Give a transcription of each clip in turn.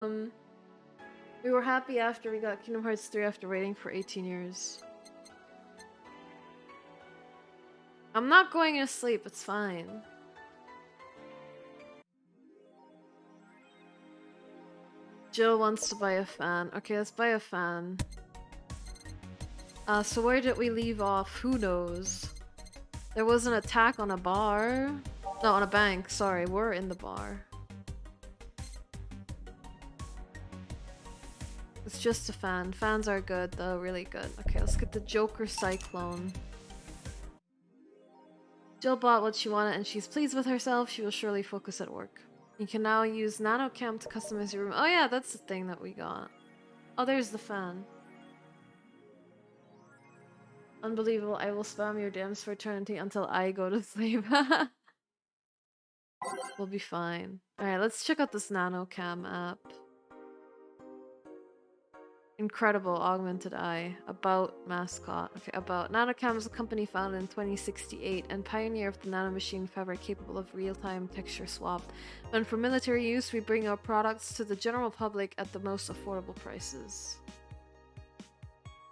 Um, we were happy after we got Kingdom Hearts 3 after waiting for 18 years. I'm not going to sleep, it's fine. Jill wants to buy a fan. Okay, let's buy a fan. So where did we leave off? Who knows? There was an attack on a bar. No, on a bank. Sorry, we're in the bar. It's just a fan. Fans are good, though. Really good. Okay, let's get the Joker Cyclone. Jill bought what she wanted and she's pleased with herself. She will surely focus at work. You can now use NanoCam to customize your room. Oh yeah, that's the thing that we got. Oh, there's the fan. Unbelievable. I will spam your DMs for eternity until I go to sleep. We'll be fine. Alright, let's check out this NanoCam app. Incredible augmented eye. About mascot. Okay, about. NanoCam is a company founded in 2068 and pioneer of the nanomachine fabric capable of real-time texture swap. When for military use, we bring our products to the general public at the most affordable prices.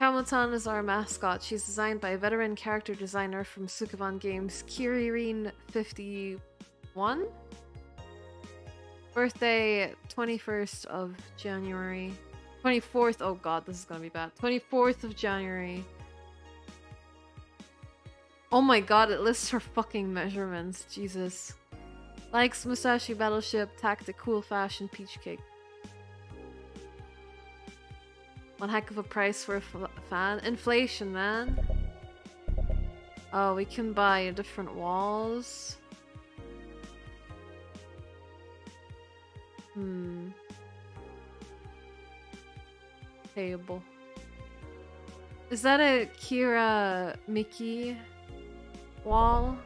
Kamotan is our mascot. She's designed by a veteran character designer from Sukaban Games, KorienneVT. Birthday 21st of January. 24th. Oh god, this is gonna be bad. 24th of January. Oh my god, it lists her fucking measurements. Jesus. Likes Musashi Battleship, Tactic, Cool Fashion, Peach Cake. One heck of a price for a fan. Inflation, man. Oh, we can buy different walls. Payable. Is that a Kira Mickey wall?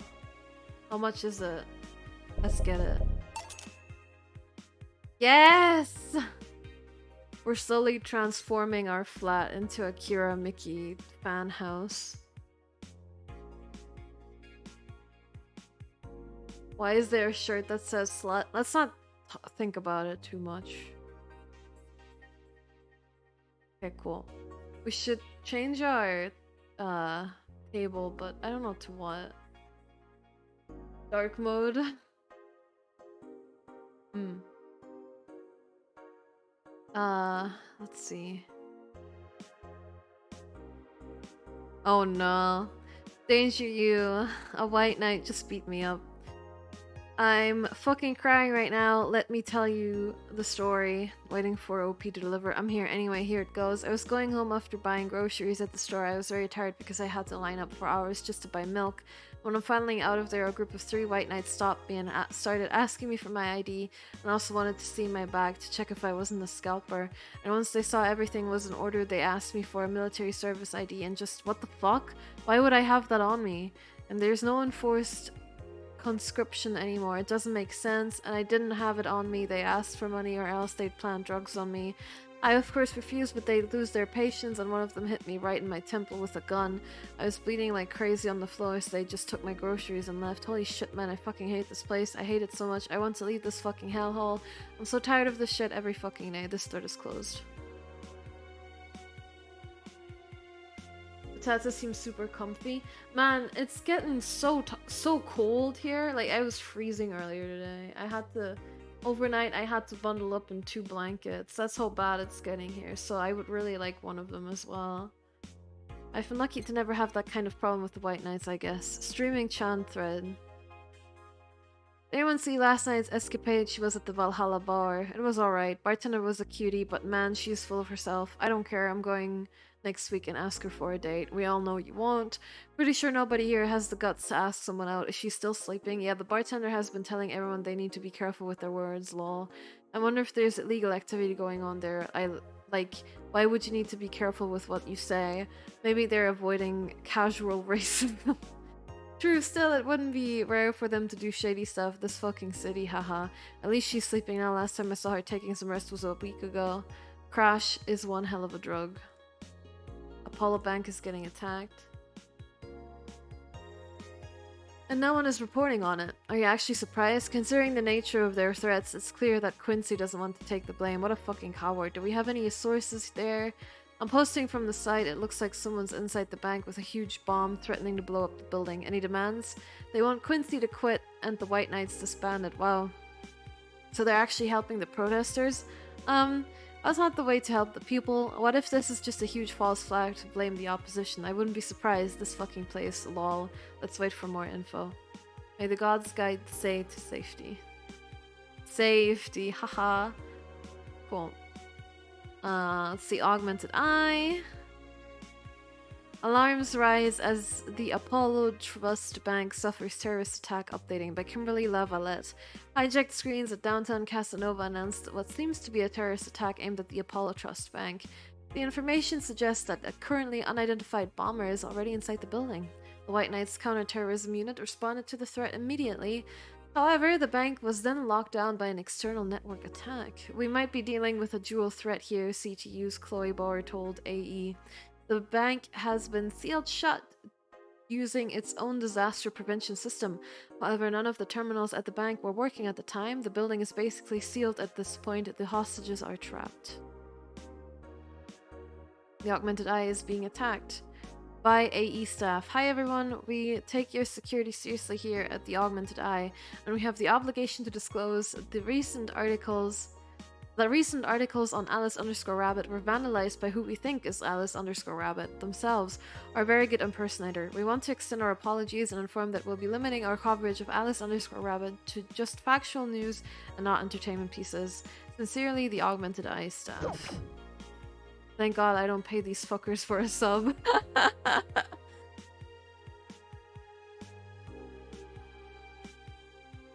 How much is it? Let's get it. Yes! We're slowly transforming our flat into a Kira Mickey fan house. Why is there a shirt that says slut? Let's not think about it too much. Okay, cool. We should change our table, but I don't know to what. Dark mode. Let's see. Oh no. Danger you. A white knight just beat me up. I'm fucking crying right now. Let me tell you the story. Waiting for OP to deliver. I'm here anyway. Here it goes. I was going home after buying groceries at the store. I was very tired because I had to line up for hours just to buy milk. When I'm finally out of there, a group of 3 white knights stopped me and started asking me for my ID and also wanted to see my bag to check if I wasn't a scalper. And once they saw everything was in order, they asked me for a military service ID and just, what the fuck? Why would I have that on me? And there's no enforced conscription anymore. It doesn't make sense, and I didn't have it on me. They asked for money or else they'd plant drugs on me. I of course refused, but they lose their patience and one of them hit me right in my temple with a gun. I was bleeding like crazy on the floor, so they just took my groceries and left. Holy shit, man, I fucking hate this place. I hate it so much. I want to leave this fucking hellhole. I'm so tired of this shit every fucking day. This thread is closed. Tata seems super comfy. Man, it's getting so cold here. Like, I was freezing earlier today. Overnight, I had to bundle up in 2 blankets. That's how bad it's getting here. So I would really like one of them as well. I've been lucky to never have that kind of problem with the White Knights, I guess. Streaming Chan thread. Did anyone see last night's escapade? She was at the Valhalla bar. It was alright. Bartender was a cutie, but man, she's full of herself. I don't care. I'm going next week and ask her for a date. We all know you won't. Pretty sure nobody here has the guts to ask someone out. Is she still sleeping? Yeah, the bartender has been telling everyone they need to be careful with their words, lol. I wonder if there's illegal activity going on there. Why would you need to be careful with what you say? Maybe they're avoiding casual racism. True, still, it wouldn't be rare for them to do shady stuff. This fucking city, haha. At least she's sleeping now. Last time I saw her taking some rest was a week ago. Crash is one hell of a drug. Apollo Bank is getting attacked. And no one is reporting on it. Are you actually surprised? Considering the nature of their threats, it's clear that Quincy doesn't want to take the blame. What a fucking coward. Do we have any sources there? I'm posting from the site. It looks like someone's inside the bank with a huge bomb threatening to blow up the building. Any demands? They want Quincy to quit and the White Knights disbanded. Wow. So they're actually helping the protesters? That's not the way to help the people. What if this is just a huge false flag to blame the opposition? I wouldn't be surprised. This fucking place, lol. Let's wait for more info. May the gods guide say to safety. Safety, haha. Cool. Let's see, augmented eye. Alarms rise as the Apollo Trust Bank suffers terrorist attack. Updating by Kimberly Lavalette. Hijacked screens at downtown Casanova announced what seems to be a terrorist attack aimed at the Apollo Trust Bank. The information suggests that a currently unidentified bomber is already inside the building. The White Knights counterterrorism unit responded to the threat immediately. However, the bank was then locked down by an external network attack. We might be dealing with a dual threat here, CTU's Chloe Bauer told AE. The bank has been sealed shut using its own disaster prevention system. However, none of the terminals at the bank were working at the time. The building is basically sealed at this point. The hostages are trapped. The augmented eye is being attacked by AE staff. Hi everyone, we take your security seriously here at the augmented eye, and we have the obligation to disclose the recent articles on Alice_Rabbit were vandalized by who we think is Alice_Rabbit themselves, our very good impersonator. We want to extend our apologies and inform that we'll be limiting our coverage of Alice_Rabbit to just factual news and not entertainment pieces. Sincerely, the Augmented Eye staff. Thank God I don't pay these fuckers for a sub.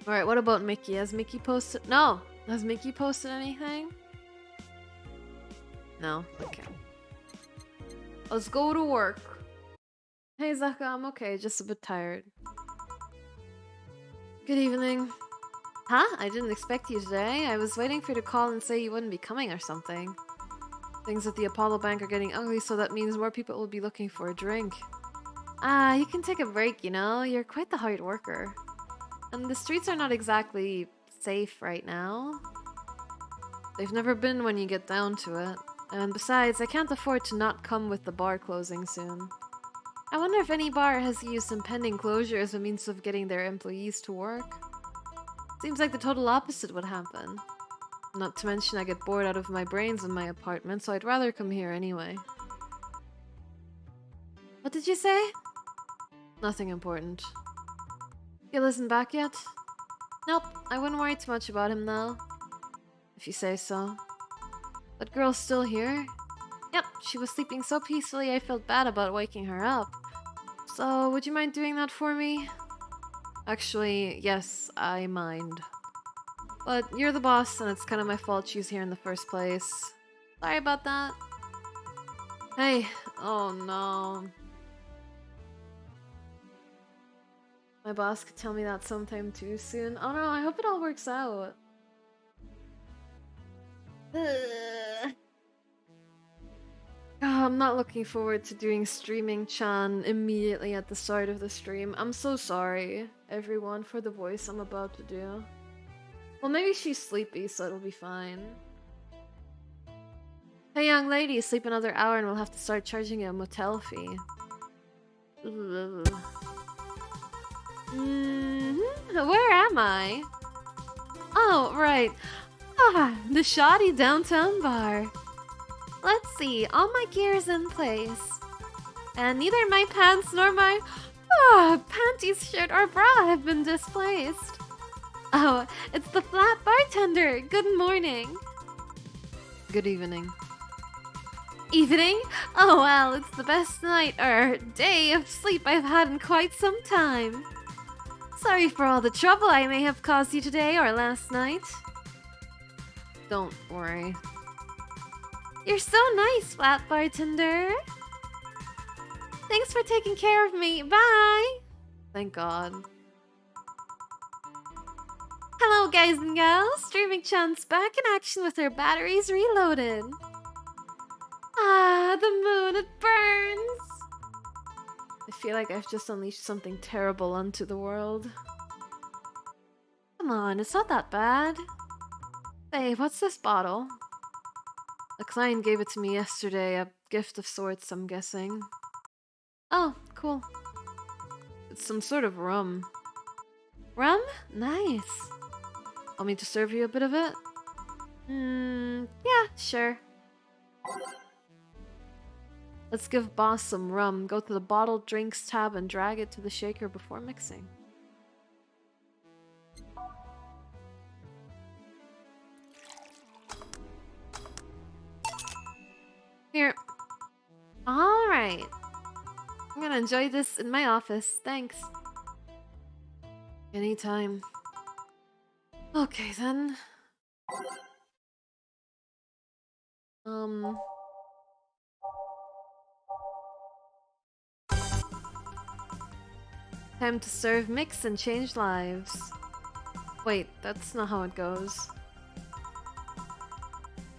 Alright, what about Mickey? Has Mickey posted? No! Has Mickey posted anything? No? Okay. Let's go to work. Hey Zaka, I'm okay, just a bit tired. Good evening. Huh? I didn't expect you today. I was waiting for you to call and say you wouldn't be coming or something. Things at the Apollo Bank are getting ugly, so that means more people will be looking for a drink. Ah, you can take a break, you know? You're quite the hard worker. And the streets are not exactly safe right now. They've never been when you get down to it. And besides, I can't afford to not come with the bar closing soon. I wonder if any bar has used impending closure as a means of getting their employees to work. Seems like the total opposite would happen. Not to mention I get bored out of my brains in my apartment, so I'd rather come here anyway. What did you say? Nothing important. Gil isn't back yet? Nope, I wouldn't worry too much about him though. If you say so. That girl's still here? Yep, she was sleeping so peacefully I felt bad about waking her up. So, would you mind doing that for me? Actually, yes, I mind. But you're the boss and it's kind of my fault she's here in the first place. Sorry about that. Hey, oh no. My boss could tell me that sometime too soon. Oh no, I hope it all works out. Oh, I'm not looking forward to doing streaming Chan immediately at the start of the stream. I'm so sorry, everyone, for the voice I'm about to do. Well, maybe she's sleepy, so it'll be fine. Hey young lady, sleep another hour and we'll have to start charging you a motel fee. Ugh. Where am I? Oh, right. Ah, the shoddy downtown bar. Let's see, all my gear's in place. And neither my pants nor my panties, shirt, or bra have been displaced. Oh, it's the flat bartender. Good morning. Good evening. Evening? Oh well, it's the best night or day of sleep I've had in quite some time. Sorry for all the trouble I may have caused you today or last night. Don't worry. You're so nice, flat bartender. Thanks for taking care of me. Bye. Thank God. Hello, guys and gals. Streaming Chan's back in action with her batteries reloaded. Ah, the moon, it burns. I feel like I've just unleashed something terrible onto the world. Come on, it's not that bad. Hey, what's this bottle? A client gave it to me yesterday, a gift of sorts, I'm guessing. Oh, cool. It's some sort of rum. Rum? Nice. Want me to serve you a bit of it? Yeah, sure. Let's give boss some rum. Go to the bottled drinks tab and drag it to the shaker before mixing. Here. Alright. I'm gonna enjoy this in my office. Thanks. Anytime. Okay, then. Time to serve, mix, and change lives. Wait, that's not how it goes.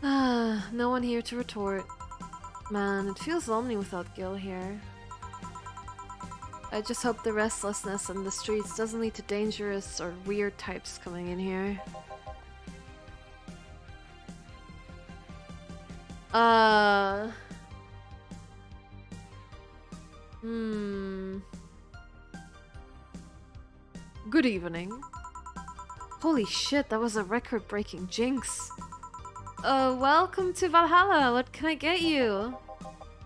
Ah, no one here to retort. Man, it feels lonely without Gil here. I just hope the restlessness in the streets doesn't lead to dangerous or weird types coming in here. Good evening. Holy shit, that was a record-breaking jinx. Welcome to Valhalla. What can I get you?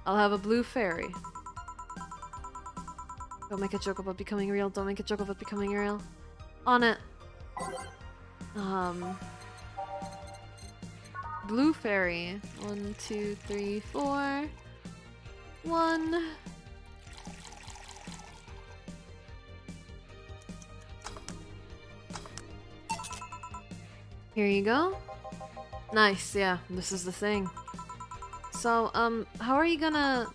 I'll have a blue fairy. Don't make a joke about becoming real. Don't make a joke about becoming real. On it. Blue fairy. 1, 2, 3, 4. 1. Here you go. Nice, yeah, this is the thing. So, how are you gonna...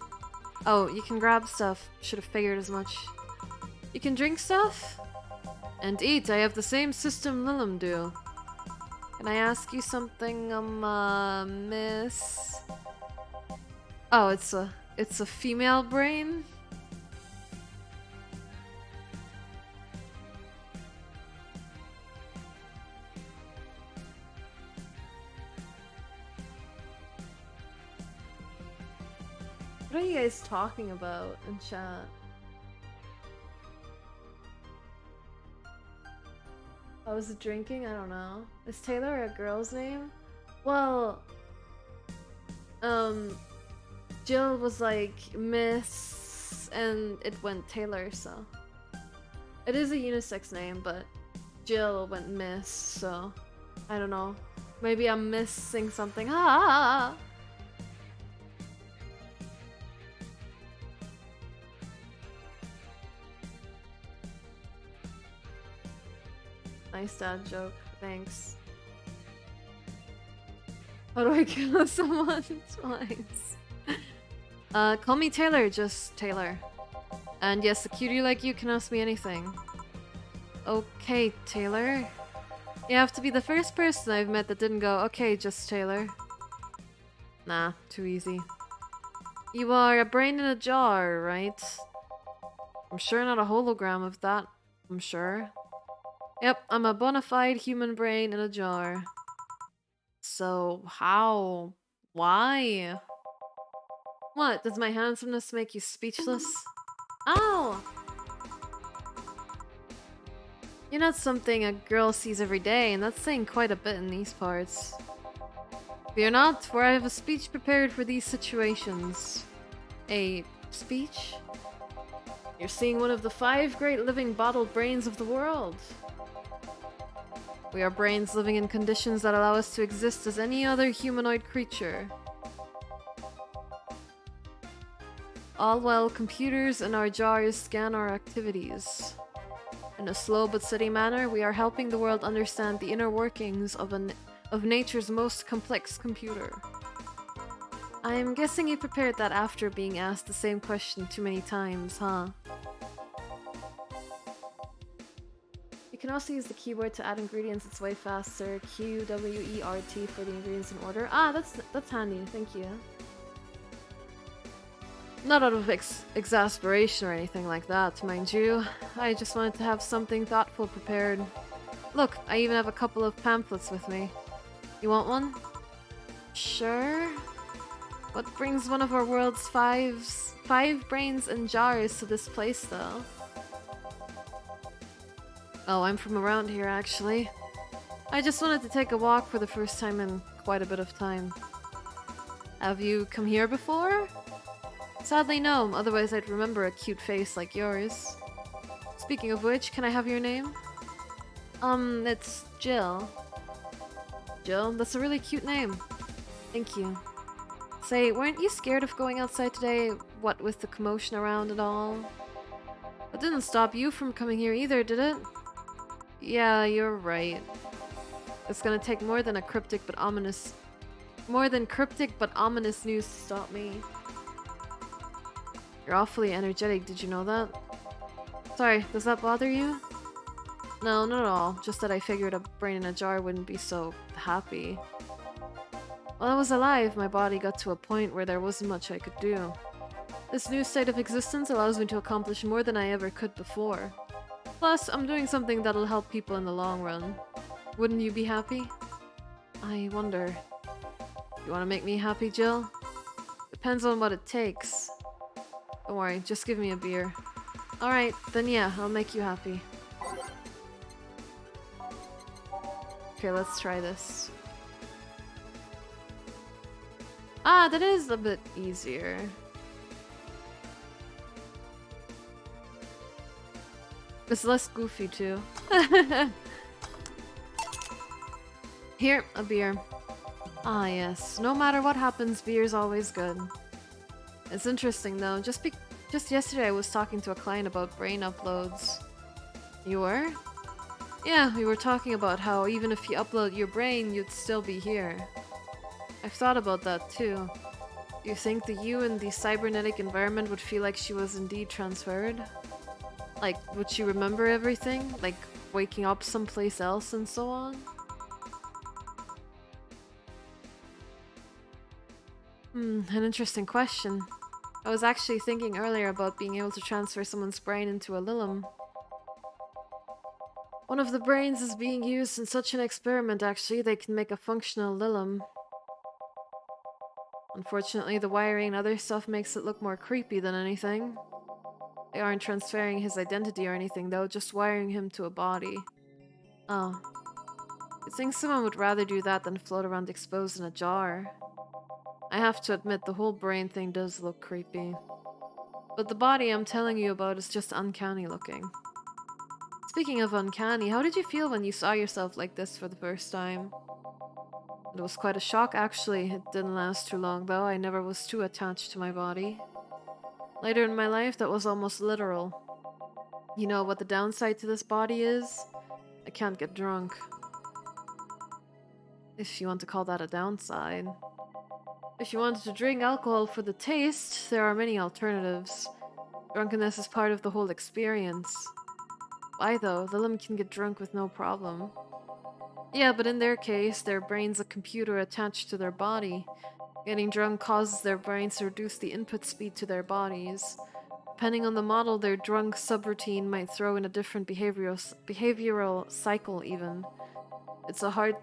Oh, you can grab stuff. Should have figured as much. You can drink stuff? And eat. I have the same system Lilim do. Can I ask you something, miss? Oh, it's a female brain? What are you guys talking about in chat? Oh, is it drinking? I don't know. Is Taylor a girl's name? Well, Jill was like Miss, and it went Taylor, so. It is a unisex name, but Jill went Miss, so. I don't know. Maybe I'm missing something. Ah! Nice dad joke. Thanks. How do I kill someone twice? Call me Taylor, just Taylor. And yes, a cutie like you can ask me anything. Okay, Taylor. You have to be the first person I've met that didn't go, okay, just Taylor. Nah, too easy. You are a brain in a jar, right? I'm sure not a hologram of that. I'm sure. Yep, I'm a bona fide human brain in a jar. So, how? Why? What? Does my handsomeness make you speechless? Ow! You're not something a girl sees every day, and that's saying quite a bit in these parts. Fear not, for I have a speech prepared for these situations. A speech? You're seeing one of the 5 great living bottled brains of the world. We are brains living in conditions that allow us to exist as any other humanoid creature. All while computers in our jars scan our activities. In a slow but steady manner, we are helping the world understand the inner workings of nature's most complex computer. I'm guessing you prepared that after being asked the same question too many times, huh? You can also use the keyboard to add ingredients, it's way faster. Q, W, E, R, T for the ingredients in order. Ah, that's handy, thank you. Not out of exasperation or anything like that, mind you. I just wanted to have something thoughtful prepared. Look, I even have a couple of pamphlets with me. You want one? Sure. What brings one of our world's five brains and jars to this place, though? Oh, I'm from around here, actually. I just wanted to take a walk for the first time in quite a bit of time. Have you come here before? Sadly, no. Otherwise, I'd remember a cute face like yours. Speaking of which, can I have your name? It's Jill. Jill? That's a really cute name. Thank you. Say, weren't you scared of going outside today? What with the commotion around and all? It didn't stop you from coming here either, did it? Yeah, you're right. It's gonna take more than cryptic but ominous news to stop me. You're awfully energetic, did you know that? Sorry, does that bother you? No, not at all. Just that I figured a brain in a jar wouldn't be so happy. While I was alive, my body got to a point where there wasn't much I could do. This new state of existence allows me to accomplish more than I ever could before. Plus, I'm doing something that'll help people in the long run. Wouldn't you be happy? I wonder. You want to make me happy, Jill? Depends on what it takes. Don't worry, just give me a beer. Alright, then yeah, I'll make you happy. Okay, let's try this. Ah, that is a bit easier. It's less goofy too. Here, a beer. Ah yes, no matter what happens, beer's always good. It's interesting though, just yesterday I was talking to a client about brain uploads. You were? Yeah, we were talking about how even if you upload your brain, you'd still be here. I've thought about that too. Do you think the you in the cybernetic environment would feel like she was indeed transferred? Like, would she remember everything? Like, waking up someplace else and so on? An interesting question. I was actually thinking earlier about being able to transfer someone's brain into a Lilum. One of the brains is being used in such an experiment, actually. They can make a functional Lilum. Unfortunately, the wiring and other stuff makes it look more creepy than anything. They aren't transferring his identity or anything, though, just wiring him to a body. Oh. You'd think someone would rather do that than float around exposed in a jar. I have to admit, the whole brain thing does look creepy. But the body I'm telling you about is just uncanny looking. Speaking of uncanny, how did you feel when you saw yourself like this for the first time? It was quite a shock, actually. It didn't last too long, though. I never was too attached to my body. Later in my life, that was almost literal. You know what the downside to this body is? I can't get drunk. If you want to call that a downside. If you wanted to drink alcohol for the taste, there are many alternatives. Drunkenness is part of the whole experience. Why though? The limb can get drunk with no problem. Yeah, but in their case, their brain's a computer attached to their body. Getting drunk causes their brains to reduce the input speed to their bodies. Depending on the model, their drunk subroutine might throw in a different behavioral cycle even. It's hard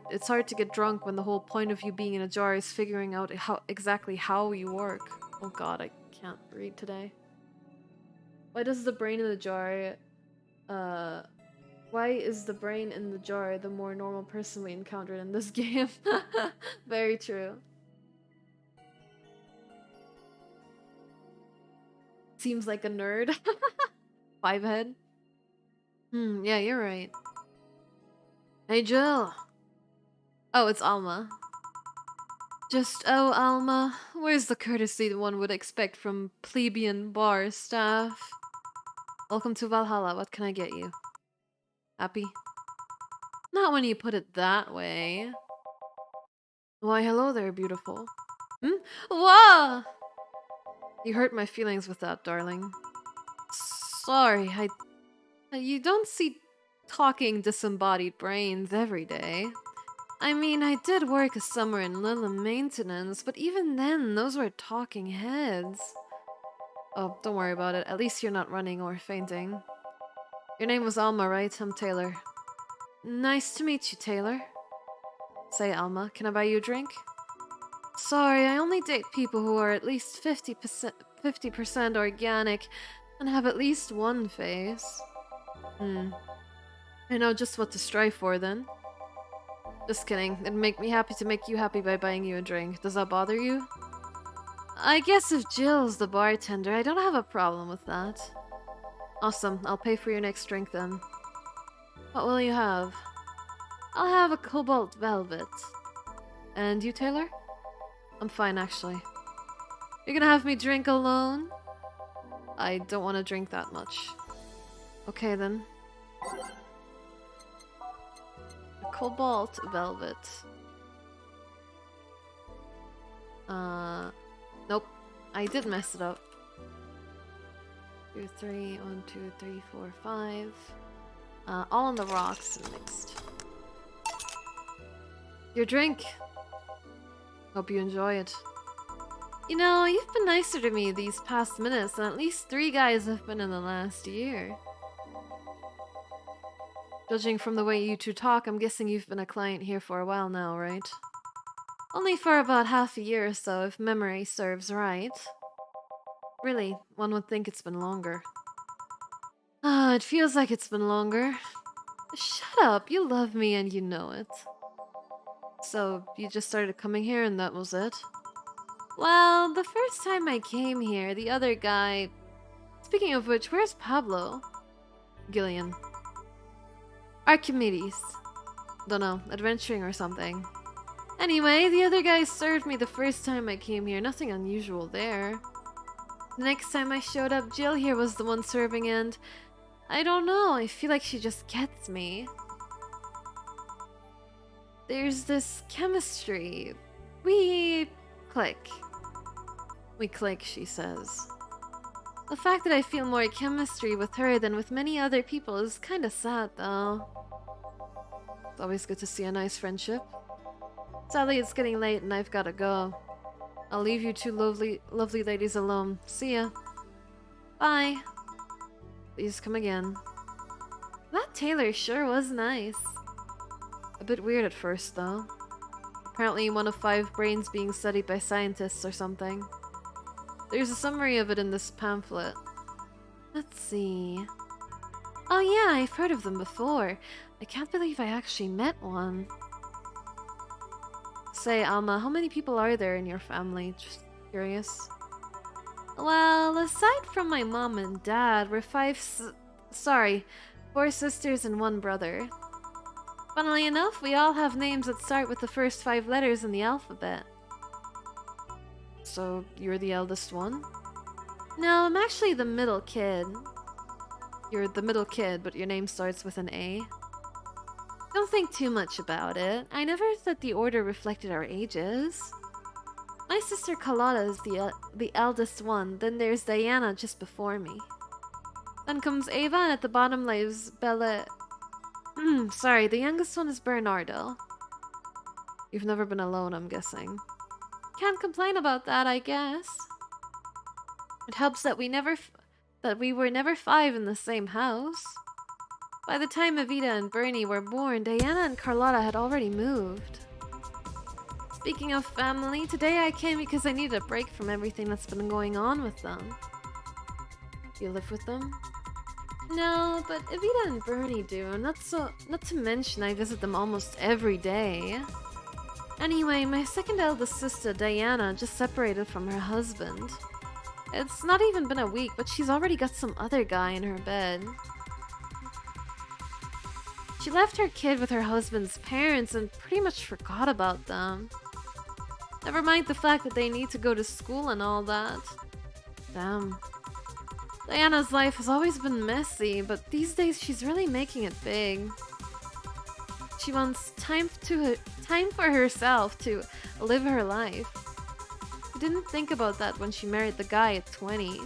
to get drunk when the whole point of you being in a jar is figuring out exactly how you work. Oh god, I can't read today. Why does the brain in the jar, why is the brain in the jar the more normal person we encountered in this game? Very true. Seems like a nerd. Five head. Yeah, you're right. Hey, Jill. Oh, it's Alma. Oh, Alma, where's the courtesy that one would expect from plebeian bar staff? Welcome to Valhalla, what can I get you? Happy? Not when you put it that way. Why, hello there, beautiful. Whoa! You hurt my feelings with that, darling. Sorry, you don't see talking disembodied brains every day. I mean, I did work a summer in Lilum maintenance, but even then, those were talking heads. Oh, don't worry about it. At least you're not running or fainting. Your name was Alma, right? I'm Taylor. Nice to meet you, Taylor. Say, Alma, can I buy you a drink? Sorry, I only date people who are at least 50% organic and have at least one face. I know just what to strive for then. Just kidding. It'd make me happy to make you happy by buying you a drink. Does that bother you? I guess if Jill's the bartender, I don't have a problem with that. Awesome. I'll pay for your next drink then. What will you have? I'll have a cobalt velvet. And you, Taylor? I'm fine, actually. You're gonna have me drink alone? I don't want to drink that much. Okay, then. A cobalt velvet. Nope. I did mess it up. 2, 3, 1, 2, 3, 4, 5. All on the rocks and mixed. Your drink. Hope you enjoy it. You know, you've been nicer to me these past minutes than at least 3 guys have been in the last year. Judging from the way you two talk, I'm guessing you've been a client here for a while now, right? Only for about half a year or so, if memory serves right. Really, one would think it's been longer. Ah, it feels like it's been longer. Shut up, you love me and you know it. So, you just started coming here and that was it? Well, the first time I came here, the other guy... Speaking of which, where's Pablo? Gillian. Archimedes. Dunno, adventuring or something. Anyway, the other guy served me the first time I came here, nothing unusual there. The next time I showed up, Jill here was the one serving and... I don't know, I feel like she just gets me. There's this chemistry. We click. We click, she says. The fact that I feel more chemistry with her than with many other people is kinda sad, though. It's always good to see a nice friendship. Sadly, it's getting late and I've gotta go. I'll leave you two lovely ladies alone. See ya. Bye. Please come again. That Taylor sure was nice. A bit weird at first, though. Apparently one of 5 brains being studied by scientists or something. There's a summary of it in this pamphlet. Let's see... Oh yeah, I've heard of them before. I can't believe I actually met one. Say, Alma, how many people are there in your family? Just curious. Well, aside from my mom and dad, we're 4 sisters and 1 brother. Funnily enough, we all have names that start with the first 5 letters in the alphabet. So, you're the eldest one? No, I'm actually the middle kid. You're the middle kid, but your name starts with an A. Don't think too much about it. I never thought the order reflected our ages. My sister Carlotta is the eldest one, then there's Diana just before me. Then comes Ava, and at the bottom lives Bella... sorry, the youngest one is Bernardo. You've never been alone, I'm guessing. Can't complain about that, I guess. It helps that we were never 5 in the same house. By the time Evita and Bernie were born, Diana and Carlotta had already moved. Speaking of family, today I came because I needed a break from everything that's been going on with them. Do you live with them? No, but Evita and Bernie do. Not to mention I visit them almost every day. Anyway, my second eldest sister, Diana, just separated from her husband. It's not even been a week, but she's already got some other guy in her bed. She left her kid with her husband's parents and pretty much forgot about them. Never mind the fact that they need to go to school and all that. Damn. Diana's life has always been messy, but these days she's really making it big. She wants time for herself to live her life. She didn't think about that when she married the guy at 20.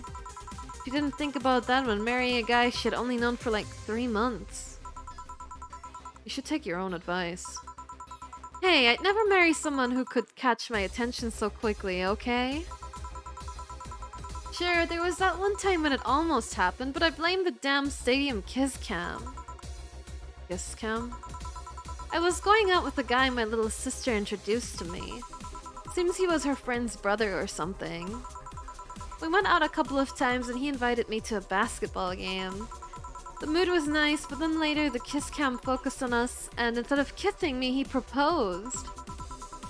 She didn't think about that when marrying a guy she had only known for like 3 months. You should take your own advice. Hey, I'd never marry someone who could catch my attention so quickly, okay? Sure, there was that one time when it almost happened, but I blame the damn stadium kiss cam. Kiss cam? I was going out with a guy my little sister introduced to me. Seems he was her friend's brother or something. We went out a couple of times and he invited me to a basketball game. The mood was nice, but then later the kiss cam focused on us, and instead of kissing me, he proposed.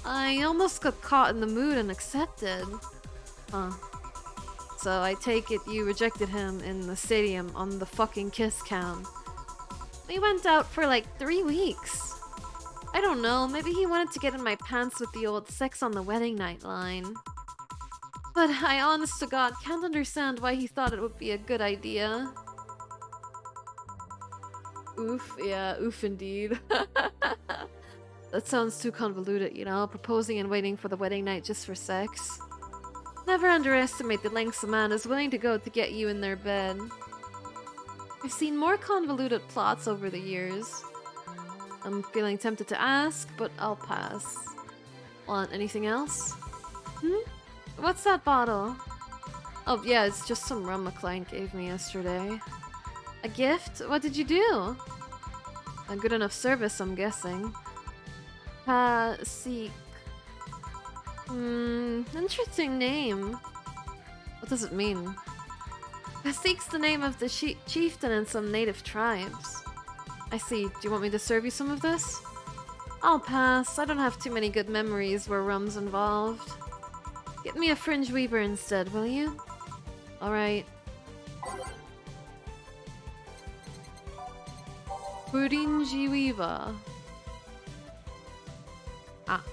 I almost got caught in the mood and accepted. Huh. So I take it you rejected him in the stadium on the fucking kiss cam. We went out for like 3 weeks. I don't know, maybe he wanted to get in my pants with the old sex on the wedding night line. But I honest to God can't understand why he thought it would be a good idea. Oof, yeah, oof indeed. That sounds too convoluted, you know, proposing and waiting for the wedding night just for sex. Never underestimate the lengths a man is willing to go to get you in their bed. I've seen more convoluted plots over the years. I'm feeling tempted to ask, but I'll pass. Want anything else? What's that bottle? Oh yeah, it's just some rum a client gave me yesterday. A gift? What did you do? A good enough service, I'm guessing. Seek. Interesting name. What does it mean? Pasik's the name of the chieftain in some native tribes. I see. Do you want me to serve you some of this? I'll pass. I don't have too many good memories where rum's involved. Get me a fringe weaver instead, will you? Alright. Fringe weaver. Ah.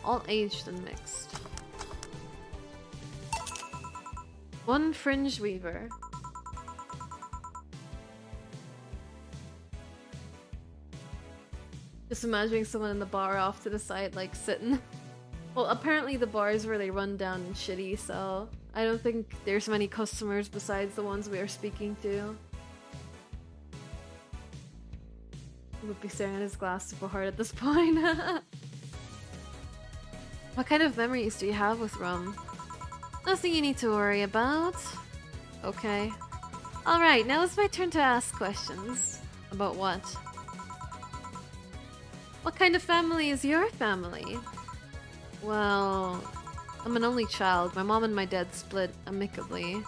All aged and mixed. 1 fringe weaver. Just imagining someone in the bar off to the side, like, sitting. Well, apparently the bars where they run down and shitty, so I don't think there's many customers besides the ones we are speaking to. He would be staring at his glass super hard at this point. What kind of memories do you have with rum? Nothing you need to worry about. Okay. Alright, now it's my turn to ask questions. About what? What kind of family is your family? Well, I'm an only child. My mom and my dad split amicably.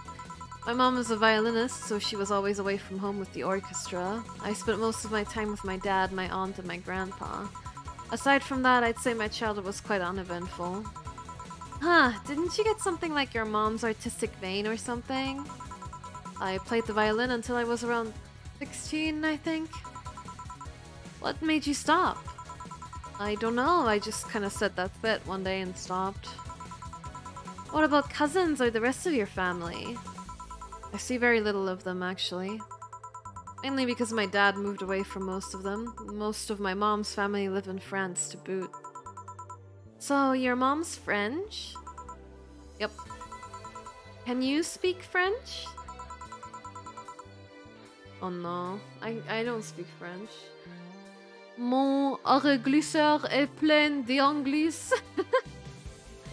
My mom was a violinist, so she was always away from home with the orchestra. I spent most of my time with my dad, my aunt, and my grandpa. Aside from that, I'd say my childhood was quite uneventful. Huh, didn't you get something like your mom's artistic vein or something? I played the violin until I was around 16, I think. What made you stop? I don't know, I just kinda said that's it one day and stopped. What about cousins or the rest of your family? I see very little of them, actually. Mainly because my dad moved away from most of them. Most of my mom's family live in France to boot. So, your mom's French? Yep. Can you speak French? Oh no, I don't speak French. Mon glisseur est plein d'anglais.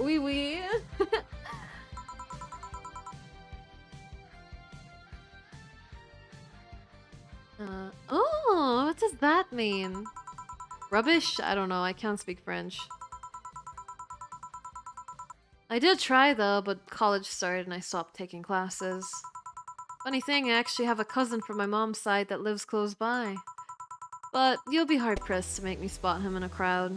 Oui, oui. Oh, what does that mean? Rubbish? I don't know, I can't speak French. I did try though, but college started and I stopped taking classes. Funny thing, I actually have a cousin from my mom's side that lives close by. But you'll be hard-pressed to make me spot him in a crowd.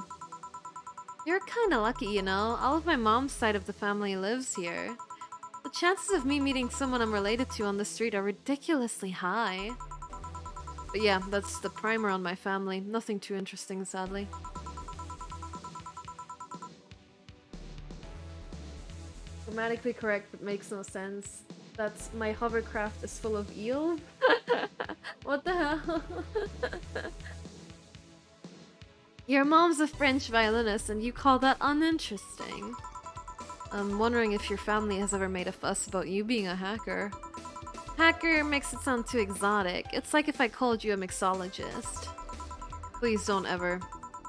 You're kinda lucky, you know? All of my mom's side of the family lives here. The chances of me meeting someone I'm related to on the street are ridiculously high. But yeah, that's the primer on my family. Nothing too interesting, sadly. Grammatically correct, but makes no sense. That's my hovercraft is full of eels? What the hell? Your mom's a French violinist and you call that uninteresting. I'm wondering if your family has ever made a fuss about you being a hacker. Hacker makes it sound too exotic. It's like if I called you a mixologist. Please don't ever.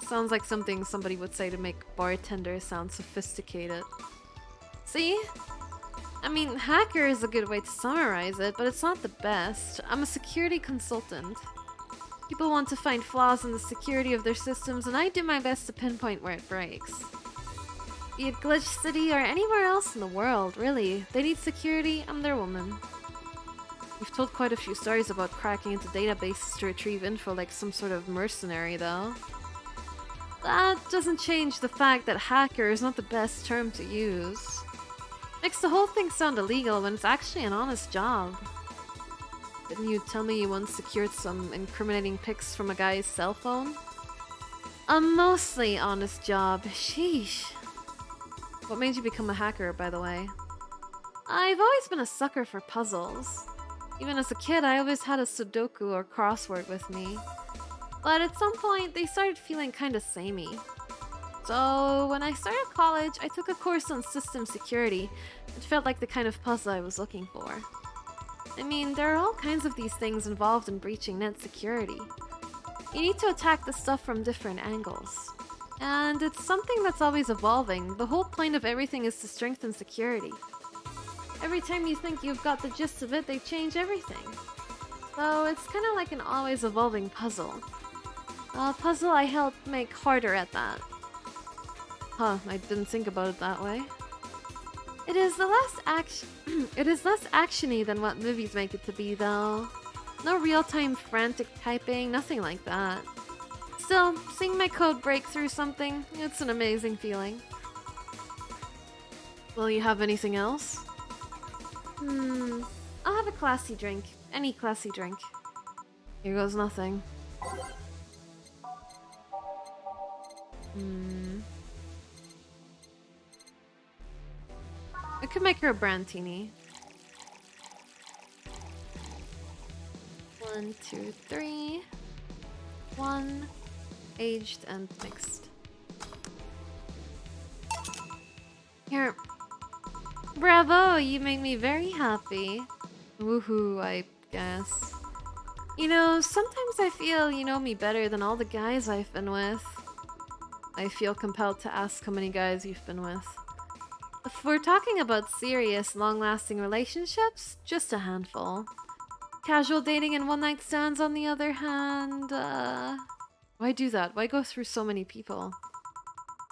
Sounds like something somebody would say to make bartenders sound sophisticated. See? I mean, hacker is a good way to summarize it, but it's not the best. I'm a security consultant. People want to find flaws in the security of their systems, and I do my best to pinpoint where it breaks. Be it Glitch City or anywhere else in the world, really. They need security, I'm their woman. You've told quite a few stories about cracking into databases to retrieve info like some sort of mercenary, though. That doesn't change the fact that hacker is not the best term to use. Makes the whole thing sound illegal when it's actually an honest job. Didn't you tell me you once secured some incriminating pics from a guy's cell phone? A mostly honest job. Sheesh. What made you become a hacker, by the way? I've always been a sucker for puzzles. Even as a kid, I always had a Sudoku or crossword with me. But at some point, they started feeling kinda samey. So when I started college, I took a course on system security. It felt like the kind of puzzle I was looking for. I mean, there are all kinds of these things involved in breaching net security. You need to attack the stuff from different angles. And it's something that's always evolving. The whole point of everything is to strengthen security. Every time you think you've got the gist of it, they change everything. So it's kind of like an always evolving puzzle. A puzzle I helped make harder at that. Huh, I didn't think about it that way. It is less actiony than what movies make it to be, though. No real-time frantic typing, nothing like that. Still, seeing my code break through something, it's an amazing feeling. Will you have anything else? I'll have a classy drink. Any classy drink. Here goes nothing. I could make her a brandtini. 1, 2, 3. 1, aged and mixed. Here. Bravo, you make me very happy. Woohoo, I guess. You know, sometimes I feel you know me better than all the guys I've been with. I feel compelled to ask how many guys you've been with. If we're talking about serious, long-lasting relationships, just a handful. Casual dating and one-night stands, on the other hand, why do that? Why go through so many people?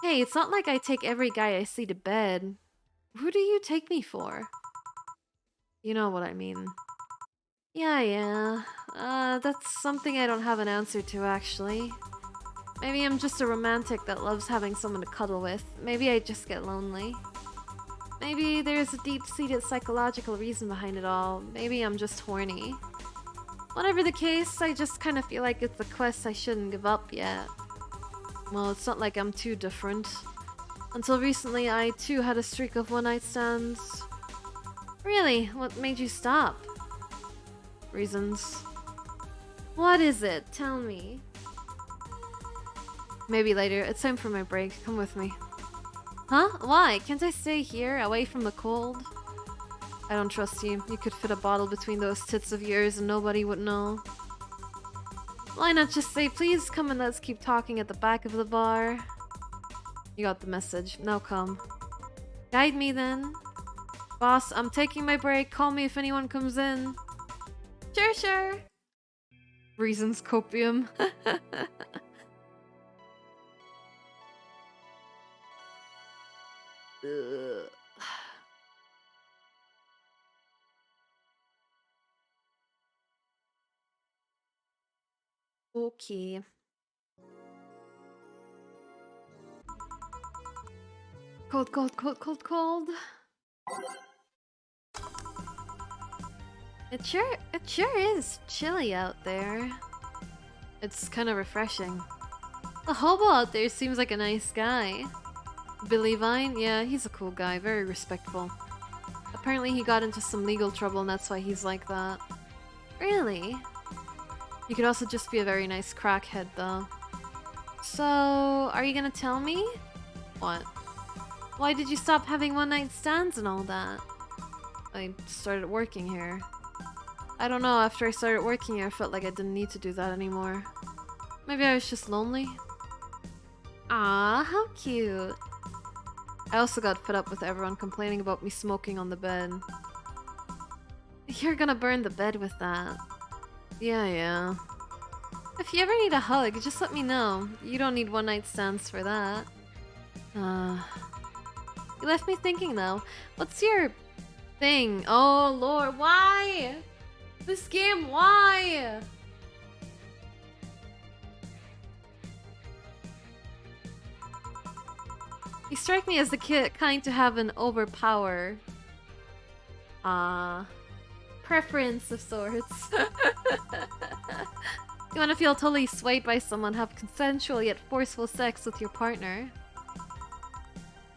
Hey, it's not like I take every guy I see to bed. Who do you take me for? You know what I mean. Yeah. That's something I don't have an answer to, actually. Maybe I'm just a romantic that loves having someone to cuddle with. Maybe I just get lonely. Maybe there's a deep-seated psychological reason behind it all. Maybe I'm just horny. Whatever the case, I just kind of feel like it's a quest I shouldn't give up yet. Well, it's not like I'm too different. Until recently, I too had a streak of one-night stands. Really? What made you stop? Reasons. What is it? Tell me. Maybe later. It's time for my break. Come with me. Huh? Why? Can't I stay here, away from the cold? I don't trust you. You could fit a bottle between those tits of yours and nobody would know. Why not just say, please come and let's keep talking at the back of the bar? You got the message. Now come. Guide me then. Boss, I'm taking my break. Call me if anyone comes in. Sure. Reasons copium. Okay. Cold. It sure is chilly out there. It's kind of refreshing. The hobo out there seems like a nice guy. Billy Vine? Yeah, he's a cool guy, very respectful. Apparently he got into some legal trouble and that's why he's like that. Really? He could also just be a very nice crackhead though. So, are you gonna tell me? What? Why did you stop having one-night stands and all that? I started working here. I don't know, after I started working here I felt like I didn't need to do that anymore. Maybe I was just lonely? Ah, how cute. I also got fed up with everyone complaining about me smoking on the bed. You're gonna burn the bed with that. Yeah. If you ever need a hug, just let me know. You don't need one night stands for that. You left me thinking though. What's your thing? Oh lord, why? This game, why? You strike me as the kind to have an overpower. Preference of sorts. You want to feel totally swayed by someone, have consensual yet forceful sex with your partner.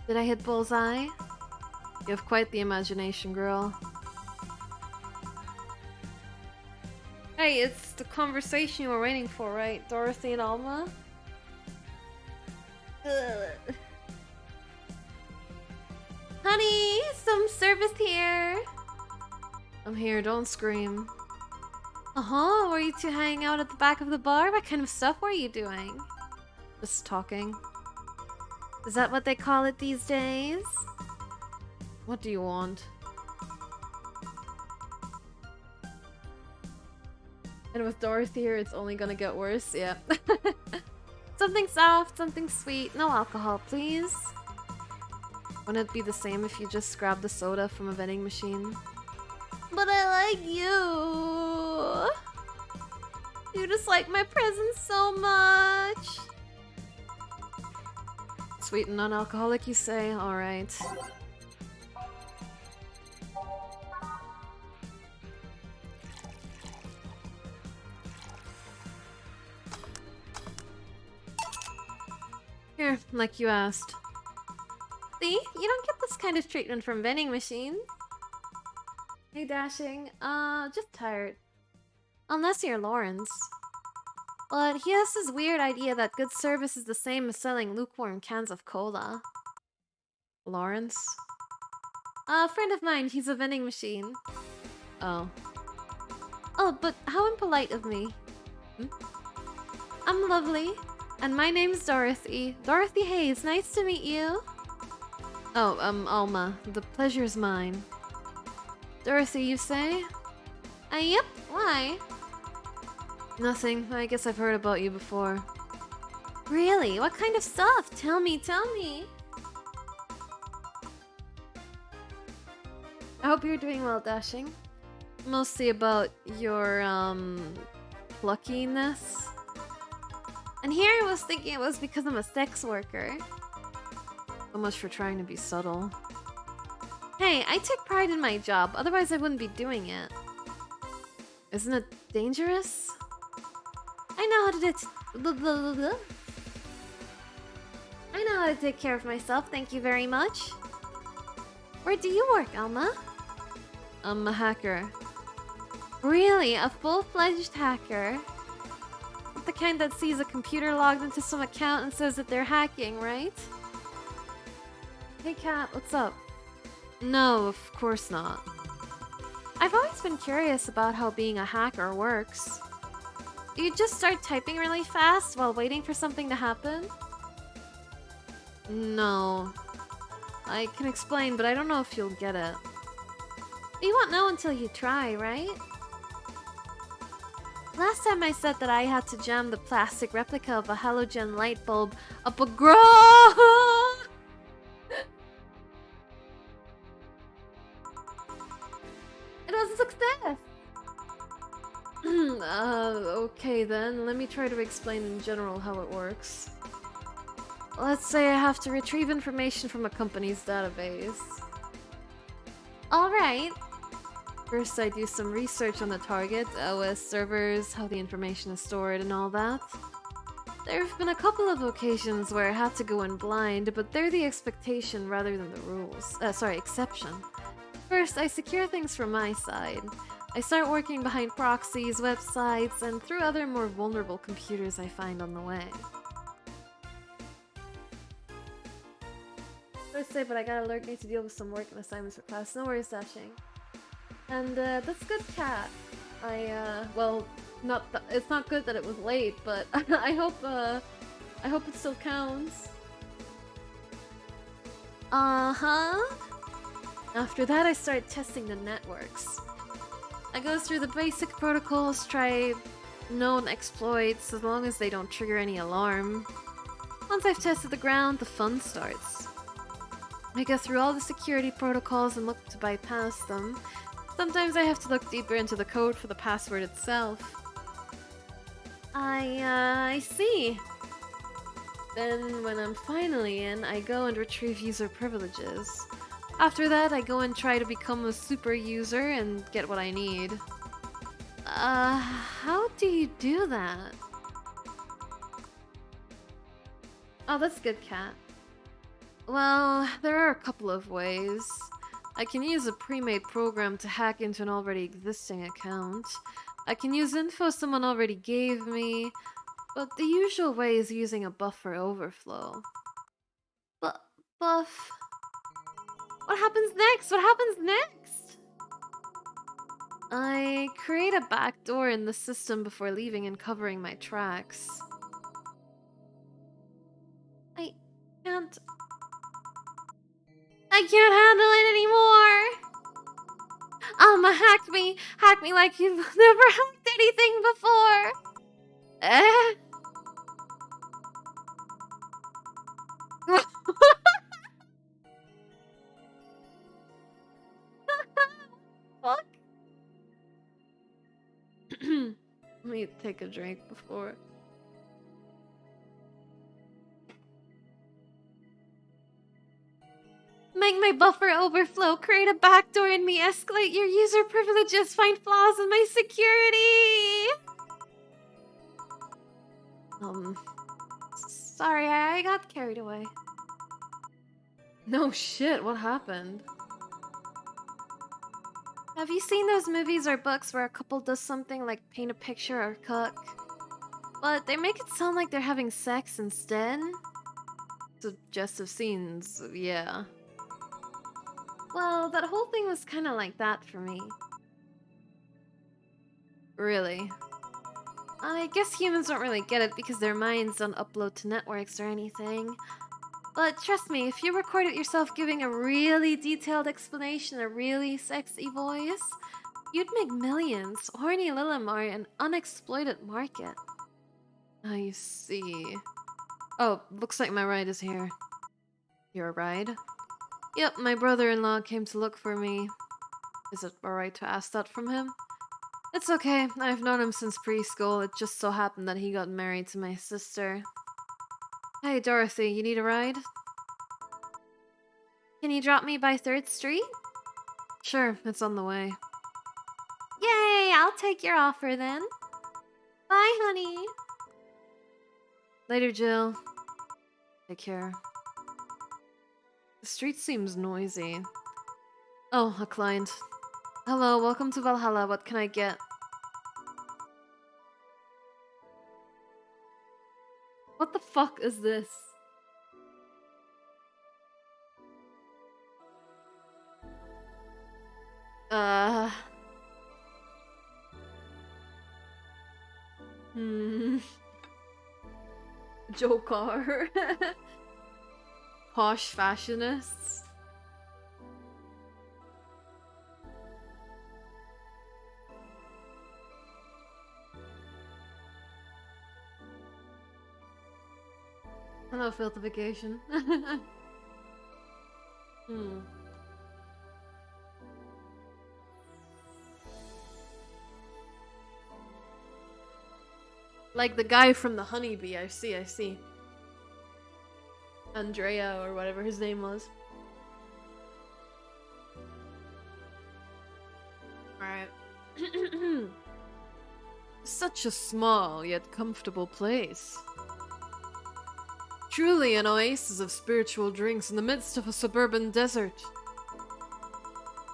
Did I hit bullseye? You have quite the imagination, girl. Hey, it's the conversation you were waiting for, right? Dorothy and Alma? Ugh. Honey, some service here. I'm here, don't scream. Were you two hanging out at the back of the bar? What kind of stuff were you doing? Just talking. Is that what they call it these days? What do you want? And with Dorothy here, it's only gonna get worse, yeah. Something soft, something sweet, no alcohol, please. Wouldn't it be the same if you just grabbed the soda from a vending machine? But I like you. You just like my presents so much. Sweet and non-alcoholic, you say? Alright. Here, like you asked. See? You don't get this kind of treatment from vending machines. Hey, Dashing. Just tired. Unless you're Lawrence. But he has this weird idea that good service is the same as selling lukewarm cans of cola. Lawrence? A friend of mine, he's a vending machine. Oh. Oh, but how impolite of me. I'm lovely. And my name's Dorothy. Dorothy Hayes, nice to meet you. Oh, Alma. The pleasure's mine. Dorothy, you say? Yep. Why? Nothing. I guess I've heard about you before. Really? What kind of stuff? Tell me. I hope you're doing well, Dashing. Mostly about your, pluckiness. And here I was thinking it was because I'm a sex worker. So much for trying to be subtle. Hey, I take pride in my job, otherwise I wouldn't be doing it. Isn't it dangerous? I know how to take care of myself, thank you very much. Where do you work, Alma? I'm a hacker. Really? A full-fledged hacker? Not the kind that sees a computer logged into some account and says that they're hacking, right? Hey Kat, what's up? No, of course not. I've always been curious about how being a hacker works. Do you just start typing really fast while waiting for something to happen? No. I can explain, but I don't know if you'll get it. You won't know until you try, right? Last time I said that I had to jam the plastic replica of a halogen light bulb up a It was a success! Okay then, let me try to explain in general how it works. Let's say I have to retrieve information from a company's database. Alright. First I do some research on the target, OS servers, how the information is stored and all that. There have been a couple of occasions where I had to go in blind, but they're the expectation rather than the rules. Exception. First, I secure things from my side. I start working behind proxies, websites, and through other more vulnerable computers I find on the way. Let's say, but I got alert need to deal with some work and assignments for class. No worries, Dashing. And that's good, Cat. Well, it's not good that it was late, but I I hope it still counts. Uh-huh. After that, I start testing the networks. I go through the basic protocols, try known exploits, as long as they don't trigger any alarm. Once I've tested the ground, the fun starts. I go through all the security protocols and look to bypass them. Sometimes I have to look deeper into the code for the password itself. I see. Then, when I'm finally in, I go and retrieve user privileges. After that, I go and try to become a super user and get what I need. How do you do that? Oh, that's good, Cat. Well, there are a couple of ways. I can use a pre-made program to hack into an already existing account. I can use info someone already gave me, but the usual way is using a buffer overflow. Buff? What happens next? What happens next? I create a backdoor in the system before leaving and covering my tracks. I can't handle it anymore! Hack me like you've never hacked anything before! Fuck? Let me take a drink before. Make my buffer overflow, create a backdoor in me, escalate your user privileges, find flaws in my security! Sorry, I got carried away. No shit, what happened? Have you seen those movies or books where a couple does something like paint a picture or cook? But they make it sound like they're having sex instead? Suggestive scenes, yeah. Well, that whole thing was kinda like that for me. Really? I guess humans don't really get it because their minds don't upload to networks or anything. But trust me, if you recorded yourself giving a really detailed explanation, a really sexy voice, you'd make millions. Horny Lilim are an unexploited market. I see. Oh, looks like my ride is here. Your ride? Yep, my brother-in-law came to look for me. Is it alright to ask that from him? It's okay, I've known him since preschool. It just so happened that he got married to my sister. Hey, Dorothy, you need a ride? Can you drop me by 3rd Street? Sure, it's on the way. Yay, I'll take your offer then. Bye, honey. Later, Jill. Take care. The street seems noisy. Oh, a client. Hello, welcome to Valhalla. What can I get? What the fuck is this? Joker. Posh fashionists. Hello, filtrification. Like the guy from the honeybee, I see. Andrea, or whatever his name was. Alright. Such a small yet comfortable place. Truly an oasis of spiritual drinks in the midst of a suburban desert.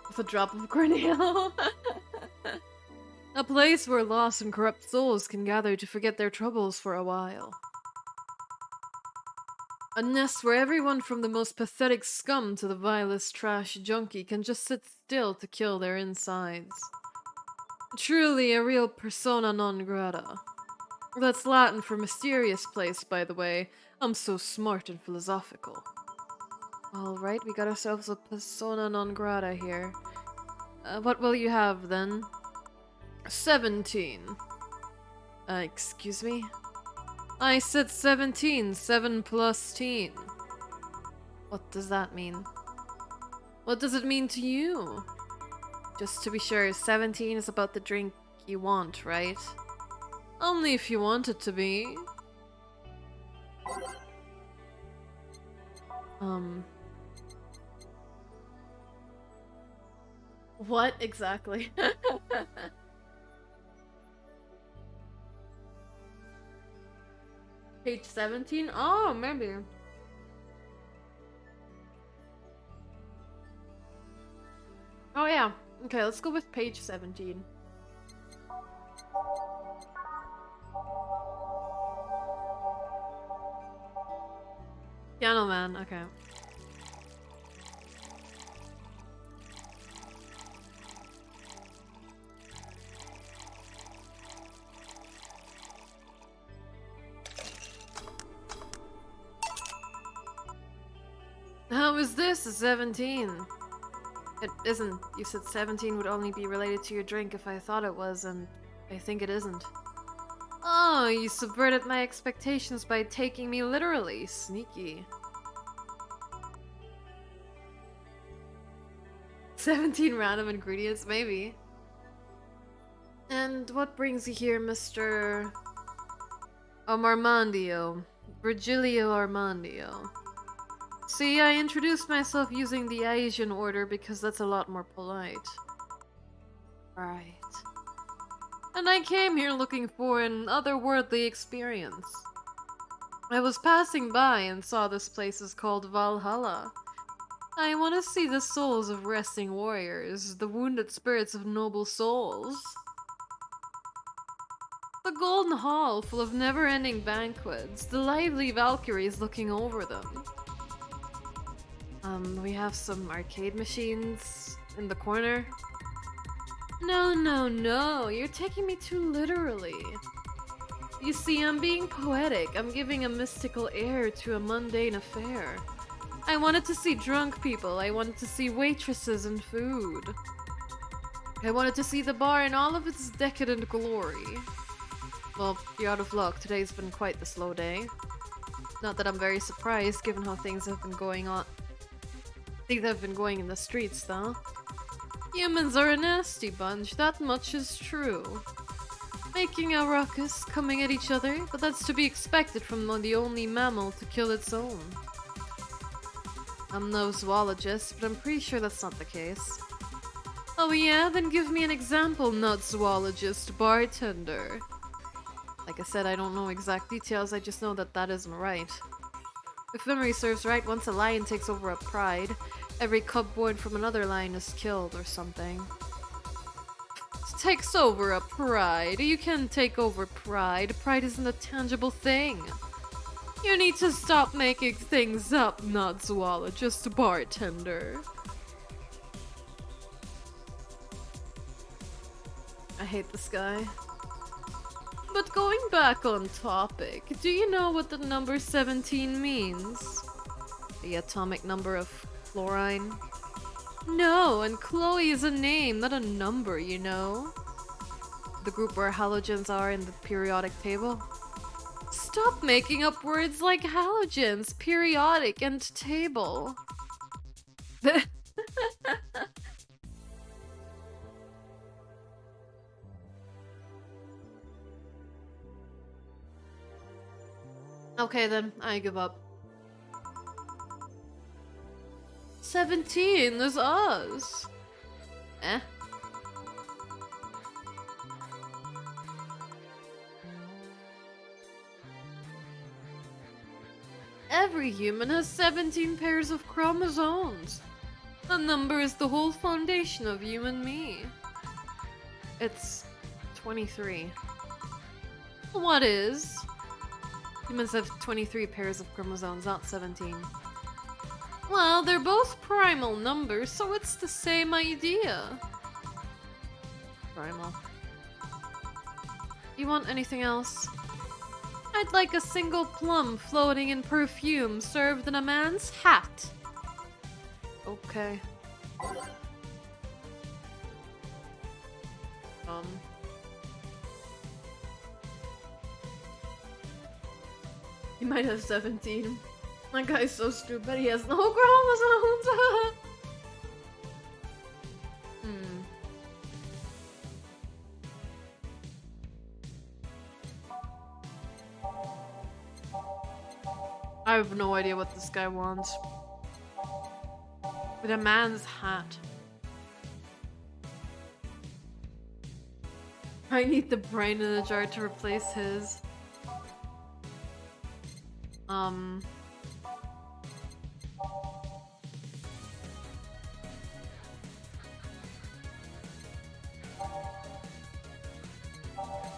With a drop of cornmeal. A place where lost and corrupt souls can gather to forget their troubles for a while. A nest where everyone from the most pathetic scum to the vilest trash junkie can just sit still to kill their insides. Truly a real persona non grata. That's Latin for mysterious place, by the way. I'm so smart and philosophical. Alright, we got ourselves a persona non grata here. What will you have, then? 17. Excuse me? I said 17. 7 plus teen. What does that mean? What does it mean to you? Just to be sure, 17 is about the drink you want, right? Only if you want it to be. What exactly? Page 17? Oh, maybe. Oh, yeah. Okay, let's go with page 17. Piano Man, okay. How is this a 17? It isn't. You said 17 would only be related to your drink if I thought it was, and I think it isn't. Oh, you subverted my expectations by taking me literally. Sneaky. 17 random ingredients, maybe. And what brings you here, Mr. Armandio? Virgilio Armandio. See, I introduced myself using the Asian order because that's a lot more polite. Right. And I came here looking for an otherworldly experience. I was passing by and saw this place is called Valhalla. I want to see the souls of resting warriors, the wounded spirits of noble souls. The golden hall full of never-ending banquets, the lively Valkyries looking over them. We have some arcade machines in the corner. No, you're taking me too literally. You see, I'm being poetic. I'm giving a mystical air to a mundane affair. I wanted to see drunk people. I wanted to see waitresses and food. I wanted to see the bar in all of its decadent glory. Well, you're out of luck. Today's been quite the slow day. Not that I'm very surprised, given how things have been going on. Things have been going in the streets, though. Humans are a nasty bunch, that much is true. Making a ruckus, coming at each other, but that's to be expected from the only mammal to kill its own. I'm no zoologist, but I'm pretty sure that's not the case. Oh yeah? Then give me an example, not zoologist, bartender. Like I said, I don't know exact details, I just know that that isn't right. If memory serves right, once a lion takes over a pride, every cub born from another lion is killed or something. Takes over a pride? You can take over pride. Pride isn't a tangible thing. You need to stop making things up, not zoologist, bartender. I hate this guy. But going back on topic, do you know what the number 17 means? The atomic number of fluorine? No, and Chloe is a name, not a number, you know? The group where halogens are in the periodic table? Stop making up words like halogens, periodic, and table. Okay then, I give up. 17 is us. Eh? Every human has 17 pairs of chromosomes. The number is the whole foundation of you and me. It's 23. What is? Humans have 23 pairs of chromosomes, not 17. Well, they're both primal numbers, so it's the same idea. Primal. You want anything else? I'd like a single plum floating in perfume served in a man's hat. Okay. He might have 17. That guy's so stupid, he has no chromosomes! I have no idea what this guy wants. With a man's hat. I need the brain in the jar to replace his.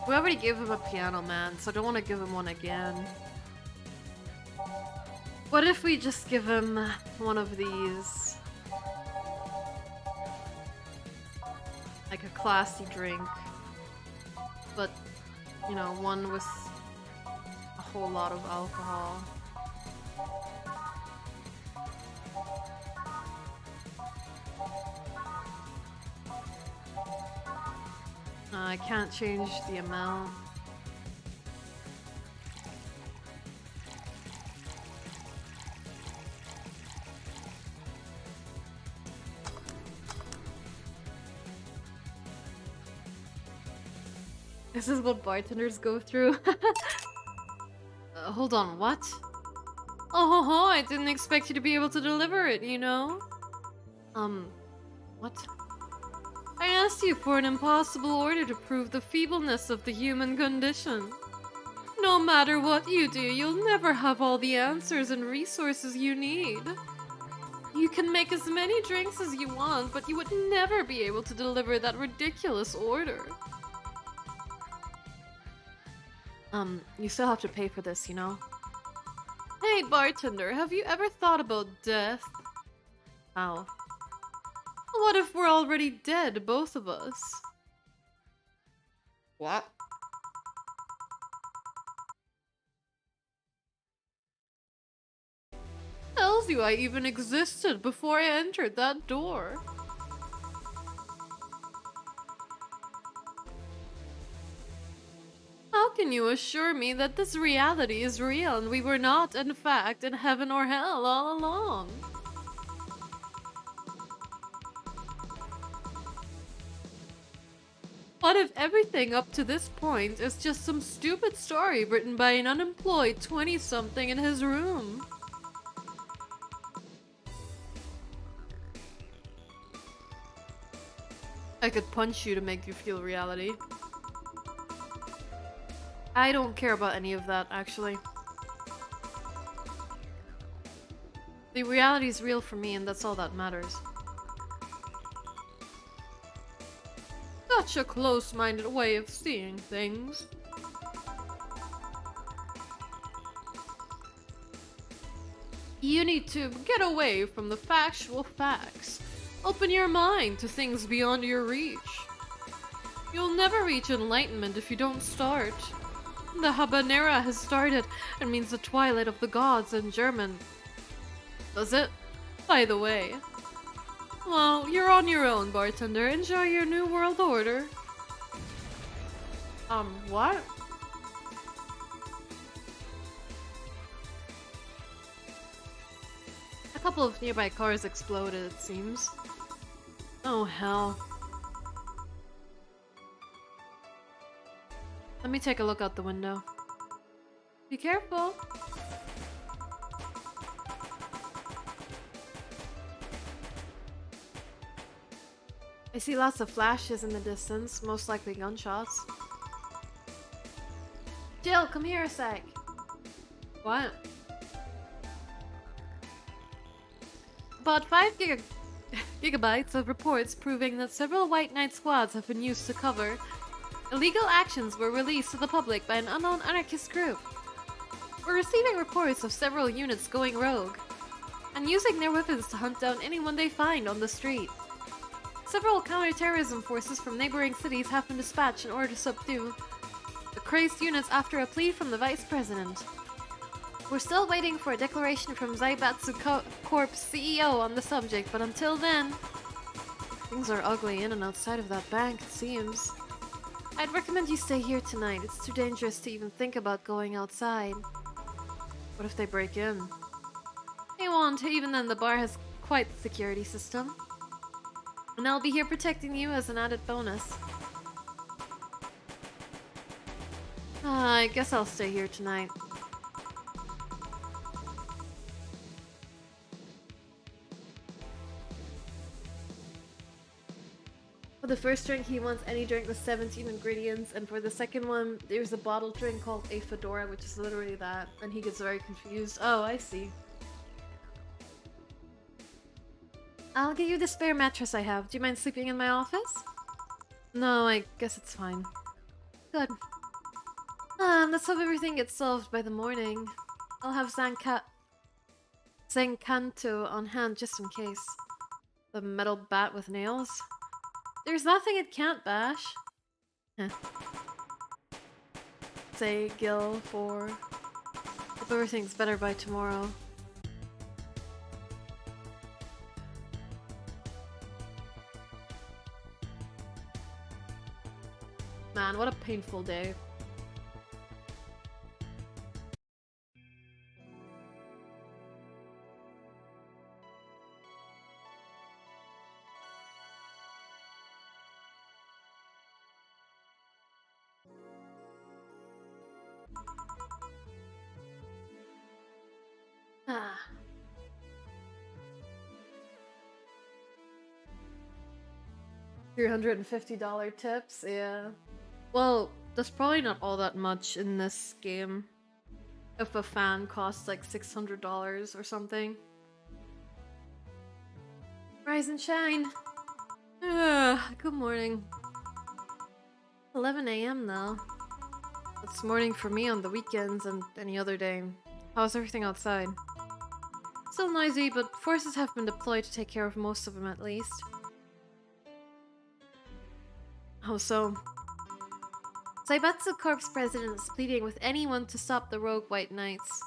We already gave him a piano man, so I don't want to give him one again. What if we just give him one of these? Like a classy drink. But, you know, one with a whole lot of alcohol. I can't change the amount. This is what bartenders go through. Hold on, what? Oh, I didn't expect you to be able to deliver it, you know? What? I asked you for an impossible order to prove the feebleness of the human condition. No matter what you do, you'll never have all the answers and resources you need. You can make as many drinks as you want, but you would never be able to deliver that ridiculous order. You still have to pay for this, you know? Hey, bartender, have you ever thought about death? How? What if we're already dead, both of us? What? Tells you I even existed before I entered that door. How can you assure me that this reality is real and we were not, in fact, in heaven or hell all along? What if everything up to this point is just some stupid story written by an unemployed 20-something in his room? I could punch you to make you feel reality. I don't care about any of that, actually. The reality is real for me, and that's all that matters. Such a close-minded way of seeing things. You need to get away from the factual facts. Open your mind to things beyond your reach. You'll never reach enlightenment if you don't start. The habanera has started and means the twilight of the gods in German. Does it? By the way. Well, you're on your own, bartender. Enjoy your new world order. What? A couple of nearby cars exploded, it seems. Oh, hell. Let me take a look out the window. Be careful. I see lots of flashes in the distance, most likely gunshots. Jill, come here a sec. What? About 5 gigabytes of reports proving that several White Knight squads have been used to cover illegal actions were released to the public by an unknown anarchist group. We're receiving reports of several units going rogue and using their weapons to hunt down anyone they find on the street. Several counter-terrorism forces from neighboring cities have been dispatched in order to subdue the crazed units after a plea from the Vice President. We're still waiting for a declaration from Zaibatsu Corp's CEO on the subject, but until then... Things are ugly in and outside of that bank, it seems. I'd recommend you stay here tonight. It's too dangerous to even think about going outside. What if they break in? They won't. Even then, the bar has quite the security system. And I'll be here protecting you as an added bonus. I guess I'll stay here tonight. For the first drink, he wants any drink with 17 ingredients, and for the second one, there's a bottled drink called a Fedora, which is literally that, and he gets very confused. Oh, I see. I'll get you the spare mattress I have. Do you mind sleeping in my office? No, I guess it's fine. Good. Let's hope everything gets solved by the morning. I'll have Zenkanto on hand just in case. The metal bat with nails? There's nothing it can't bash. Heh. Say Gil for... Hope everything's better by tomorrow. Man, what a painful day. Ah. $350 tips, yeah. Well, that's probably not all that much in this game. If a fan costs like $600 or something. Rise and shine! Good morning. 11 AM though. It's morning for me on the weekends and any other day. How's everything outside? Still noisy, but forces have been deployed to take care of most of them at least. How so? Zaibatsu Corp's president is pleading with anyone to stop the rogue White Knights.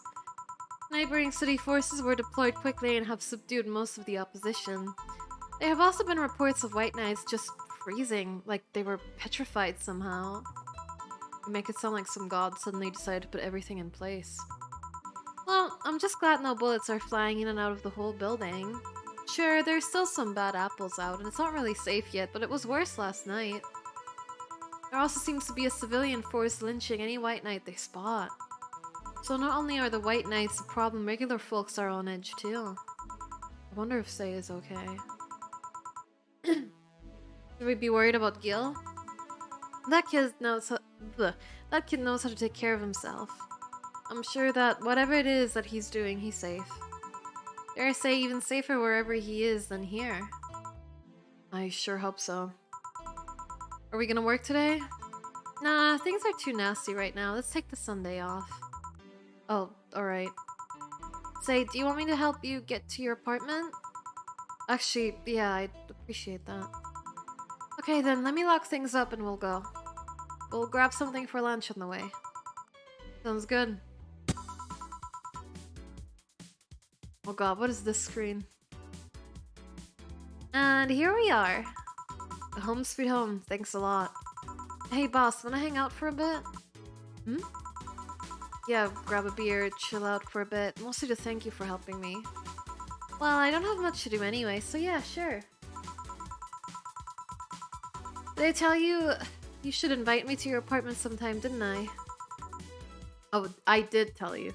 Neighboring city forces were deployed quickly and have subdued most of the opposition. There have also been reports of White Knights just freezing, like they were petrified somehow. You make it sound like some god suddenly decided to put everything in place. Well, I'm just glad no bullets are flying in and out of the whole building. Sure, there's still some bad apples out, and it's not really safe yet, but it was worse last night. There also seems to be a civilian force lynching any White Knight they spot. So not only are the White Knights a problem, regular folks are on edge too. I wonder if Sei is okay. Should we be worried about Gil? That kid knows how to take care of himself. I'm sure that whatever it is that he's doing, he's safe. Dare I say even safer wherever he is than here. I sure hope so. Are we gonna work today? Nah, things are too nasty right now. Let's take the Sunday off. Oh, alright. Say, do you want me to help you get to your apartment? Actually, yeah, I'd appreciate that. Okay then, let me lock things up and we'll go. We'll grab something for lunch on the way. Sounds good. Oh god, what is this screen? And here we are. Home sweet home, thanks a lot. Hey boss, wanna hang out for a bit? Hmm? Yeah, grab a beer, chill out for a bit, mostly to thank you for helping me. Well, I don't have much to do anyway, so yeah, sure. Did I tell you you should invite me to your apartment sometime, didn't I? Oh, I did tell you.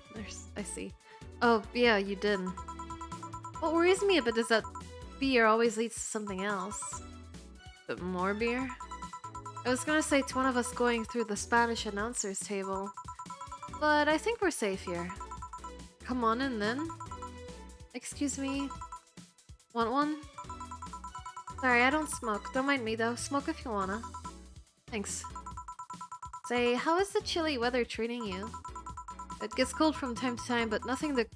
I see. Oh, yeah, you did. What worries me a bit is that beer always leads to something else. But more beer? I was gonna say to one of us going through the Spanish announcer's table. But I think we're safe here. Come on in then. Excuse me. Want one? Sorry, I don't smoke. Don't mind me though. Smoke if you wanna. Thanks. Say, how is the chilly weather treating you? It gets cold from time to time, but nothing the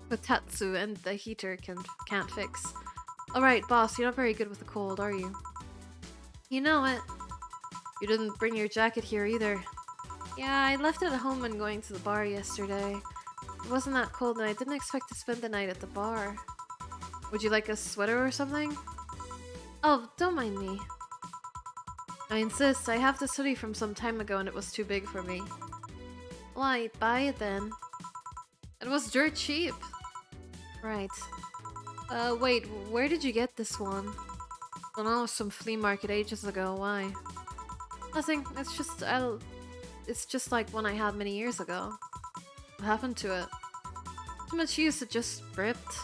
kotatsu and the heater can't fix. Alright, boss, you're not very good with the cold, are you? You know it. You didn't bring your jacket here either. Yeah, I left it at home when going to the bar yesterday. It wasn't that cold and I didn't expect to spend the night at the bar. Would you like a sweater or something? Oh, don't mind me. I insist, I have this hoodie from some time ago and it was too big for me. Why, buy it then. It was dirt cheap. Right. Wait, where did you get this one? I don't know, some flea market ages ago, why? Nothing, it's just like one I had many years ago. What happened to it? Too much use, it just ripped.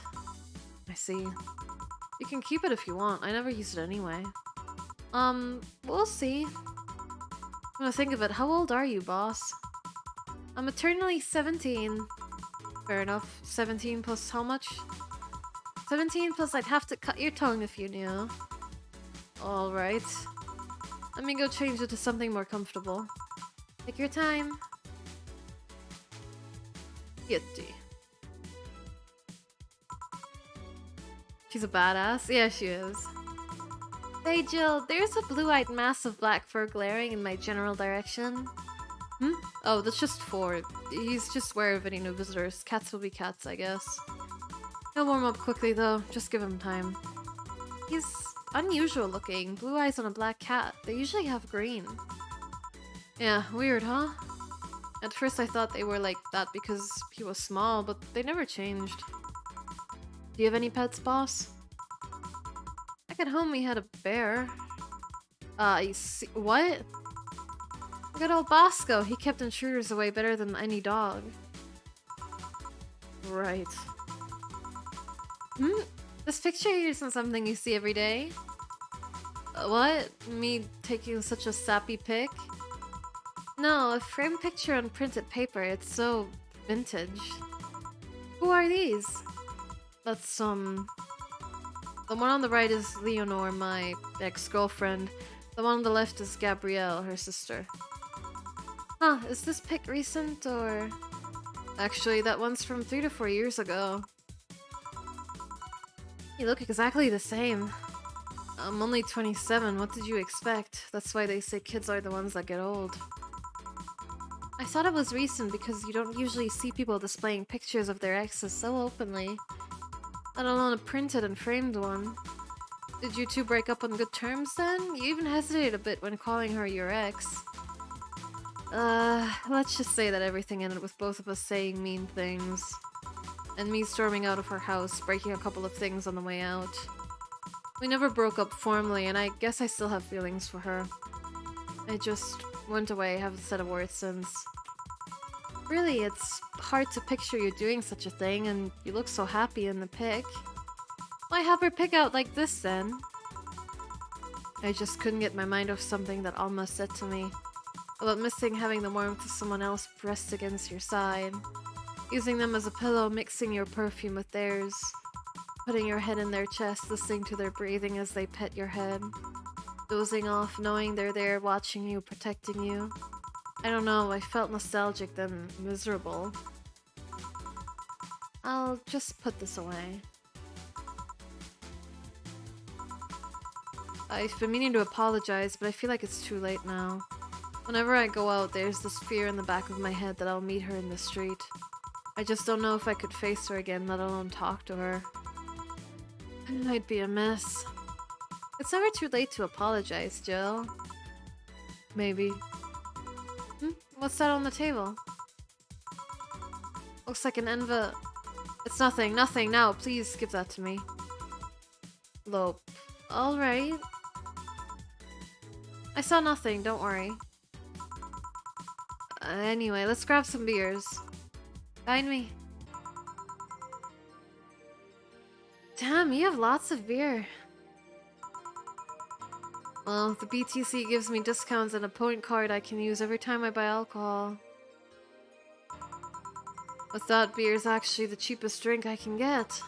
I see. You can keep it if you want, I never use it anyway. We'll see. When I think of it, how old are you, boss? I'm eternally 17. Fair enough. 17 plus how much? 17 plus I'd have to cut your tongue if you knew. Alright. Let me go change it to something more comfortable. Take your time. Yeti. She's a badass? Yeah, she is. Hey Jill, there's a blue-eyed mass of black fur glaring in my general direction. Hmm? Oh, that's just Ford. He's just wary of any new visitors. Cats will be cats, I guess. He'll warm up quickly though, just give him time. He's unusual looking. Blue eyes on a black cat. They usually have green. Yeah, weird, huh? At first I thought they were like that because he was small, but they never changed. Do you have any pets, boss? Back at home we had a bear. You see- what? Look at old Bosco, he kept intruders away better than any dog. Right. Hmm? This picture here isn't something you see every day. What? Me taking such a sappy pic? No, a framed picture on printed paper, it's so vintage. Who are these? That's, the one on the right is Leonore, my ex-girlfriend. The one on the left is Gabrielle, her sister. Huh, is this pic recent, or...? Actually, that one's from 3 to 4 years ago. You look exactly the same. I'm only 27, what did you expect? That's why they say kids are the ones that get old. I thought it was recent because you don't usually see people displaying pictures of their exes so openly. Let alone a printed and framed one. Did you two break up on good terms then? You even hesitated a bit when calling her your ex. Let's just say that everything ended with both of us saying mean things. And me storming out of her house, breaking a couple of things on the way out. We never broke up formally, and I guess I still have feelings for her. I just went away, haven't said a word since. Really, it's hard to picture you doing such a thing, and you look so happy in the pic. Why have her pick out like this then? I just couldn't get my mind off something that Alma said to me. About missing having the warmth of someone else pressed against your side. Using them as a pillow, mixing your perfume with theirs. Putting your head in their chest, listening to their breathing as they pet your head. Dozing off, knowing they're there, watching you, protecting you. I don't know, I felt nostalgic then miserable. I'll just put this away. I've been meaning to apologize, but I feel like it's too late now. Whenever I go out, there's this fear in the back of my head that I'll meet her in the street. I just don't know if I could face her again, let alone talk to her. It might be a mess. It's never too late to apologize, Jill. Maybe. What's that on the table? Looks like an envelope. It's nothing, nothing, now, please give that to me. Lope. Alright. I saw nothing, don't worry. Anyway, let's grab some beers. Find me. Damn, you have lots of beer. Well, the BTC gives me discounts and a point card I can use every time I buy alcohol. With that, beer is actually the cheapest drink I can get.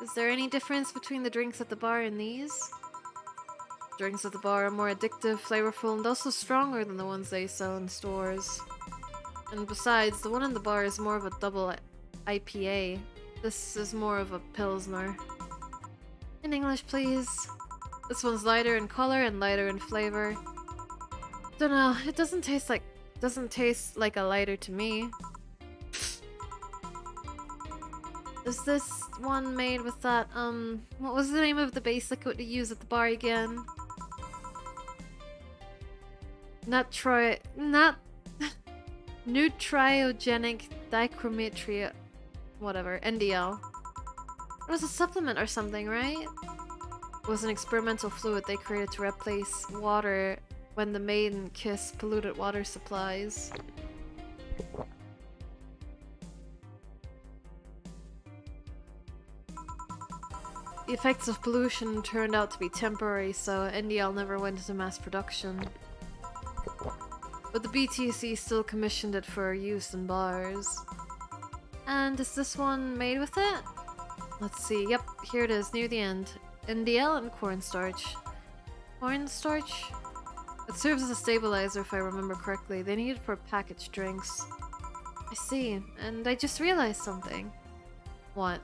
Is there any difference between the drinks at the bar and these? Drinks at the bar are more addictive, flavorful, and also stronger than the ones they sell in stores. And besides, the one in the bar is more of a double IPA. This is more of a Pilsner. In English, please. This one's lighter in color and lighter in flavor. Dunno, it doesn't taste like Doesn't taste like a lighter to me. Is this one made with that, what was the name of the base liquid to use at the bar again? Not Nutriogenic dichromatria, whatever, NDL. It was a supplement or something, right? It was an experimental fluid they created to replace water when the maiden kiss polluted water supplies. The effects of pollution turned out to be temporary, so NDL never went into mass production. But the BTC still commissioned it for use in bars. And is this one made with it? Let's see, yep, here it is, near the end. NDL and cornstarch. Cornstarch? It serves as a stabilizer if I remember correctly. They need it for packaged drinks. I see, and I just realized something. What?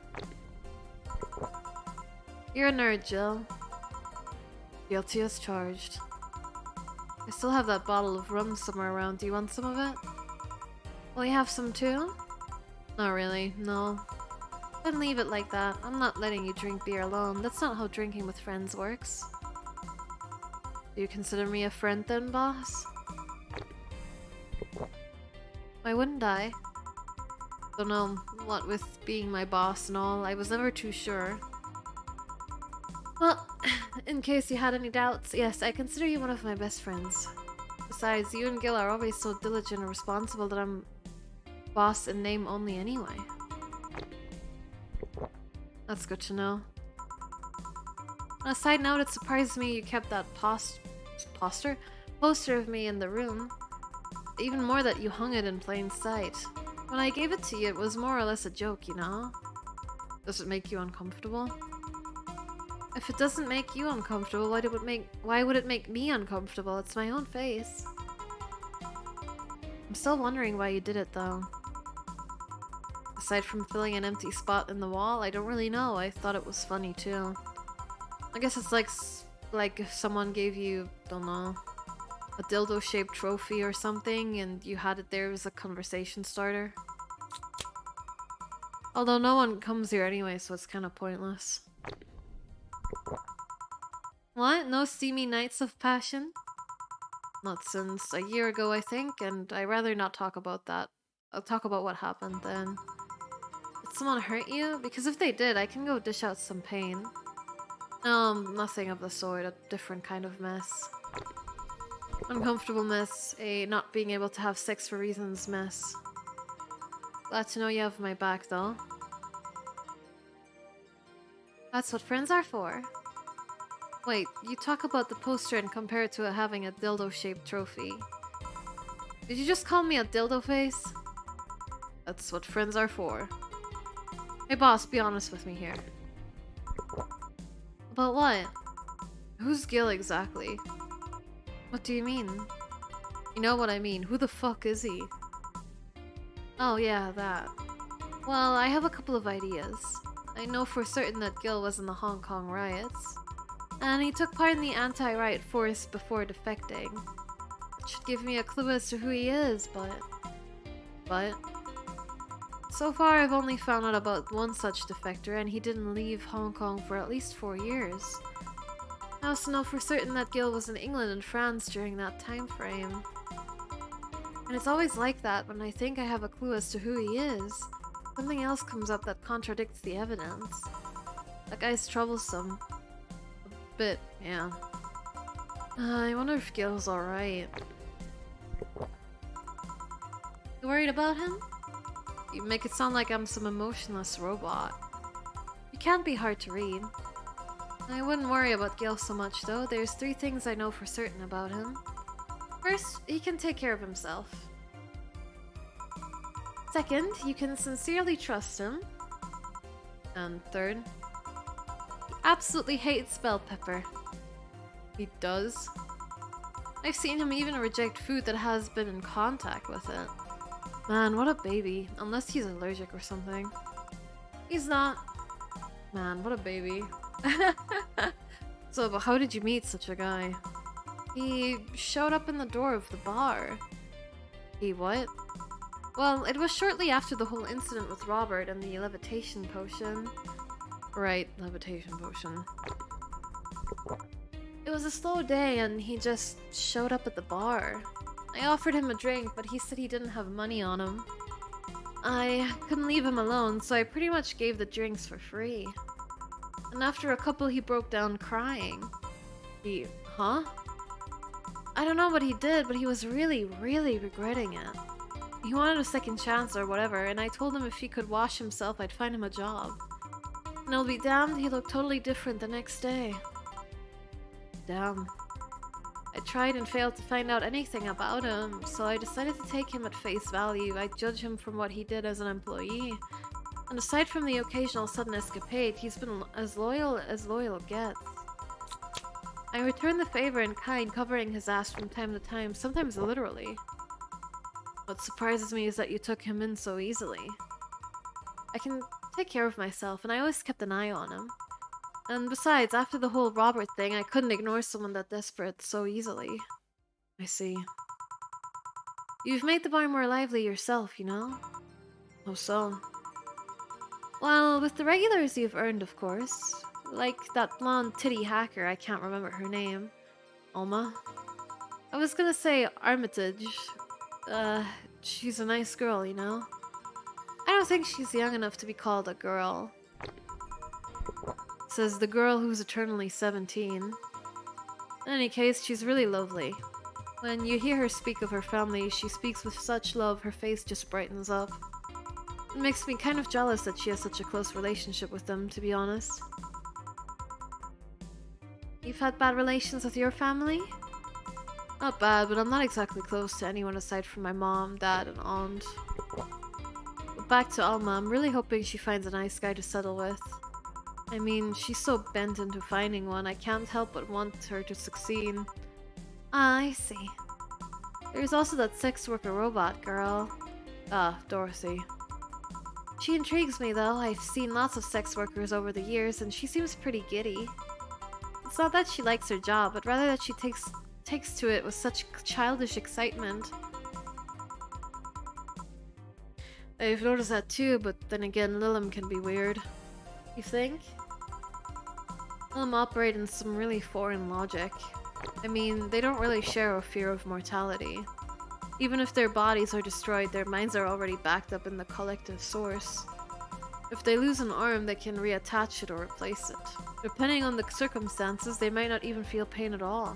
You're a nerd, Jill. Guilty as charged. I still have that bottle of rum somewhere around. Do you want some of it? Will you have some too? Not really, no. Then leave it like that. I'm not letting you drink beer alone. That's not how drinking with friends works. Do you consider me a friend then, boss? Why wouldn't I? Don't know, what with being my boss and all, I was never too sure. Well, in case you had any doubts, yes, I consider you one of my best friends. Besides, you and Gil are always so diligent and responsible that I'm boss in name only anyway. That's good to know. On a side note, it surprised me you kept that poster of me in the room. Even more that you hung it in plain sight. When I gave it to you, it was more or less a joke, you know? Does it make you uncomfortable? If it doesn't make you uncomfortable, why would it make me uncomfortable? It's my own face. I'm still wondering why you did it, though. Aside from filling an empty spot in the wall, I don't really know. I thought it was funny, too. I guess it's like if someone gave you, don't know, a dildo-shaped trophy or something, and you had it there as a conversation starter. Although no one comes here anyway, so it's kind of pointless. What? No steamy nights of passion? Not since a year ago, I think, and I'd rather not talk about that. I'll talk about what happened then. Did someone hurt you? Because if they did, I can go dish out some pain. No, nothing of the sort. A different kind of mess. Uncomfortable mess. A not being able to have sex for reasons mess. Glad to know you have my back, though. That's what friends are for. Wait, you talk about the poster and compare it to having a dildo-shaped trophy. Did you just call me a dildo face? That's what friends are for. Hey boss, be honest with me here. About what? Who's Gil exactly? What do you mean? You know what I mean. Who the fuck is he? Oh yeah, that. Well, I have a couple of ideas. I know for certain that Gil was in the Hong Kong riots. And he took part in the anti-riot force before defecting. It should give me a clue as to who he is, but... So far I've only found out about one such defector, and he didn't leave Hong Kong for at least 4 years. I also know for certain that Gil was in England and France during that time frame. And it's always like that when I think I have a clue as to who he is. Something else comes up that contradicts the evidence. That guy's troublesome. A bit, yeah. I wonder if Gil's alright. You worried about him? You make it sound like I'm some emotionless robot. You can't be hard to read. I wouldn't worry about Gil so much though. There's 3 things I know for certain about him. First, he can take care of himself. Second, you can sincerely trust him. And third, he absolutely hates bell pepper. He does. I've seen him even reject food that has been in contact with it. Man, what a baby. Unless he's allergic or something. He's not. Man, what a baby. So, but how did you meet such a guy? He showed up in the door of the bar. He what? Well, it was shortly after the whole incident with Robert and the levitation potion. Right, levitation potion. It was a slow day and he just showed up at the bar. I offered him a drink, but he said he didn't have money on him. I couldn't leave him alone, so I pretty much gave the drinks for free. And after a couple, he broke down crying. Huh? I don't know what he did, but he was really, really regretting it. He wanted a second chance or whatever, and I told him if he could wash himself, I'd find him a job. And I'll be damned, he looked totally different the next day. Damn. I tried and failed to find out anything about him, so I decided to take him at face value. I judge him from what he did as an employee. And aside from the occasional sudden escapade, he's been as loyal gets. I returned the favor in kind, covering his ass from time to time, sometimes literally. What surprises me is that you took him in so easily. I can take care of myself, and I always kept an eye on him. And besides, after the whole Robert thing, I couldn't ignore someone that desperate so easily. I see. You've made the bar more lively yourself, you know? Oh, so? Well, with the regulars you've earned, of course. Like that blonde titty hacker, I can't remember her name. Alma? I was gonna say Armitage. She's a nice girl, you know? I don't think she's young enough to be called a girl. Says the girl who's eternally 17. In any case, she's really lovely. When you hear her speak of her family, she speaks with such love, her face just brightens up. It makes me kind of jealous that she has such a close relationship with them, to be honest. You've had bad relations with your family? Not bad, but I'm not exactly close to anyone aside from my mom, dad, and aunt. But back to Alma, I'm really hoping she finds a nice guy to settle with. I mean, she's so bent into finding one, I can't help but want her to succeed. Ah, I see. There's also that sex worker robot girl. Dorothy. She intrigues me though. I've seen lots of sex workers over the years and she seems pretty giddy. It's not that she likes her job, but rather that she takes to it with such childish excitement. I've noticed that too, but then again, Lilim can be weird. You think? Lilim operate in some really foreign logic. I mean, they don't really share a fear of mortality. Even if their bodies are destroyed, their minds are already backed up in the collective source. If they lose an arm, they can reattach it or replace it. Depending on the circumstances, they might not even feel pain at all.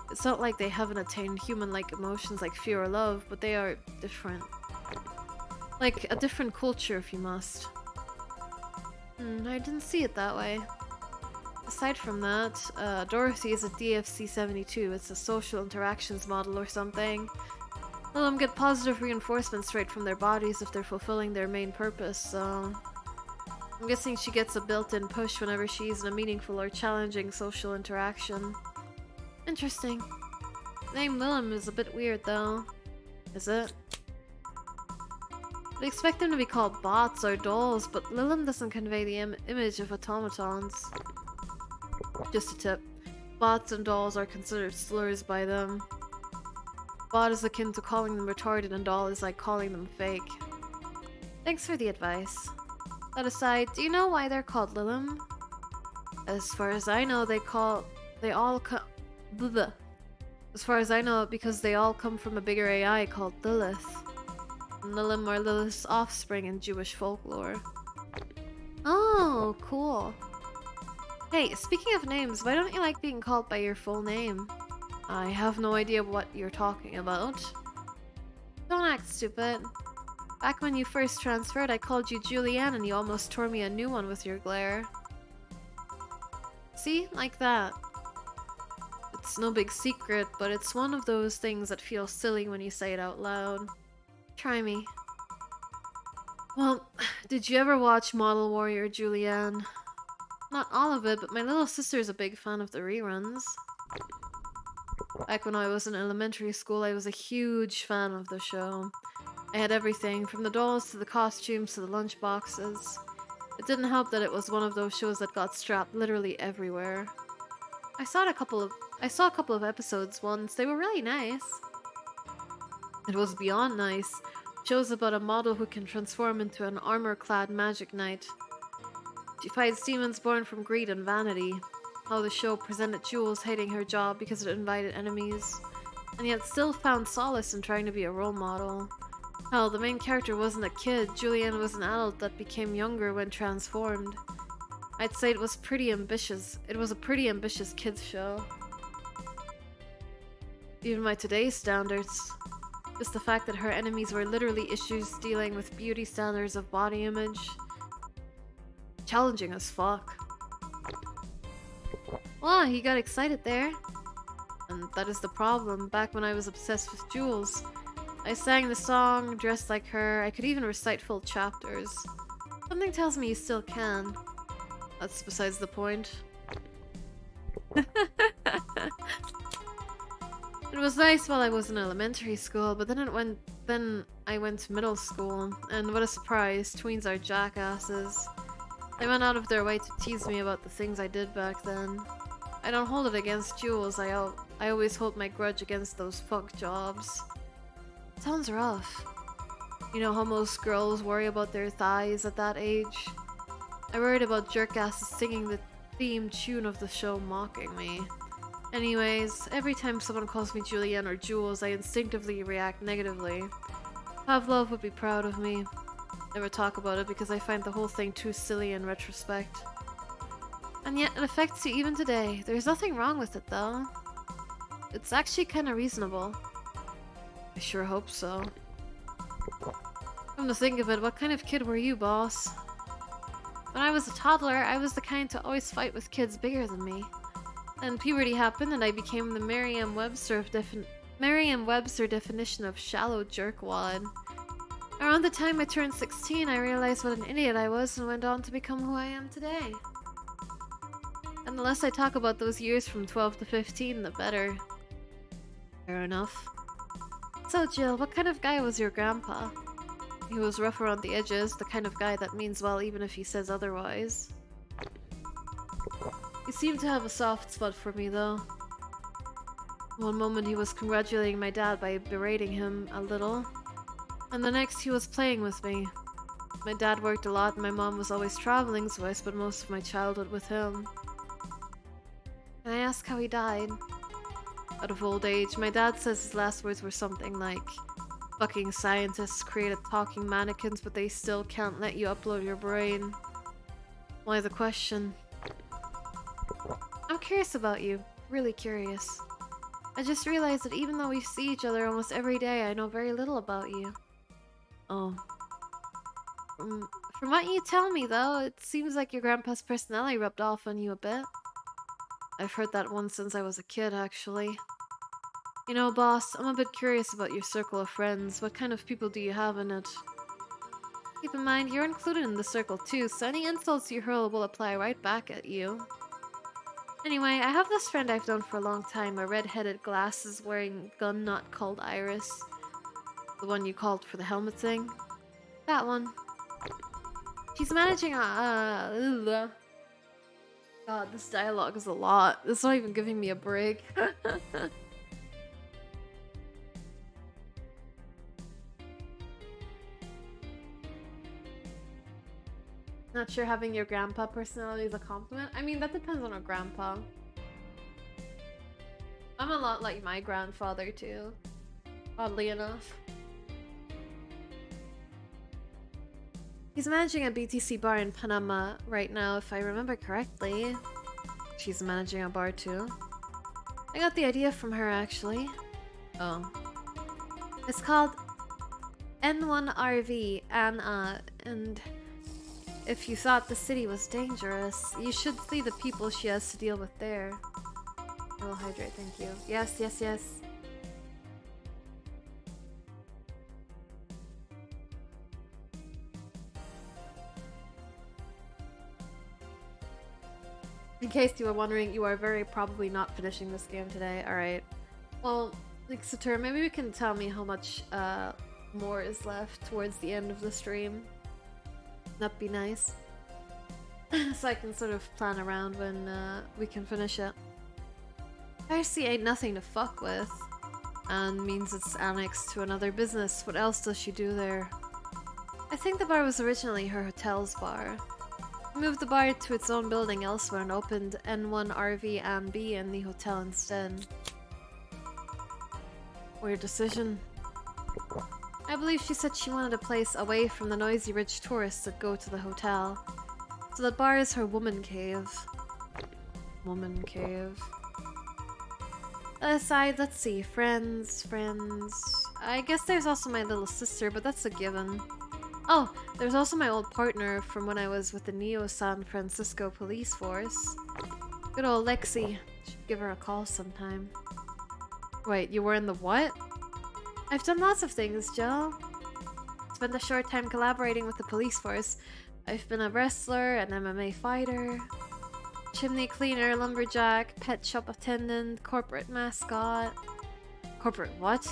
It's not like they haven't attained human-like emotions like fear or love, but they are different. Like a different culture, if you must. I didn't see it that way. Aside from that, Dorothy is a DFC-72. It's a social interactions model or something. Lilim get positive reinforcement straight from their bodies if they're fulfilling their main purpose, so... I'm guessing she gets a built-in push whenever she's in a meaningful or challenging social interaction. Interesting. The name Lilim is a bit weird, though. Is it? I'd expect them to be called bots or dolls, but Lilim doesn't convey the image of automatons. Just a tip. Bots and dolls are considered slurs by them. Bot is akin to calling them retarded and doll is like calling them fake. Thanks for the advice. That aside, do you know why they're called Lilim? As far as I know, As far as I know, because they all come from a bigger AI called Lilith. And Lilim are Lilith's offspring in Jewish folklore. Oh, cool. Hey, speaking of names, why don't you like being called by your full name? I have no idea what you're talking about. Don't act stupid. Back when you first transferred, I called you Julianne and you almost tore me a new one with your glare. See? Like that. It's no big secret, but it's one of those things that feels silly when you say it out loud. Try me. Well, did you ever watch Model Warrior, Julianne? Not all of it, but my little sister's a big fan of the reruns. Back when I was in elementary school, I was a huge fan of the show. I had everything, from the dolls to the costumes to the lunch boxes. It didn't help that it was one of those shows that got strapped literally everywhere. I saw a couple of episodes once. They were really nice. It was beyond nice. Shows about a model who can transform into an armor-clad magic knight. She fights demons born from greed and vanity. How the show presented Jules hating her job because it invited enemies, and yet still found solace in trying to be a role model. Hell, the main character wasn't a kid. Julianne was an adult that became younger when transformed. I'd say it was pretty ambitious. It was a pretty ambitious kids show. Even by today's standards. Just the fact that her enemies were literally issues dealing with beauty standards of body image. Challenging as fuck. Wow, he got excited there. And that is the problem. Back when I was obsessed with Jules, I sang the song, dressed like her. I could even recite full chapters. Something tells me you still can. That's besides the point. It was nice while I was in elementary school, but then I went to middle school, and what a surprise, tweens are jackasses. They went out of their way to tease me about the things I did back then. I don't hold it against Jules, I always hold my grudge against those fuck jobs. Sounds rough. You know how most girls worry about their thighs at that age? I worried about jerkasses singing the theme tune of the show mocking me. Anyways, every time someone calls me Julianne or Jules, I instinctively react negatively. Pavlov would be proud of me. Never talk about it because I find the whole thing too silly in retrospect. And yet it affects you even today. There's nothing wrong with it though. It's actually kinda reasonable. I sure hope so. Come to think of it, what kind of kid were you, boss? When I was a toddler, I was the kind to always fight with kids bigger than me. Then puberty happened and I became the Merriam-Webster definition of shallow jerkwad. Around the time I turned 16, I realized what an idiot I was and went on to become who I am today. And the less I talk about those years from 12 to 15, the better. Fair enough. So Jill, what kind of guy was your grandpa? He was rough around the edges, the kind of guy that means well even if he says otherwise. He seemed to have a soft spot for me though. One moment he was congratulating my dad by berating him a little, and the next he was playing with me. My dad worked a lot and my mom was always traveling, so I spent most of my childhood with him. And I asked how he died. Out of old age, my dad says his last words were something like, "Fucking scientists created talking mannequins, but they still can't let you upload your brain." Why the question? I'm curious about you. Really curious. I just realized that even though we see each other almost every day, I know very little about you. Oh. From what you tell me, though, it seems like your grandpa's personality rubbed off on you a bit. I've heard that once since I was a kid, actually. You know, boss, I'm a bit curious about your circle of friends. What kind of people do you have in it? Keep in mind, you're included in the circle too, so any insults you hurl will apply right back at you. Anyway, I have this friend I've known for a long time, a red-headed, glasses-wearing gun nut called Iris. The one you called for the helmet thing? That one. She's managing a... God, this dialogue is a lot. It's not even giving me a break. Not sure having your grandpa personality is a compliment. I mean, that depends on a grandpa. I'm a lot like my grandfather too, oddly enough. He's managing a BTC bar in Panama right now, if I remember correctly. She's managing a bar too. I got the idea from her, actually. Oh. It's called N1RV, and if you thought the city was dangerous, you should see the people she has to deal with there. I will hydrate, thank you. Yes, yes, yes. In case you were wondering, you are very probably not finishing this game today. Alright. Well, Lixatur, maybe you can tell me how much more is left towards the end of the stream. That'd be nice. So I can sort of plan around when we can finish it. Piracy ain't nothing to fuck with. and means it's annexed to another business. What else does she do there? I think the bar was originally her hotel's bar. She moved the bar to its own building elsewhere and opened N1 RV and B in the hotel instead. Weird decision. I believe she said she wanted a place away from the noisy rich tourists that go to the hotel. So the bar is her woman cave. Woman cave. Aside, let's see. Friends. I guess there's also my little sister, but that's a given. Oh, there's also my old partner from when I was with the Neo San Francisco police force. Good old Lexi. Should give her a call sometime. Wait, you were in the what? I've done lots of things, Jill. Spent a short time collaborating with the police force. I've been a wrestler, an MMA fighter, chimney cleaner, lumberjack, pet shop attendant, corporate mascot. Corporate what?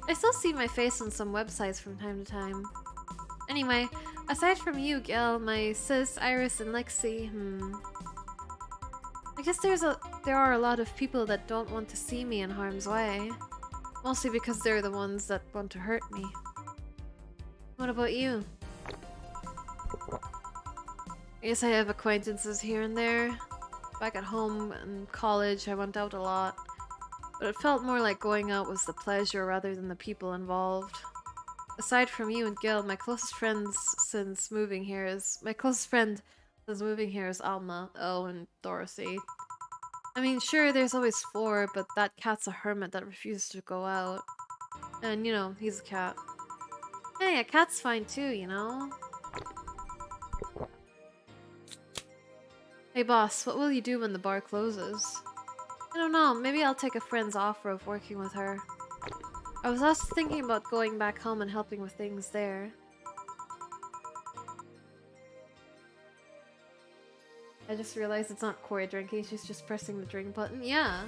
I still see my face on some websites from time to time. Anyway, aside from you, Gil, my sis, Iris, and Lexi, I guess there are a lot of people that don't want to see me in harm's way. Mostly because they're the ones that want to hurt me. What about you? I guess I have acquaintances here and there. Back at home and college, I went out a lot. But it felt more like going out was the pleasure rather than the people involved. Aside from you and Gil, my closest friend since moving here is Alma, and Dorothy. I mean, sure, there's always Floor, but that cat's a hermit that refuses to go out. And, you know, he's a cat. Hey, a cat's fine too, you know? Hey boss, what will you do when the bar closes? I don't know, maybe I'll take a friend's offer of working with her. I was also thinking about going back home and helping with things there. I just realized it's not Koria drinking, she's just pressing the drink button. Yeah.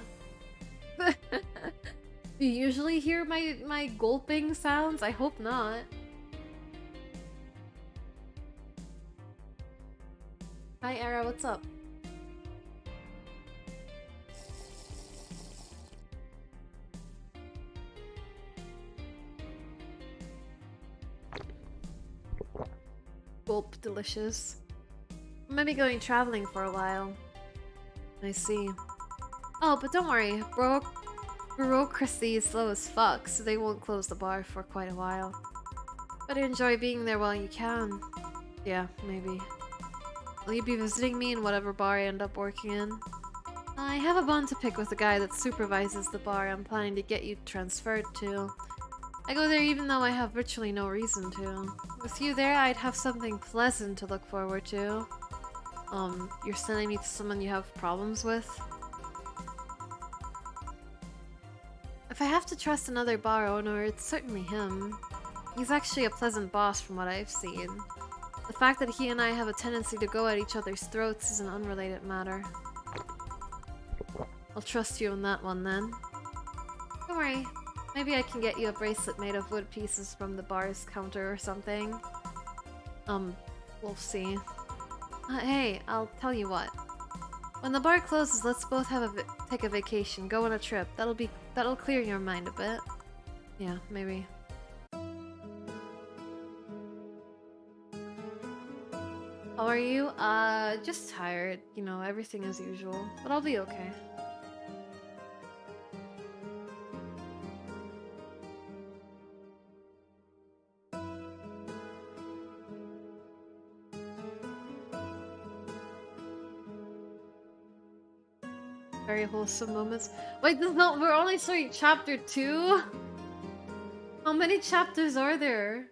Do you usually hear my gulping sounds? I hope not. Hi Era, what's up? Gulp, delicious. Maybe going traveling for a while. I see. Oh, but don't worry. Bureaucracy is slow as fuck, so they won't close the bar for quite a while. Better enjoy being there while you can. Yeah, maybe. Will you be visiting me in whatever bar I end up working in? I have a bone to pick with the guy that supervises the bar I'm planning to get you transferred to. I go there even though I have virtually no reason to. With you there, I'd have something pleasant to look forward to. You're sending me to someone you have problems with? If I have to trust another bar owner, it's certainly him. He's actually a pleasant boss from what I've seen. The fact that he and I have a tendency to go at each other's throats is an unrelated matter. I'll trust you on that one then. Don't worry. Maybe I can get you a bracelet made of wood pieces from the bar's counter or something. We'll see. Hey, I'll tell you what. When the bar closes, let's both take a vacation, go on a trip. That'll clear your mind a bit. Yeah, maybe. How are you? Just tired. You know, everything as usual. But I'll be okay. Very wholesome moments. Wait, we're only starting chapter 2? How many chapters are there?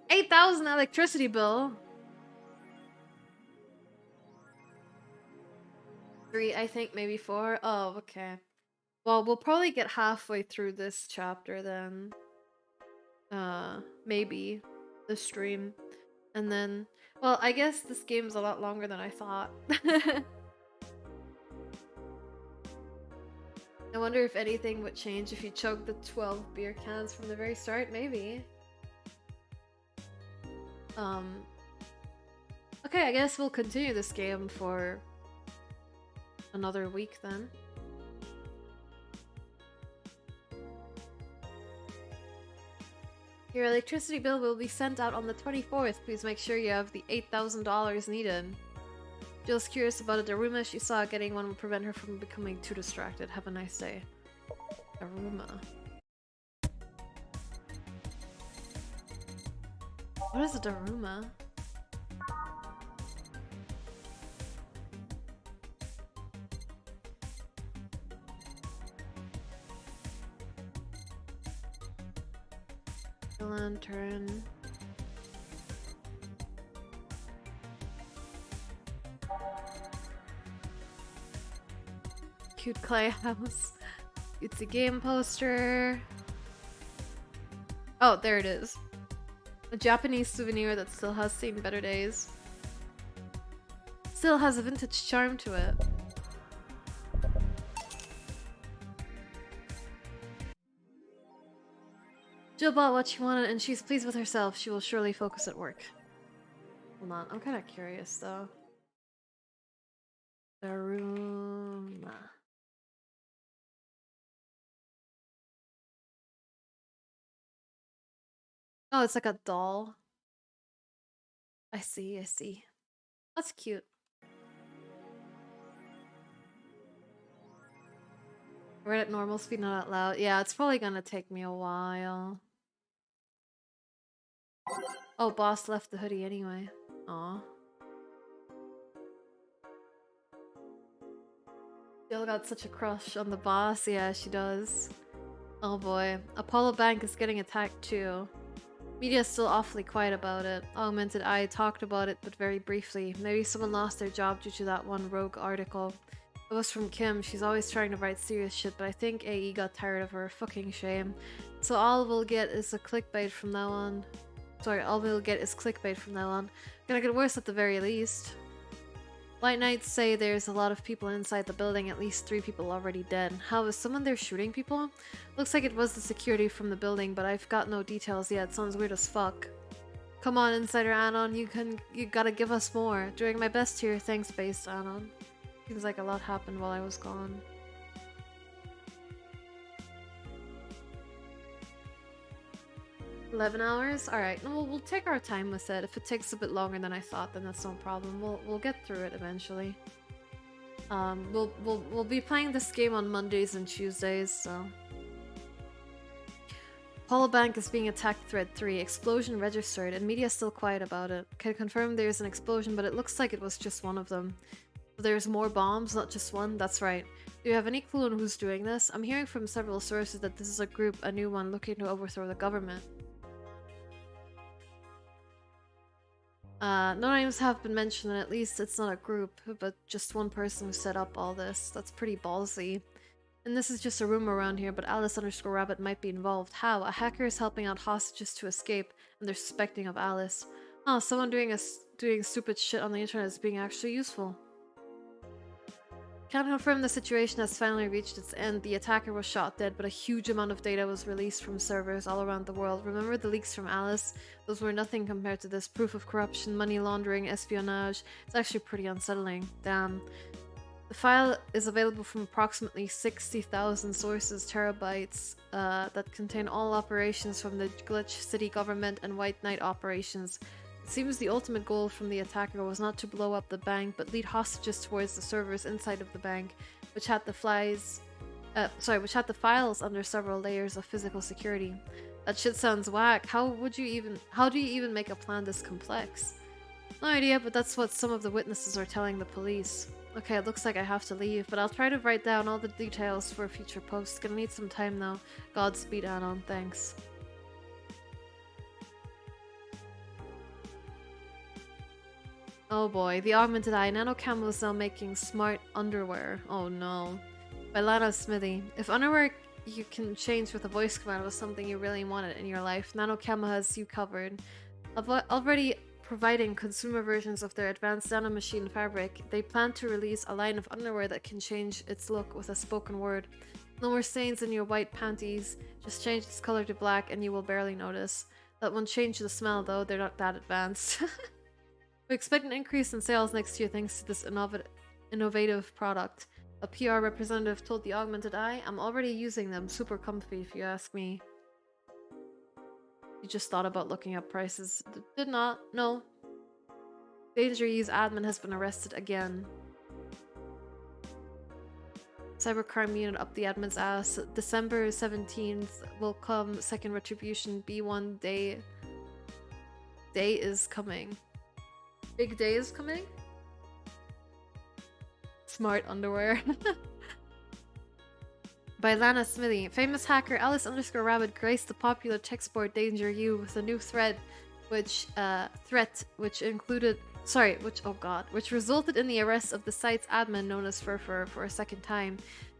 $8,000 electricity bill. 3, I think, maybe 4. Oh, okay. Well, we'll probably get halfway through this chapter then. Maybe the stream. And then, well, I guess this game's a lot longer than I thought. I wonder if anything would change if you choked the 12 beer cans from the very start. Maybe. Okay, I guess we'll continue this game for another week then. Your electricity bill will be sent out on the 24th. Please make sure you have the $8,000 needed. Jill's curious about a Daruma she saw. Getting one will prevent her from becoming too distracted. Have a nice day. Daruma. What is a Daruma? Lantern. Cute clay house. It's a game poster. Oh, there it is. A Japanese souvenir that still has seen better days. Still has a vintage charm to it. Jill bought what she wanted and she's pleased with herself. She will surely focus at work. Hold on, I'm kind of curious though. Daruma. Oh, it's like a doll. I see, I see. That's cute. Read at normal speed, not out loud. Yeah, it's probably gonna take me a while. Oh, boss left the hoodie anyway. Aw. Jill got such a crush on the boss. Yeah, she does. Oh boy. Apollo Bank is getting attacked too. Media's still awfully quiet about it. Augmented Eye talked about it, but very briefly. Maybe someone lost their job due to that one rogue article. It was from Kim. She's always trying to write serious shit, but I think AE got tired of her. Fucking shame. So all we'll get is a clickbait from now on. Sorry, all we'll get is clickbait from now on. Gonna get worse at the very least. White Knights say there's a lot of people inside the building, at least 3 people already dead. How is someone there shooting people? Looks like it was the security from the building, but I've got no details yet. Sounds weird as fuck. Come on, Insider Anon, you gotta give us more. Doing my best here, thanks, Based Anon. Seems like a lot happened while I was gone. $11 hours? Alright, no, we'll take our time with it. If it takes a bit longer than I thought, then that's no problem. We'll get through it eventually. We'll be playing this game on Mondays and Tuesdays, so. Apollo Bank is being attacked, thread 3. Explosion registered, and media's still quiet about it. Can confirm there's an explosion, but it looks like it was just one of them. So there's more bombs, not just one? That's right. Do you have any clue on who's doing this? I'm hearing from several sources that this is a group, a new one, looking to overthrow the government. No names have been mentioned, and at least it's not a group, but just one person who set up all this. That's pretty ballsy. And this is just a rumor around here, but Alice_Rabbit might be involved. How? A hacker is helping out hostages to escape, and they're suspecting of Alice. Oh, someone doing stupid shit on the internet is being actually useful. Can confirm the situation has finally reached its end. The attacker was shot dead, but a huge amount of data was released from servers all around the world. Remember the leaks from Alice? Those were nothing compared to this. Proof of corruption, money laundering, espionage. It's actually pretty unsettling. Damn. The file is available from approximately 60,000 sources, terabytes, that contain all operations from the Glitch City government and White Knight operations. It seems the ultimate goal from the attacker was not to blow up the bank, but lead hostages towards the servers inside of the bank, which had the files under several layers of physical security. That shit sounds whack. How do you even make a plan this complex? No idea, but that's what some of the witnesses are telling the police. Okay, it looks like I have to leave, but I'll try to write down all the details for a future post. Gonna need some time though. Godspeed, Anon. Thanks. Oh boy, the Augmented Eye. Nanocam is now making smart underwear. Oh no. By Lana Smithy. If underwear you can change with a voice command was something you really wanted in your life, Nanocam has you covered. Already providing consumer versions of their advanced nanomachine fabric, they plan to release a line of underwear that can change its look with a spoken word. No more stains in your white panties, just change its color to black and you will barely notice. That won't change the smell though, they're not that advanced. We expect an increase in sales next year thanks to this innovative product. A PR representative told the Augmented Eye. I'm already using them. Super comfy, if you ask me. You just thought about looking up prices. Did not. No. Danger Use admin has been arrested again. Cybercrime unit up the admin's ass. December 17th will come. Second retribution. B1 day. Day is coming. Big day is coming? Smart underwear. By Lana Smithy. Famous hacker Alice_Rabbit graced the popular text board Danger U with a new threat which included which resulted in the arrest of the site's admin known as Furfur for a second time.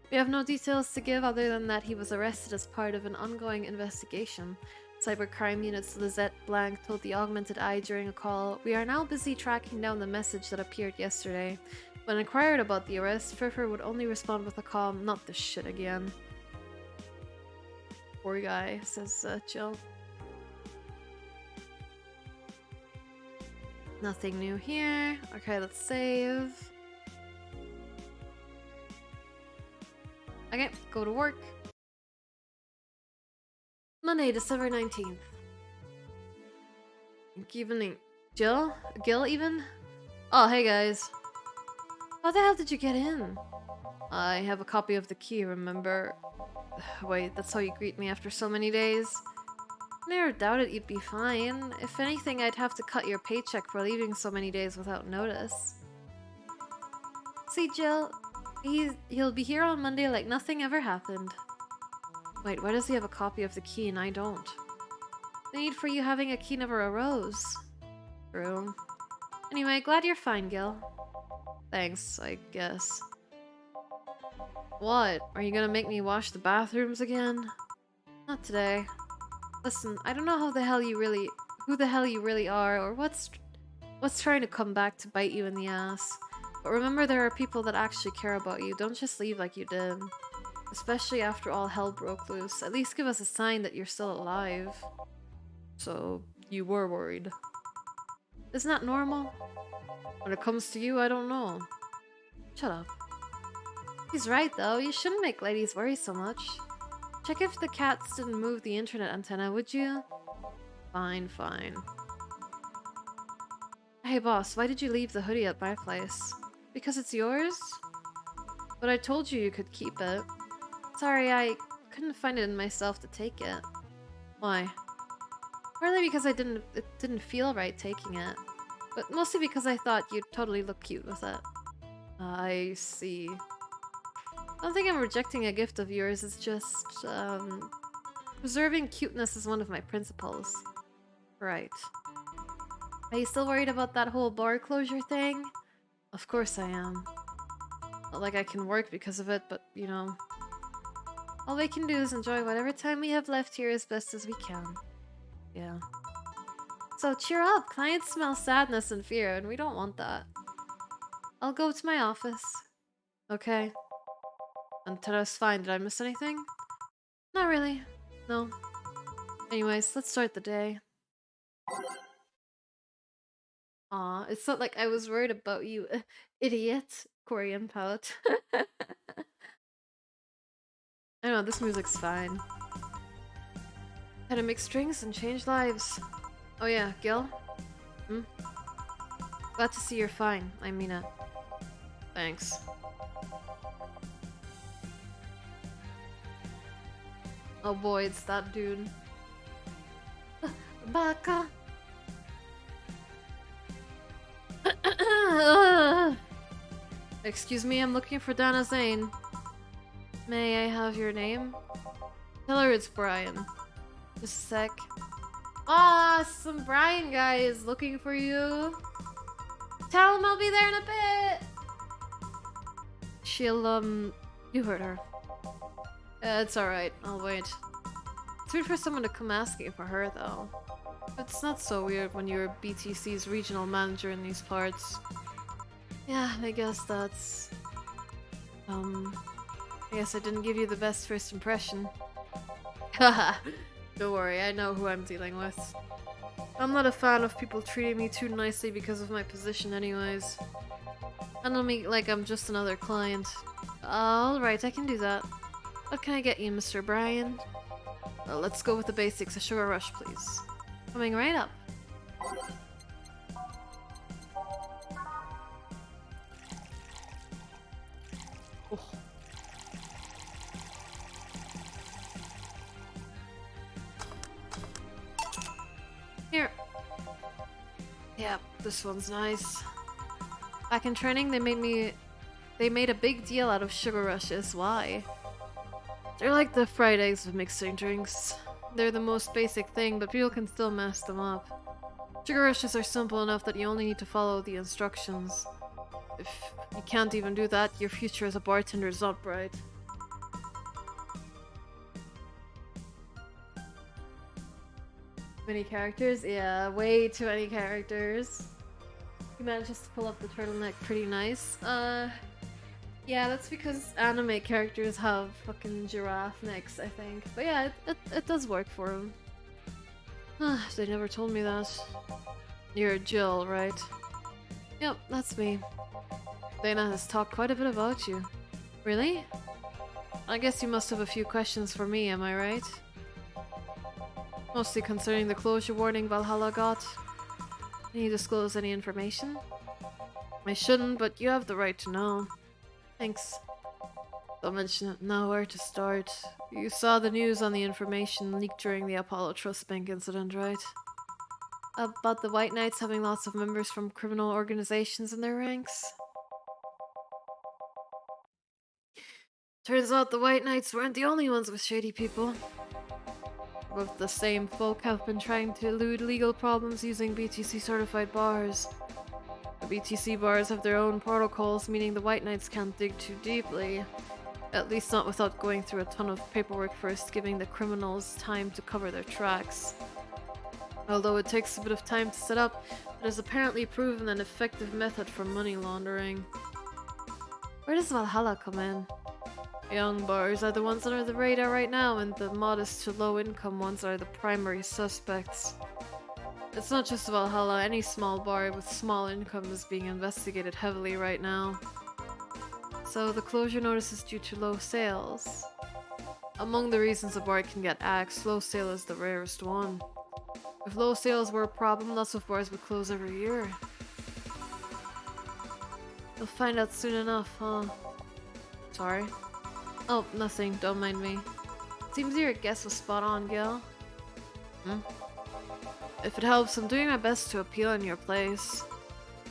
We have no details to give other than that he was arrested as part of an ongoing investigation. Cybercrime Unit's Lizette Blank told the Augmented Eye during a call, "We are now busy tracking down the message that appeared yesterday. When inquired about the arrest, Furfur would only respond with a calm, 'Not this shit again.'" Poor guy, says Jill. Nothing new here. Okay, let's save. Okay, go to work. Monday, December 19th. Good evening. Jill? Gil even? Oh, hey guys. How the hell did you get in? I have a copy of the key, remember? Wait, that's how you greet me after so many days? Never doubted you'd be fine. If anything, I'd have to cut your paycheck for leaving so many days without notice. See, Jill, he'll be here on Monday like nothing ever happened. Wait, why does he have a copy of the key and I don't? The need for you having a key never arose. True. Anyway, glad you're fine, Gil. Thanks, I guess. What? Are you gonna make me wash the bathrooms again? Not today. Listen, I don't know who the hell you really are, or what's trying to come back to bite you in the ass. But remember, there are people that actually care about you. Don't just leave like you did. Especially after all hell broke loose. At least give us a sign that you're still alive. So, you were worried. Isn't that normal? When it comes to you, I don't know. Shut up. He's right though, you shouldn't make ladies worry so much. Check if the cats didn't move the internet antenna, would you? Fine, fine. Hey boss, why did you leave the hoodie at my place? Because it's yours? But I told you you could keep it. Sorry, I couldn't find it in myself to take it. Why? Partly because it didn't feel right taking it. But mostly because I thought you'd totally look cute with it. I see. I don't think I'm rejecting a gift of yours, it's just, preserving cuteness is one of my principles. Right. Are you still worried about that whole bar closure thing? Of course I am. Not like I can work because of it, but, you know. All we can do is enjoy whatever time we have left here as best as we can. Yeah. So cheer up, clients smell sadness and fear, and we don't want that. I'll go to my office. Okay. Antenna's fine. Did I miss anything? Not really. No. Anyways, let's start the day. Aw, it's not like I was worried about you, idiot. Korean palette. I know, this music's fine. How to mix drinks and change lives. Oh yeah, Gil? Hmm? Glad to see you're fine. I mean it. Thanks. Oh boy, it's that dude. Baka! Excuse me, I'm looking for Dana Zane. May I have your name? Tell her it's Brian. Just a sec. Ah, some Brian guy is looking for you. Tell him I'll be there in a bit. She'll, you heard her. It's alright, I'll wait. It's weird for someone to come asking for her, though. It's not so weird when you're BTC's regional manager in these parts. Yeah, I guess that's... I guess I didn't give you the best first impression. Haha, don't worry, I know who I'm dealing with. I'm not a fan of people treating me too nicely because of my position anyways. Handle me like I'm just another client. Alright, I can do that. What can I get you, Mr. Brian? Well, let's go with the basics. A sugar rush, please. Coming right up. Oh. Here. Yeah, this one's nice. Back in training, they made a big deal out of sugar rushes. Why? They're like the fried eggs of mixing drinks. They're the most basic thing, but people can still mess them up. Sugar rushes are simple enough that you only need to follow the instructions. If you can't even do that, your future as a bartender is not bright. Many characters? Yeah, way too many characters. He manages to pull up the turtleneck pretty nice. Yeah, that's because anime characters have fucking giraffe necks, I think. But yeah, it does work for him. They never told me that. You're Jill, right? Yep, that's me. Dana has talked quite a bit about you. Really? I guess you must have a few questions for me, am I right? Mostly concerning the closure warning Valhalla got. Can you disclose any information? I shouldn't, but you have the right to know. Thanks. Don't mention it now. Where to start? You saw the news on the information leaked during the Apollo Trust Bank incident, right? About the White Knights having lots of members from criminal organizations in their ranks? Turns out the White Knights weren't the only ones with shady people. Both the same folk have been trying to elude legal problems using BTC certified bars. The BTC bars have their own protocols, meaning the White Knights can't dig too deeply. At least not without going through a ton of paperwork first, giving the criminals time to cover their tracks. Although it takes a bit of time to set up, it has apparently proven an effective method for money laundering. Where does Valhalla come in? Young bars are the ones that are the radar right now, and the modest to low income ones are the primary suspects. It's not just Valhalla, any small bar with small income is being investigated heavily right now. So the closure notice is due to low sales. Among the reasons a bar can get axed, low sale is the rarest one. If low sales were a problem, lots of bars would close every year. You'll find out soon enough, huh? Sorry. Oh, nothing, don't mind me. Seems your guess was spot on, Gil. If it helps, I'm doing my best to appeal in your place.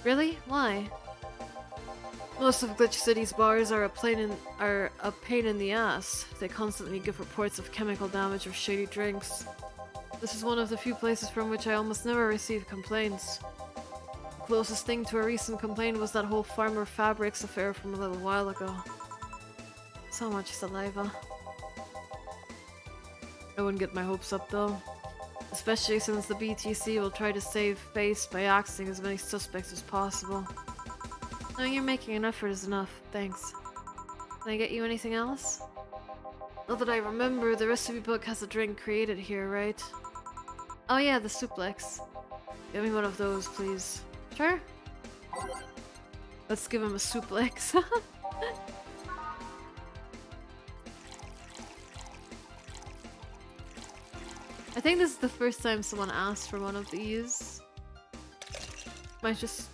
Really? Why? Most of Glitch City's bars are a pain in the ass. They constantly give reports of chemical damage or shady drinks. This is one of the few places from which I almost never receive complaints. The closest thing to a recent complaint was that whole Farmer Fabrics affair from a little while ago. So much saliva. I wouldn't get my hopes up though. Especially since the BTC will try to save face by axing as many suspects as possible. Knowing you're making an effort is enough, thanks. Can I get you anything else? Now that I remember, the recipe book has a drink created here, right? Oh yeah, the suplex. Give me one of those, please. Sure? Let's give him a suplex. I think this is the first time someone asked for one of these. Might just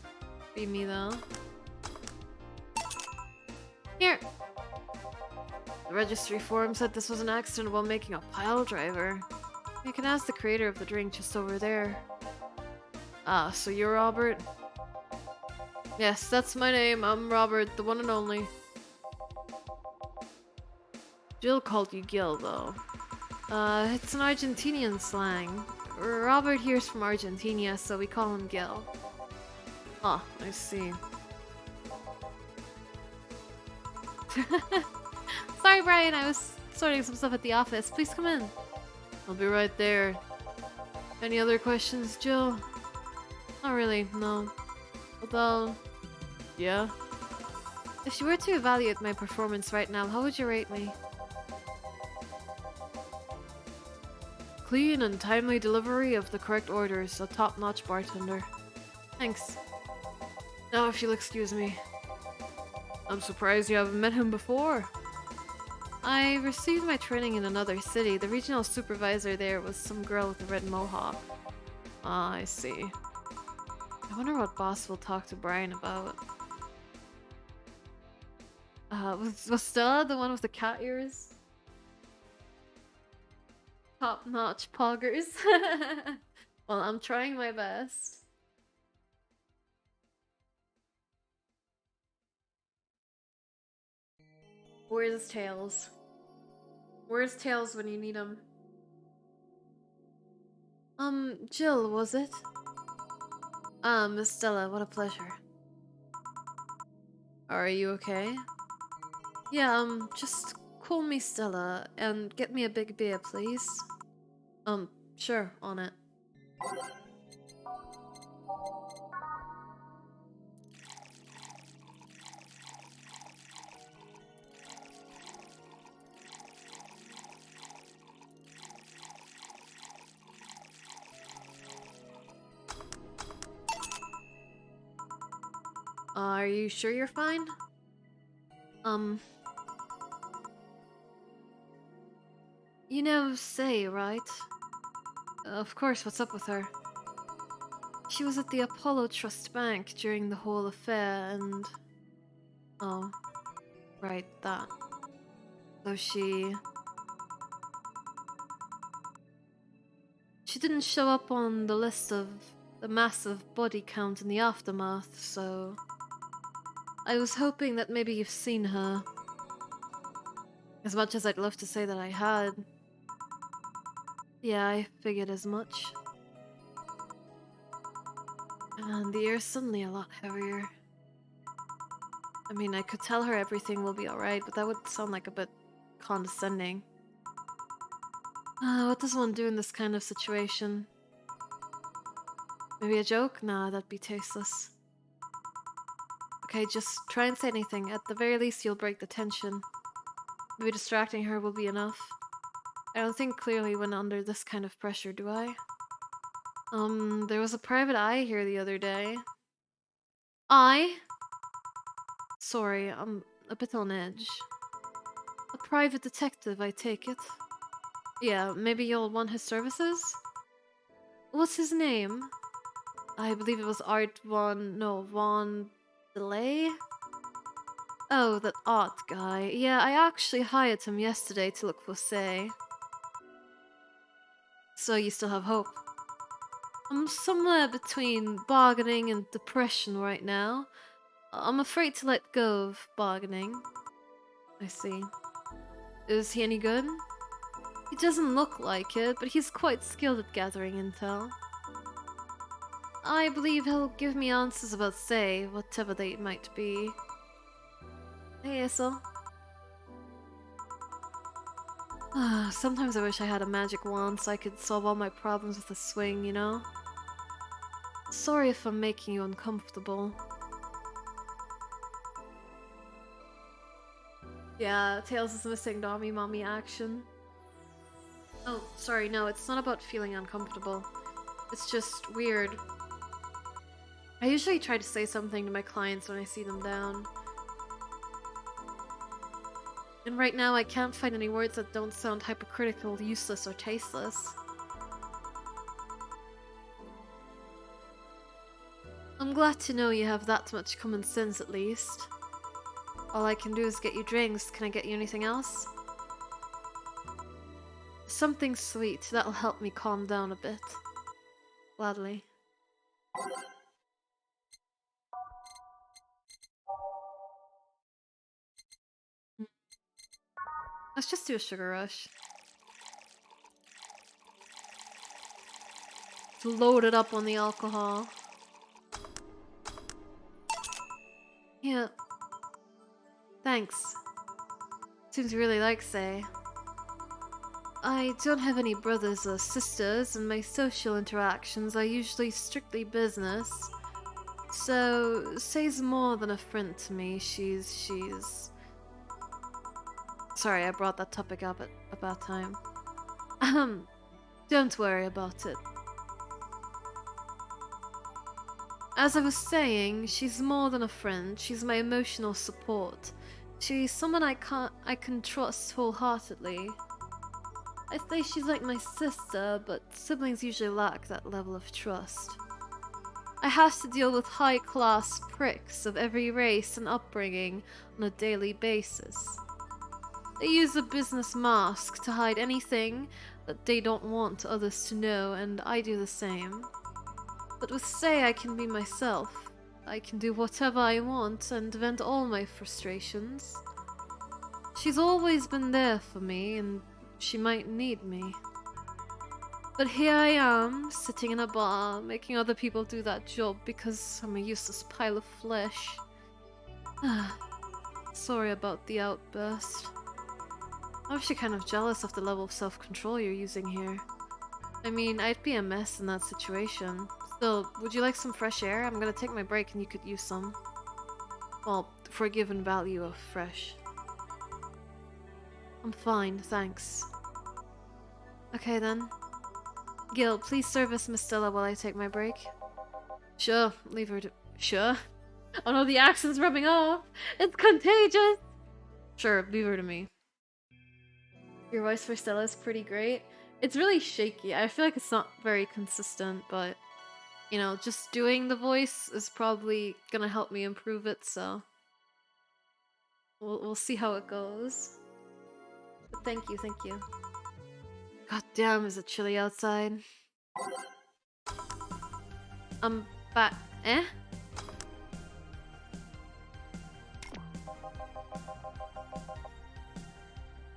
be me though. Here! The registry form said this was an accident while making a pile driver. You can ask the creator of the drink just over there. Ah, so you're Robert? Yes, that's my name. I'm Robert, the one and only. Jill called you Gil though. It's an Argentinian slang. Robert here's from Argentina, so we call him Gil. Ah, I see. Sorry, Brian, I was sorting some stuff at the office. Please come in. I'll be right there. Any other questions, Jill? Not really, no. Although, yeah? If you were to evaluate my performance right now, how would you rate me? clean and timely delivery of the correct orders. A top-notch bartender. Thanks. Now, if you'll excuse me. I'm surprised you haven't met him before. I received my training in another city. The regional supervisor there was some girl with a red mohawk. Ah, I see. I wonder what boss will talk to Brian about. Was Stella the one with the cat ears? Top-notch poggers. Well, I'm trying my best. Where's Tails? Where's Tails when you need him? Jill, was it? Miss Stella, what a pleasure. Are you okay? Yeah, just call me Stella and get me a big beer, please. Sure, on it. Are you sure you're fine? You know, Say, right? Of course, what's up with her? She was at the Apollo Trust Bank during the whole affair and... Oh, right, that. So she didn't show up on the list of the massive body count in the aftermath, so... I was hoping that maybe you've seen her. As much as I'd love to say that I had. Yeah, I figured as much. And the air's suddenly a lot heavier. I mean, I could tell her everything will be alright, but that would sound like a bit condescending. What does one do in this kind of situation? Maybe a joke? Nah, that'd be tasteless. Okay, just try and say anything. At the very least, you'll break the tension. Maybe distracting her will be enough. I don't think clearly when under this kind of pressure, do I? There was a private eye here the other day. I? Sorry, I'm a bit on edge. A private detective, I take it. Yeah, maybe you'll want his services? What's his name? I believe it was Von Delay? Oh, that art guy. Yeah, I actually hired him yesterday to look for Say. So you still have hope? I'm somewhere between bargaining and depression right now. I'm afraid to let go of bargaining. I see. Is he any good? He doesn't look like it, but he's quite skilled at gathering intel. I believe he'll give me answers about Say, whatever they might be. Hey, Issel. Sometimes I wish I had a magic wand so I could solve all my problems with a swing, you know? Sorry if I'm making you uncomfortable. Yeah, Tails is missing Dommy Mommy action. Oh, sorry, no, it's not about feeling uncomfortable. It's just weird. I usually try to say something to my clients when I see them down. And right now I can't find any words that don't sound hypocritical, useless, or tasteless. I'm glad to know you have that much common sense at least. All I can do is get you drinks. Can I get you anything else? Something sweet. That'll help me calm down a bit. Gladly. Let's just do a sugar rush. Load it up on the alcohol. Yeah. Thanks. Seems you really like Say. I don't have any brothers or sisters, and my social interactions are usually strictly business. So, Say's more than a friend to me. She's... Sorry, I brought that topic up at a bad time. Don't worry about it. As I was saying, she's more than a friend. She's my emotional support. She's someone I can trust wholeheartedly. I say she's like my sister, but siblings usually lack that level of trust. I have to deal with high-class pricks of every race and upbringing on a daily basis. They use a business mask to hide anything that they don't want others to know, and I do the same. But with Say, I can be myself. I can do whatever I want and vent all my frustrations. She's always been there for me, and she might need me. But here I am, sitting in a bar, making other people do that job because I'm a useless pile of flesh. Sorry about the outburst. I'm actually kind of jealous of the level of self-control you're using here. I mean, I'd be a mess in that situation. Still, would you like some fresh air? I'm gonna take my break and you could use some. Well, for a given value of fresh. I'm fine, thanks. Okay then. Gil, please service Miss Stella while I take my break. Sure, leave her to— Sure? Oh no, the accent's rubbing off! It's contagious! Sure, leave her to me. Your voice for Stella is pretty great. It's really shaky. I feel like it's not very consistent, but you know, just doing the voice is probably gonna help me improve it, so we'll see how it goes. But thank you, thank you. God damn, is it chilly outside? I'm back. Eh?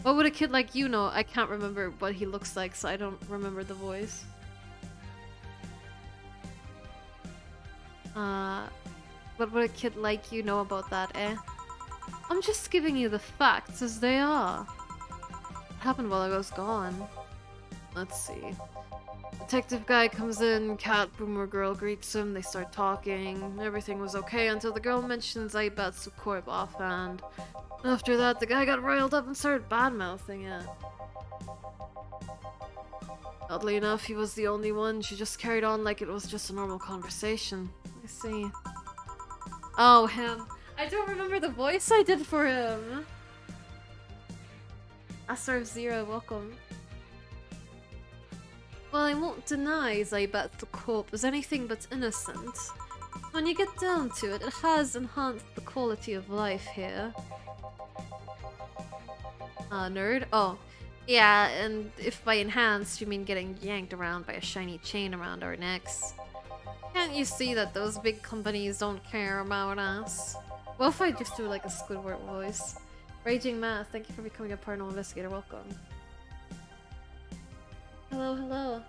What would a kid like you know? I can't remember what he looks like, so I don't remember the voice. What would a kid like you know about that, eh? I'm just giving you the facts as they are. What happened while I was gone? Let's see. Detective guy comes in, cat boomer girl greets him, they start talking. Everything was okay until the girl mentions Aibatsu Corp offhand. After that, the guy got riled up and started bad-mouthing it. Oddly enough, he was the only one. She just carried on like it was just a normal conversation. I see. Oh, him. I don't remember the voice I did for him. Asar Zero, welcome. Well, I won't deny Zaibatsu Corp is anything but innocent. When you get down to it, it has enhanced the quality of life here. Nerd? Oh. Yeah, and if by enhanced you mean getting yanked around by a shiny chain around our necks. Can't you see that those big companies don't care about us? What if I just do like a Squidward voice? Raging Math, thank you for becoming a paranormal investigator, welcome. Hello, hello.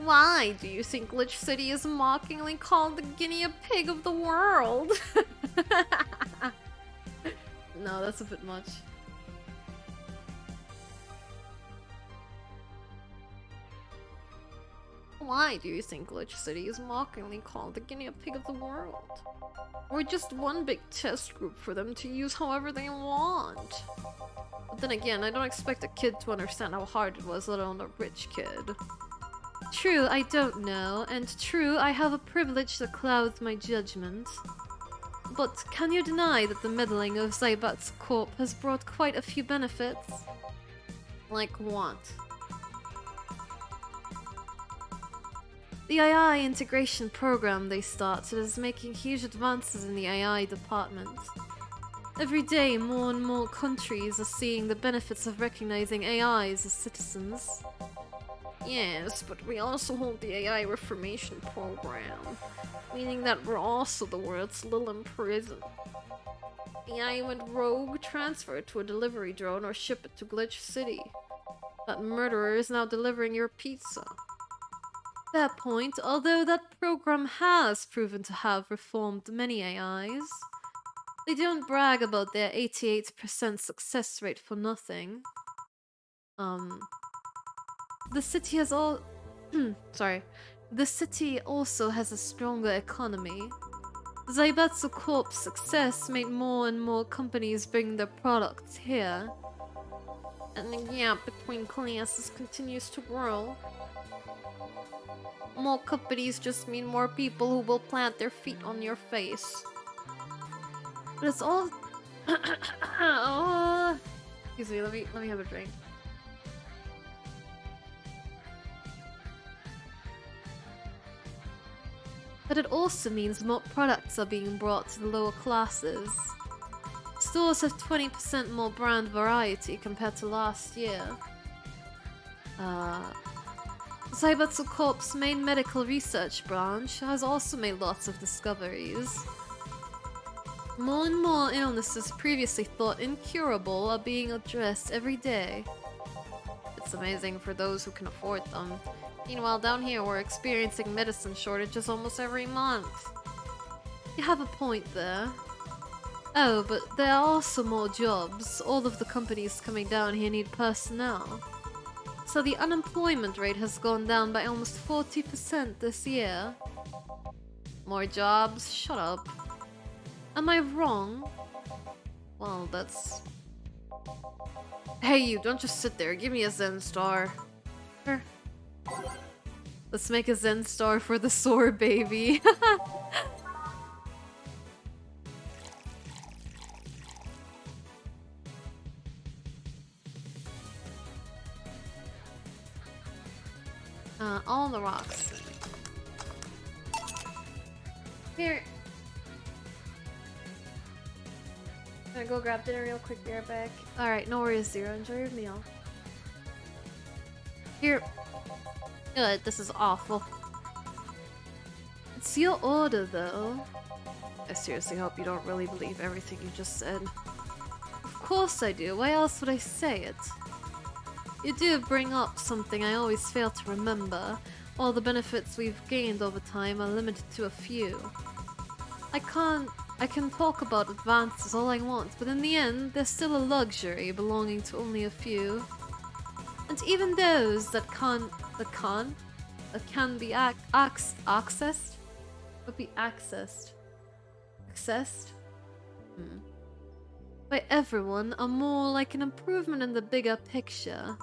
Why do you think Glitch City is mockingly called the guinea pig of the world? No, that's a bit much. Why do you think Glitch City is mockingly called the guinea pig of the world? We're just one big test group for them to use however they want. But then again, I don't expect a kid to understand how hard it was, let alone a rich kid. True, I don't know, and true, I have a privilege that clouds my judgment. But can you deny that the meddling of Zaibatsu Corp has brought quite a few benefits? Like what? The AI integration program they started is making huge advances in the AI department. Every day, more and more countries are seeing the benefits of recognizing AIs as citizens. Yes, but we also hold the AI Reformation program, meaning that we're also the world's little prison. AI went rogue, transfer it to a delivery drone, or ship it to Glitch City. That murderer is now delivering your pizza. Fair point, although that program has proven to have reformed many AIs. They don't brag about their 88% success rate for nothing. The city has all... Sorry. The city also has a stronger economy. Zaibetsu Corp's success made more and more companies bring their products here. And the gap between classes continues to grow. More companies just mean more people who will plant their feet on your face. But it's all... oh. Excuse me, let me have a drink. But it also means more products are being brought to the lower classes. Stores have 20% more brand variety compared to last year. Zaibatsu Corp's main medical research branch has also made lots of discoveries. More and more illnesses previously thought incurable are being addressed every day. It's amazing for those who can afford them. Meanwhile, down here we're experiencing medicine shortages almost every month. You have a point there. Oh, but there are also more jobs. All of the companies coming down here need personnel. So the unemployment rate has gone down by almost 40% this year. More jobs? Shut up. Am I wrong? Well, that's... Hey you, don't just sit there. Give me a Zen star. Sure. Let's make a Zen star for the sore baby. All on the rocks. Here. I'm gonna go grab dinner real quick, be right back. Alright, no worries, Zero. Enjoy your meal. Here. Good, this is awful. It's your order, though. I seriously hope you don't really believe everything you just said. Of course I do. Why else would I say it? You do bring up something I always fail to remember. All the benefits we've gained over time are limited to a few. I can talk about advances all I want, but in the end, they're still a luxury belonging to only a few. And even those that can be accessed? But be accessed? Accessed? By everyone are more like an improvement in the bigger picture.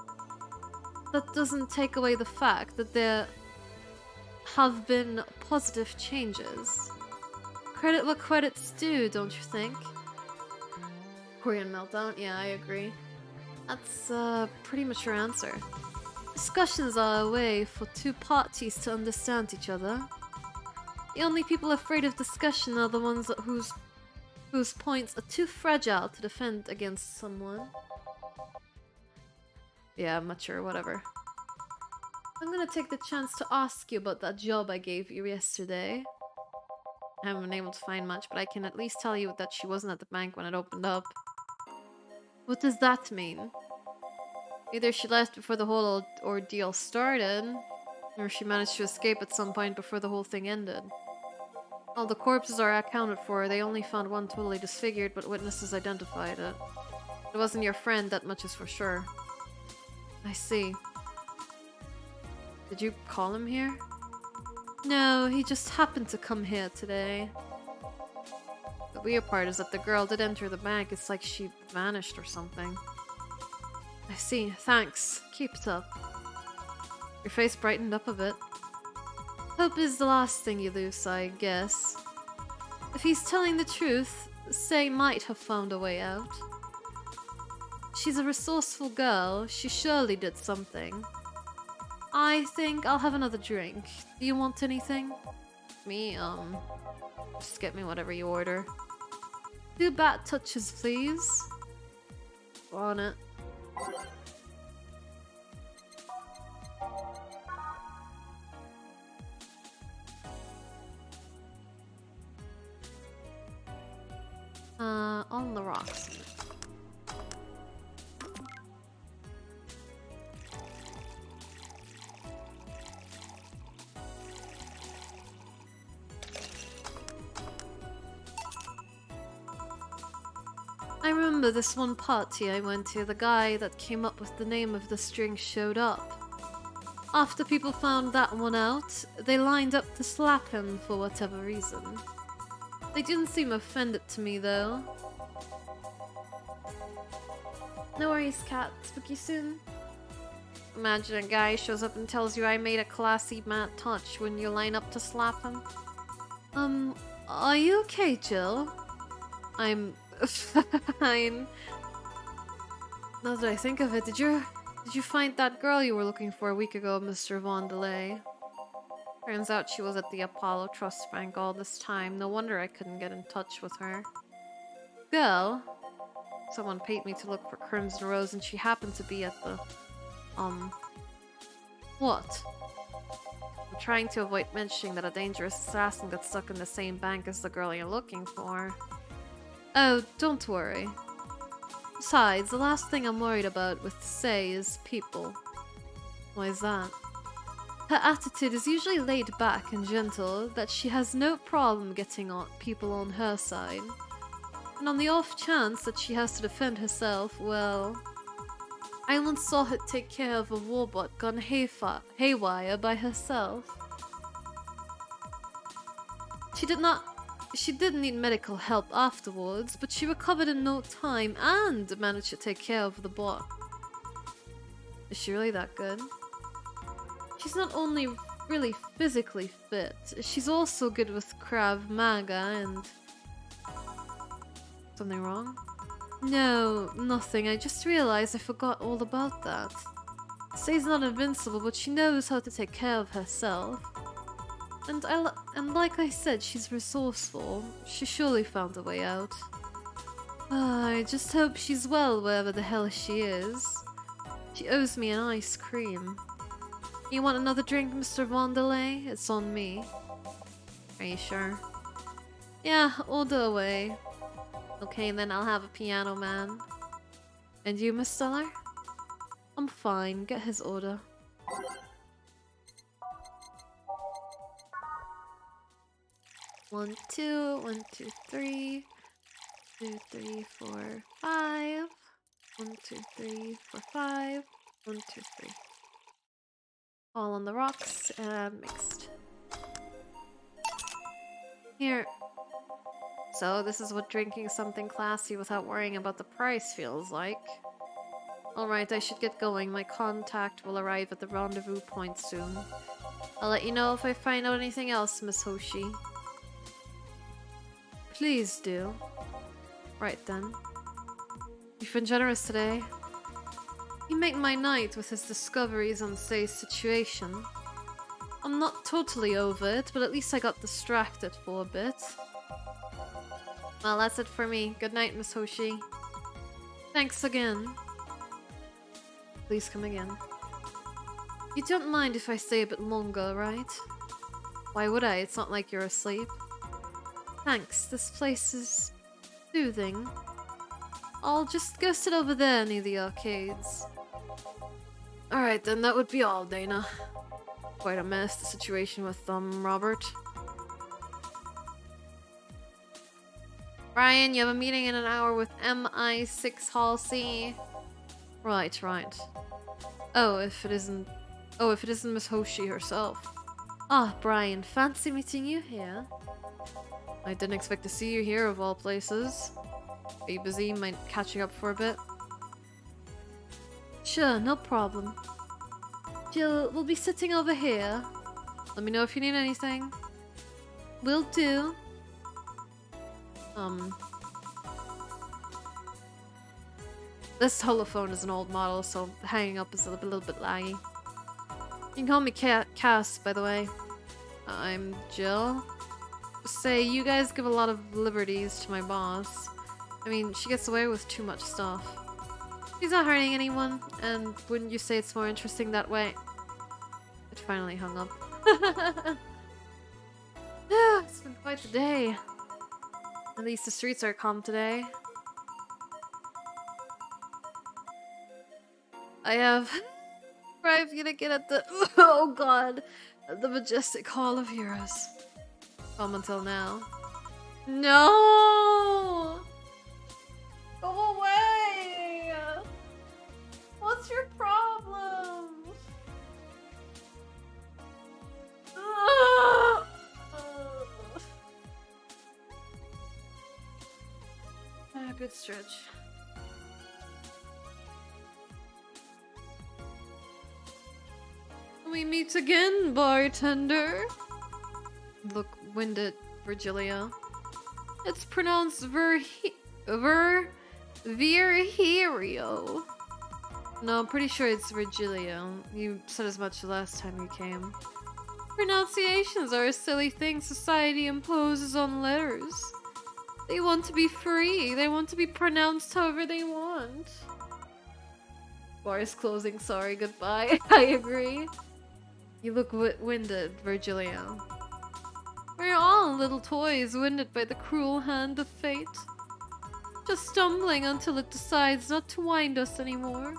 That doesn't take away the fact that there have been positive changes. Credit what credit's due, don't you think? Korean meltdown? Yeah, I agree. That's a pretty mature answer. Discussions are a way for two parties to understand each other. The only people afraid of discussion are the ones whose points are too fragile to defend against someone. Yeah, mature, whatever. I'm gonna take the chance to ask you about that job I gave you yesterday. I haven't been able to find much, but I can at least tell you that she wasn't at the bank when it opened up. What does that mean? Either she left before the whole ordeal started, or she managed to escape at some point before the whole thing ended. All the corpses are accounted for. They only found one totally disfigured, but witnesses identified it. It wasn't your friend, that much is for sure. I see. Did you call him here? No, he just happened to come here today. The weird part is that the girl did enter the bank. It's like she vanished or something. I see. Thanks. Keep it up. Your face brightened up a bit. Hope is the last thing you lose, I guess. If he's telling the truth, Sei might have found a way out. She's a resourceful girl. She surely did something. I think I'll have another drink. Do you want anything? Me, just get me whatever you order. 2 bat touches, please. On it. On the rocks. I remember this one party I went to. The guy that came up with the name of this drink showed up. After people found that one out, they lined up to slap him for whatever reason. They didn't seem offended to me, though. No worries, cat. Speak you soon. Imagine a guy shows up and tells you I made a classy mad touch when you line up to slap him. Are you okay, Jill? I'm fine. Now that I think of it, did you find that girl you were looking for a week ago, Mr. Vondelay? Turns out she was at the Apollo Trust Bank all this time. No wonder I couldn't get in touch with her. Girl? Someone paid me to look for Crimson Rose and she happened to be at the... What? I'm trying to avoid mentioning that a dangerous assassin got stuck in the same bank as the girl you're looking for. Oh, don't worry. Besides, the last thing I'm worried about with Say is people. Why is that? Her attitude is usually laid back and gentle, that she has no problem getting people on her side. And on the off chance that she has to defend herself, well... I once saw her take care of a warbot gone haywire by herself. She didn't need medical help afterwards, but she recovered in no time and managed to take care of the bot. Is she really that good? She's not only really physically fit, she's also good with Krav Maga and... Something wrong? No, nothing. I just realized I forgot all about that. Say's not invincible, but she knows how to take care of herself. And like I said, she's resourceful. She surely found a way out. I just hope she's well wherever the hell she is. She owes me an ice cream. You want another drink, Mr. Vondelay? It's on me. Are you sure? Yeah, order away. Okay, then I'll have a piano man. And you, Miss Stellar? I'm fine. Get his order. One, two, 1, 2, 3. 2, 3, 4, 5. 1, 2, 3, 4, 5. 1, 2, 3. All on the rocks and mixed. Here. So this is what drinking something classy without worrying about the price feels like. Alright, I should get going. My contact will arrive at the rendezvous point soon. I'll let you know if I find out anything else, Miss Hoshi. Please do. Right then. You've been generous today. You make my night with his discoveries on Say's situation. I'm not totally over it, but at least I got distracted for a bit. Well, that's it for me. Good night, Miss Hoshi. Thanks again. Please come again. You don't mind if I stay a bit longer, right? Why would I? It's not like you're asleep. Thanks, this place is soothing. I'll just go sit over there near the arcades. Alright then, that would be all, Dana. Quite a mess, the situation with, Robert. Brian, you have a meeting in an hour with MI6 Hall C. Right. Oh, if it isn't Miss Hoshi herself. Ah, Brian, fancy meeting you here. I didn't expect to see you here, of all places. Are you busy? Mind catching up for a bit? Sure, no problem. Jill, we'll be sitting over here. Let me know if you need anything. Will do. This holophone is an old model, so hanging up is a little bit laggy. You can call me Cass, by the way. I'm Jill. Say, you guys give a lot of liberties to my boss. I mean, she gets away with too much stuff. She's not hurting anyone, and wouldn't you say it's more interesting that way? It finally hung up. It's been quite the day. At least the streets are calm today. I have arrived yet again at the oh god, the majestic Hall of Heroes. Calm until now. No! Go away! What's your problem? Good stretch. We meet again, bartender. Look, winded, Virgilia. It's pronounced Virgilio. No, I'm pretty sure it's Virgilio. You said as much the last time you came. Pronunciations are a silly thing society imposes on letters. They want to be free. They want to be pronounced however they want. Bar is closing. Sorry, goodbye. I agree. You look winded, Virgilio. We're all little toys winded by the cruel hand of fate. Just stumbling until it decides not to wind us anymore.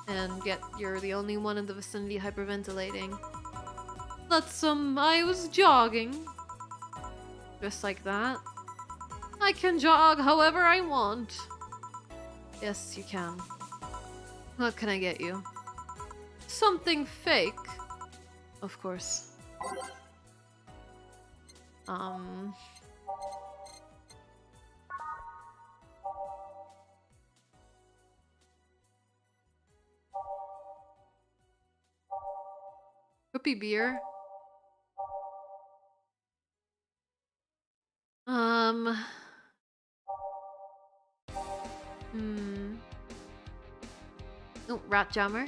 And yet you're the only one in the vicinity hyperventilating. I was jogging. Just like that. I can jog however I want. Yes, you can. What can I get you? Something fake. Of course. Could be beer. Oh, rat jammer.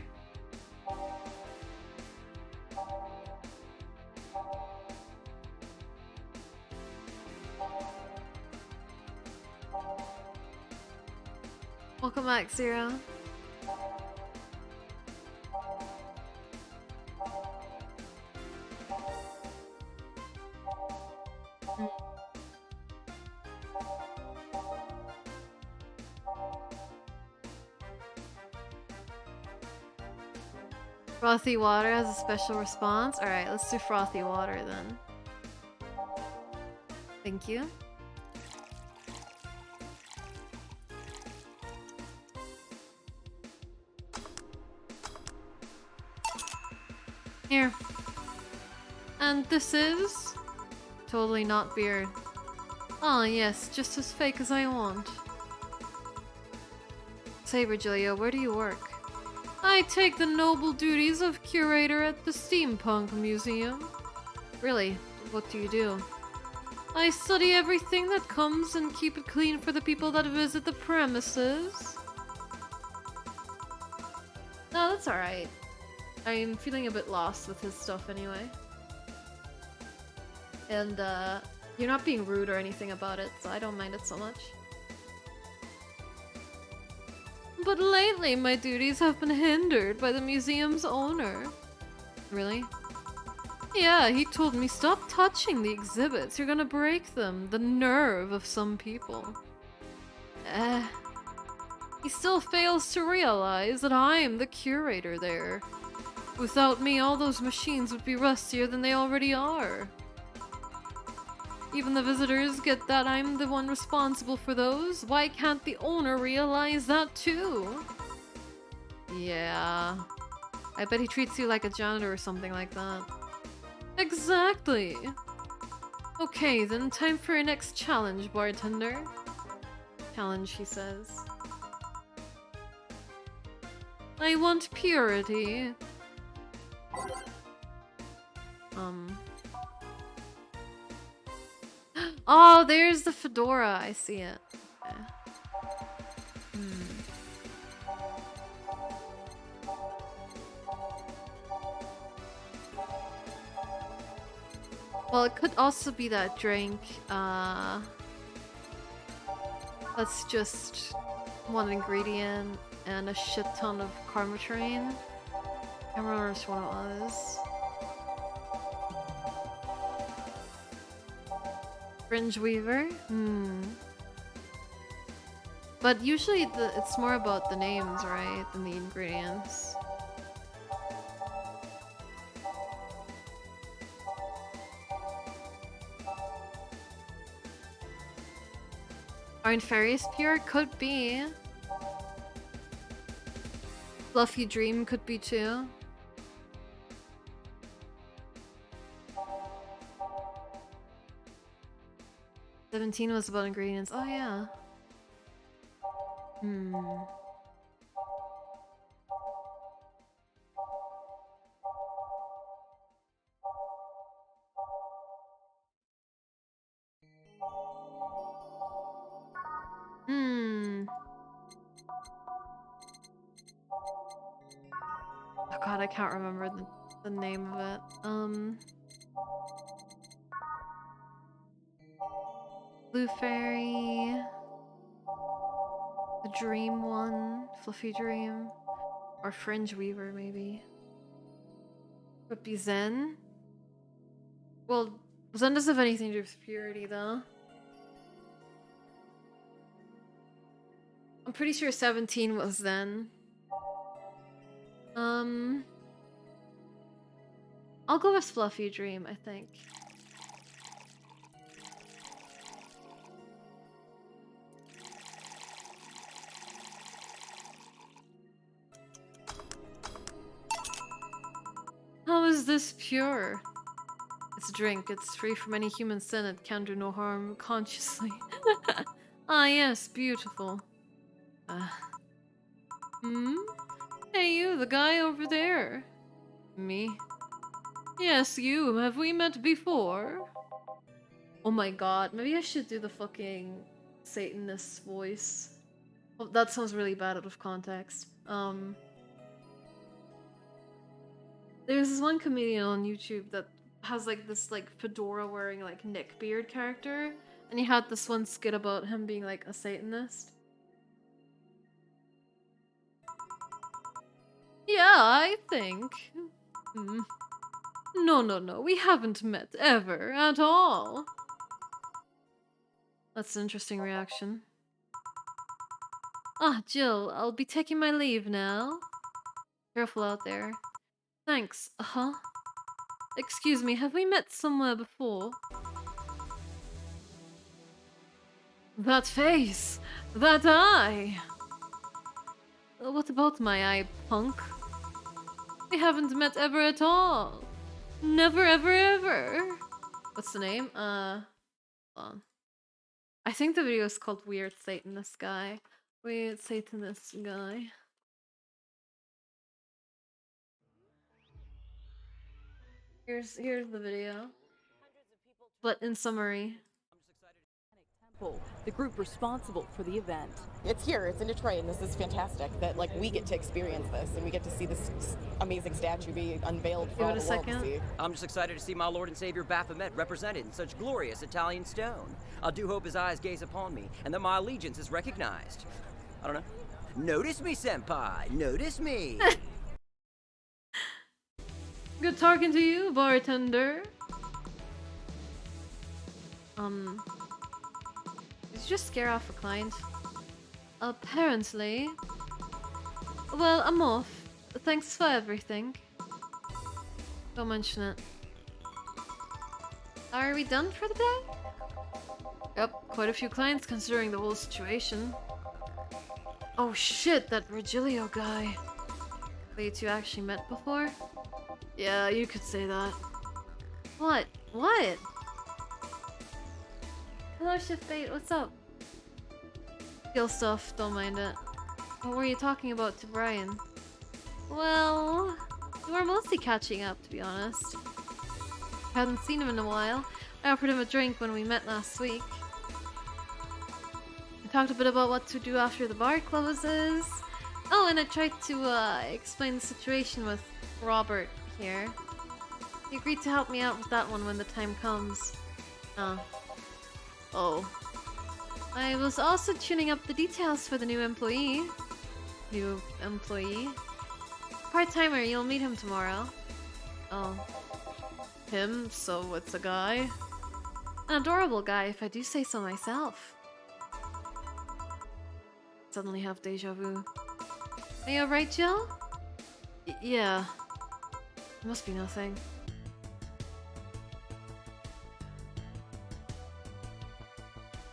Welcome back, Zero. Frothy water has a special response. Alright, let's do frothy water then. Thank you. Here. And this is... totally not beer. Ah, yes, just as fake as I want. Say, Virgilio, where do you work? I take the noble duties of curator at the Steampunk Museum. Really? What do you do? I study everything that comes and keep it clean for the people that visit the premises. No, that's alright. I'm feeling a bit lost with his stuff anyway. And, you're not being rude or anything about it, so I don't mind it so much. But lately, my duties have been hindered by the museum's owner. Really? Yeah, he told me stop touching the exhibits. You're gonna break them. The nerve of some people. He still fails to realize that I'm the curator there. Without me, all those machines would be rustier than they already are. Even the visitors get that I'm the one responsible for those. Why can't the owner realize that too? Yeah. I bet he treats you like a janitor or something like that. Exactly. Okay, then time for your next challenge, bartender. Challenge, he says. I want purity. Oh, there's the fedora. I see it. Okay. Well, it could also be that drink. That's just one ingredient and a shit ton of carmatrain. I can't remember which one it was. Fringe Weaver? But usually it's more about the names, right, than the ingredients. Aren't fairies pure? Could be. Fluffy Dream could be too. "17 was about ingredients." Oh yeah. Hmm. Hmm. Oh god, I can't remember the name of it. Blue Fairy, the Dream one, Fluffy Dream, or Fringe Weaver maybe. Would it be Zen? Well, Zen doesn't have anything to do with purity though. I'm pretty sure 17 was Zen. I'll go with Fluffy Dream, I think. How is this pure? It's a drink. It's free from any human sin. It can do no harm consciously. Ah, yes, beautiful. Hmm? Hey, you, the guy over there. Me? Yes, you. Have we met before? Oh my god, maybe I should do the fucking Satanist voice. Oh, that sounds really bad out of context. There's this one comedian on YouTube that has like this like fedora wearing like neckbeard character, and he had this one skit about him being like a Satanist. Yeah, I think. No, we haven't met ever at all. That's an interesting reaction. Ah, Jill, I'll be taking my leave now. Careful out there. Thanks, uh-huh. Excuse me, have we met somewhere before? That face! That eye! What about my eye, punk? We haven't met ever at all. Never, ever, ever. What's the name? Hold on. I think the video is called Weird Satanist Guy. Weird Satanist Guy. Here's the video. But in summary. The group responsible for the event. It's here, it's in Detroit, and this is fantastic that like we get to experience this and we get to see this amazing statue be unveiled for all the world to see. I'm just excited to see my Lord and Savior Baphomet represented in such glorious Italian stone. I do hope his eyes gaze upon me and that my allegiance is recognized. I don't know. Notice me, senpai. Notice me. Good talking to you, bartender. Did you just scare off a client? Apparently. Well, I'm off. Thanks for everything. Don't mention it. Are we done for the day? Yep, quite a few clients considering the whole situation. Oh shit, that Virgilio guy. Wait, you actually met before? Yeah, you could say that. What? What? Hello, Shift Bait, what's up? Skill stuff, don't mind it. What were you talking about to Brian? Well, we were mostly catching up, to be honest. Hadn't seen him in a while. I offered him a drink when we met last week. We talked a bit about what to do after the bar closes. Oh, and I tried to explain the situation with Robert here. He agreed to help me out with that one when the time comes. Oh. I was also tuning up the details for the new employee. Part-timer, you'll meet him tomorrow. Oh. Him? So it's a guy? An adorable guy, if I do say so myself. Suddenly have deja vu. Are you alright, Jill? Yeah. It must be nothing.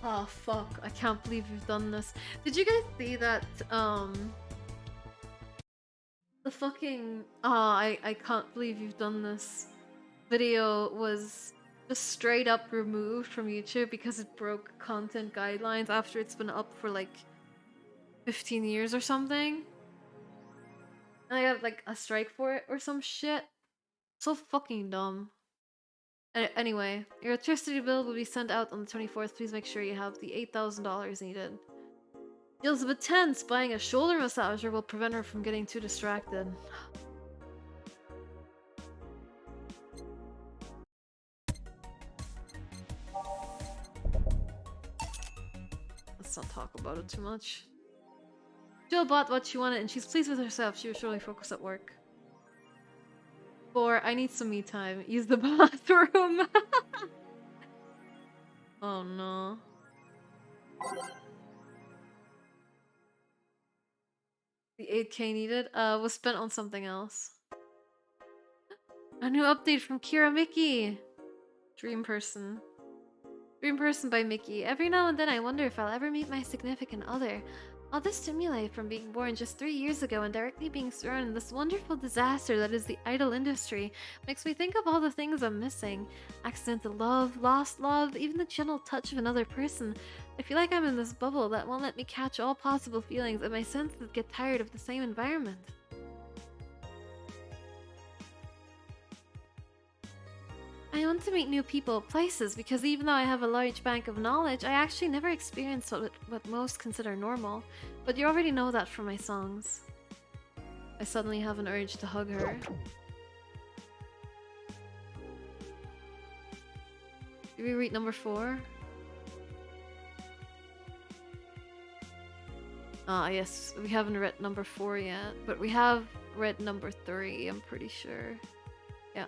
Oh fuck, I can't believe we've done this. Did you guys see that, the fucking... I can't believe you've done this. Video was just straight up removed from YouTube because it broke content guidelines after it's been up for like 15 years or something. And I got like a strike for it or some shit. So fucking dumb. Anyway, your electricity bill will be sent out on the 24th. Please make sure you have the $8,000 needed. Feels a bit tense. Buying a shoulder massager will prevent her from getting too distracted. Let's not talk about it too much. Jill bought what she wanted and she's pleased with herself. She was surely focused at work. 4. I need some me time. Use the bathroom. Oh no. The 8K needed was spent on something else. A new update from Kira Mickey. Dream Person. Dream Person by Mickey. Every now and then I wonder if I'll ever meet my significant other. All this stimuli from being born just 3 years ago and directly being thrown in this wonderful disaster that is the idol industry makes me think of all the things I'm missing. Accidental love, lost love, even the gentle touch of another person. I feel like I'm in this bubble that won't let me catch all possible feelings and my senses get tired of the same environment. I want to meet new people, places, because even though I have a large bank of knowledge, I actually never experienced what most consider normal. But you already know that from my songs. I suddenly have an urge to hug her. Did we read number 4? Ah, yes, we haven't read number 4 yet, but we have read number 3, I'm pretty sure. Yeah.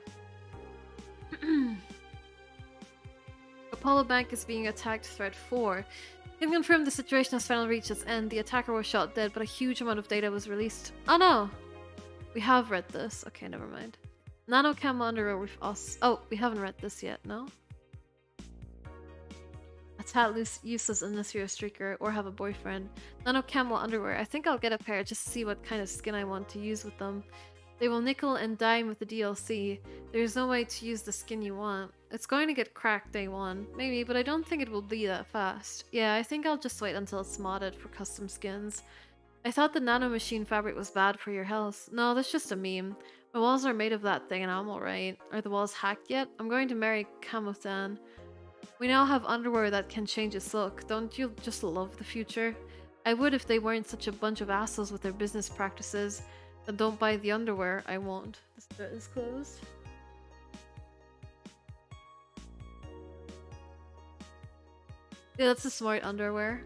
Apollo Bank is being attacked. Threat 4. Can confirm the situation has finally reached its end. The attacker was shot dead, but a huge amount of data was released. Oh no! We have read this. Okay, never mind. Nanocam underwear with us. Oh, we haven't read this yet, no? A tad useless unless you're a streaker or have a boyfriend. Nanocam underwear. I think I'll get a pair just to see what kind of skin I want to use with them. They will nickel and dime with the DLC. There's no way to use the skin you want. It's going to get cracked day 1. Maybe, but I don't think it will be that fast. Yeah, I think I'll just wait until it's modded for custom skins. I thought the nanomachine fabric was bad for your health. No, that's just a meme. My walls are made of that thing and I'm alright. Are the walls hacked yet? I'm going to marry Camothan. We now have underwear that can change its look. Don't you just love the future? I would if they weren't such a bunch of assholes with their business practices. Then don't buy the underwear. I won't. This thread is closed. Yeah, that's a smart underwear.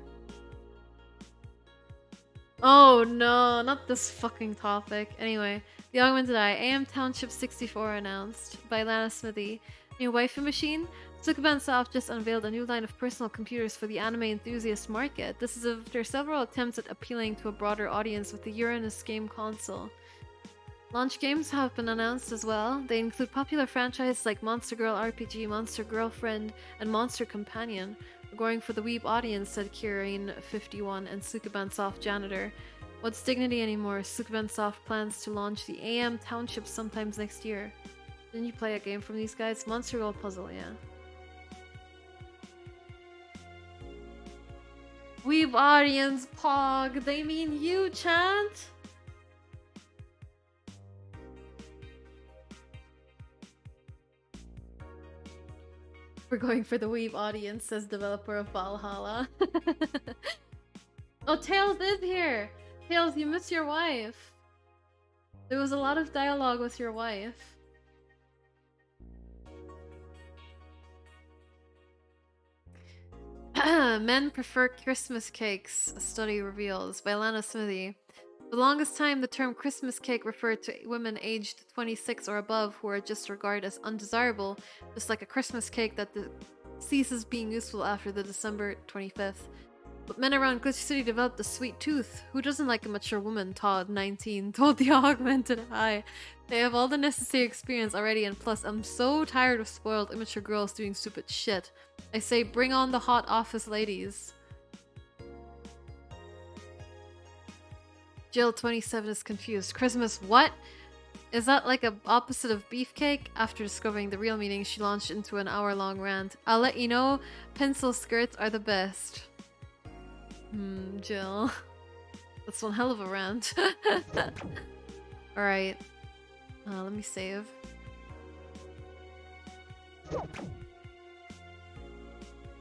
Oh no, not this fucking topic. Anyway, the augmented eye. AM Township 64 announced by Lana Smithy. New waifu machine? Sukuban Soft just unveiled a new line of personal computers for the anime enthusiast market. This is after several attempts at appealing to a broader audience with the Uranus game console. Launch games have been announced as well. They include popular franchises like Monster Girl RPG, Monster Girlfriend, and Monster Companion. We're going for the weeb audience, said KorienneVT and Sukuban Soft janitor. What's dignity anymore? Sukuban Soft plans to launch the AM Township sometimes next year. Didn't you play a game from these guys? Monster Girl Puzzle, yeah. Weeb audience, Pog. They mean you, Chant? We're going for the weeb audience, says developer of Valhalla. Oh, Tails is here! Tails, you miss your wife. There was a lot of dialogue with your wife. Men prefer Christmas cakes, a study reveals, by Lana Smithy. For the longest time, the term Christmas cake referred to women aged 26 or above who are just regarded as undesirable, just like a Christmas cake that ceases being useful after the December 25th. But men around Glitch City developed a sweet tooth. Who doesn't like a mature woman? Todd, 19, told the augmented eye. They have all the necessary experience already, and plus, I'm so tired of spoiled, immature girls doing stupid shit. I say, bring on the hot office ladies. Jill, 27, is confused. Christmas what? Is that like a opposite of beefcake? After discovering the real meaning, she launched into an hour-long rant. I'll let you know, pencil skirts are the best. Jill. That's one hell of a rant. Alright. Let me save.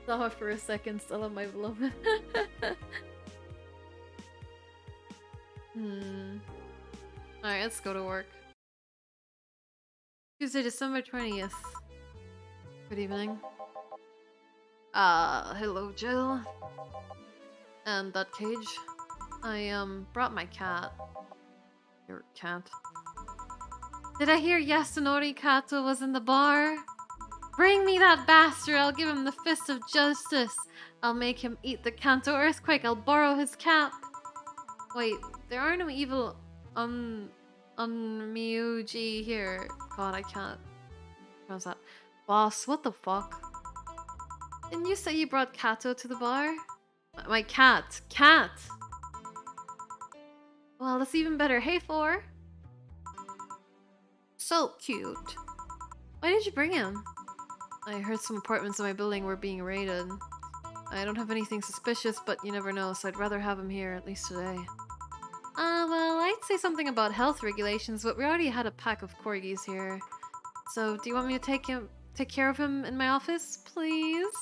Saw her for a second, still on my beloved. Alright, let's go to work. Tuesday, December 20th. Good evening. Hello, Jill. And that cage. I, brought my cat. Your cat. Did I hear Yasunori Kato was in the bar? Bring me that bastard, I'll give him the fist of justice. I'll make him eat the Kanto earthquake, I'll borrow his cap. Wait, there are no evil Miyuji here. God, I can't pronounce that. Boss, what the fuck? Didn't you say you brought Kato to the bar? My cat. Cat! Well, that's even better. Hey, Four. So cute. Why did you bring him? I heard some apartments in my building were being raided. I don't have anything suspicious, but you never know, so I'd rather have him here, at least today. Well, I'd say something about health regulations, but we already had a pack of corgis here. So, do you want me to take care of him in my office, please?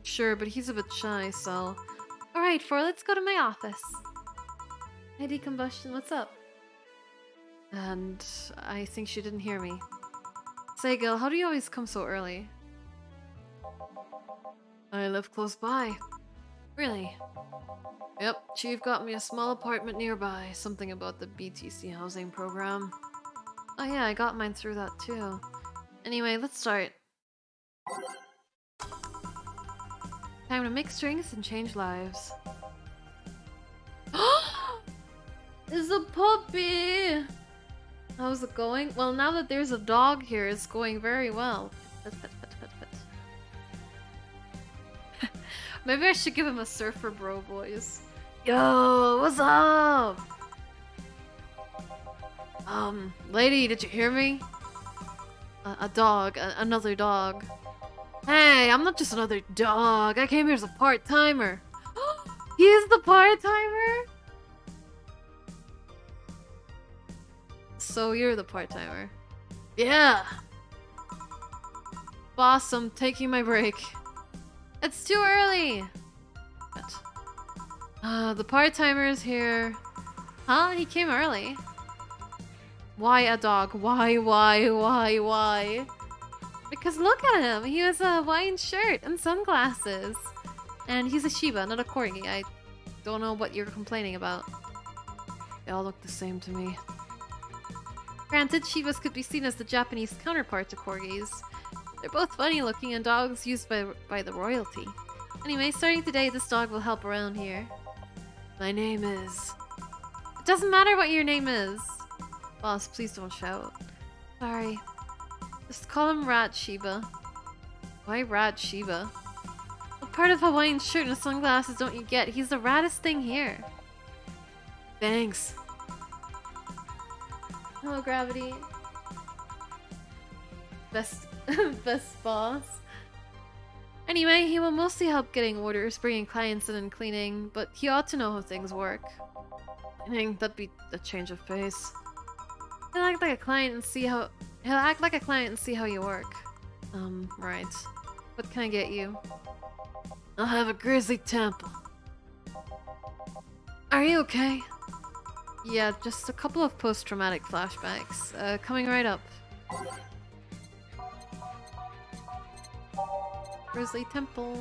Sure, but he's a bit shy, so... Alright, Four, let's go to my office. Hey, Decombustion, what's up? And I think she didn't hear me. Say, Gil, how do you always come so early? I live close by. Really? Yep, Chief got me a small apartment nearby. Something about the BTC housing program. Oh yeah, I got mine through that too. Anyway, let's start. Time to mix drinks and change lives. It's a puppy! How's it going? Well, now that there's a dog here, it's going very well. Pet, pet, pet, pet, pet. Maybe I should give him a surfer bro voice. Yo, what's up? Lady, did you hear me? A dog, another dog. Hey, I'm not just another dog. I came here as a part-timer. He's the part-timer? So you're the part-timer. Yeah. Boss, I'm taking my break. It's too early. The part-timer is here. Huh? He came early. Why a dog? Why? Because look at him. He has a Hawaiian shirt and sunglasses. And he's a Shiba, not a Corgi. I don't know what you're complaining about. They all look the same to me. Granted, Shibas could be seen as the Japanese counterpart to Corgis. They're both funny looking and dogs used by the royalty. Anyway, starting today, this dog will help around here. My name is... It doesn't matter what your name is. Boss, please don't shout. Sorry. Just call him Rat Shiba. Why Rat Shiba? What part of Hawaiian shirt and sunglasses don't you get? He's the raddest thing here. Thanks. Hello, Gravity. Best boss. Anyway, he will mostly help getting orders, bringing clients in and cleaning, but he ought to know how things work. I think that'd be a change of pace. He'll act like a client and see how you work. Right. What can I get you? I'll have a grizzly temple. Are you okay? Yeah, just a couple of post-traumatic flashbacks. Coming right up. Grizzly temple.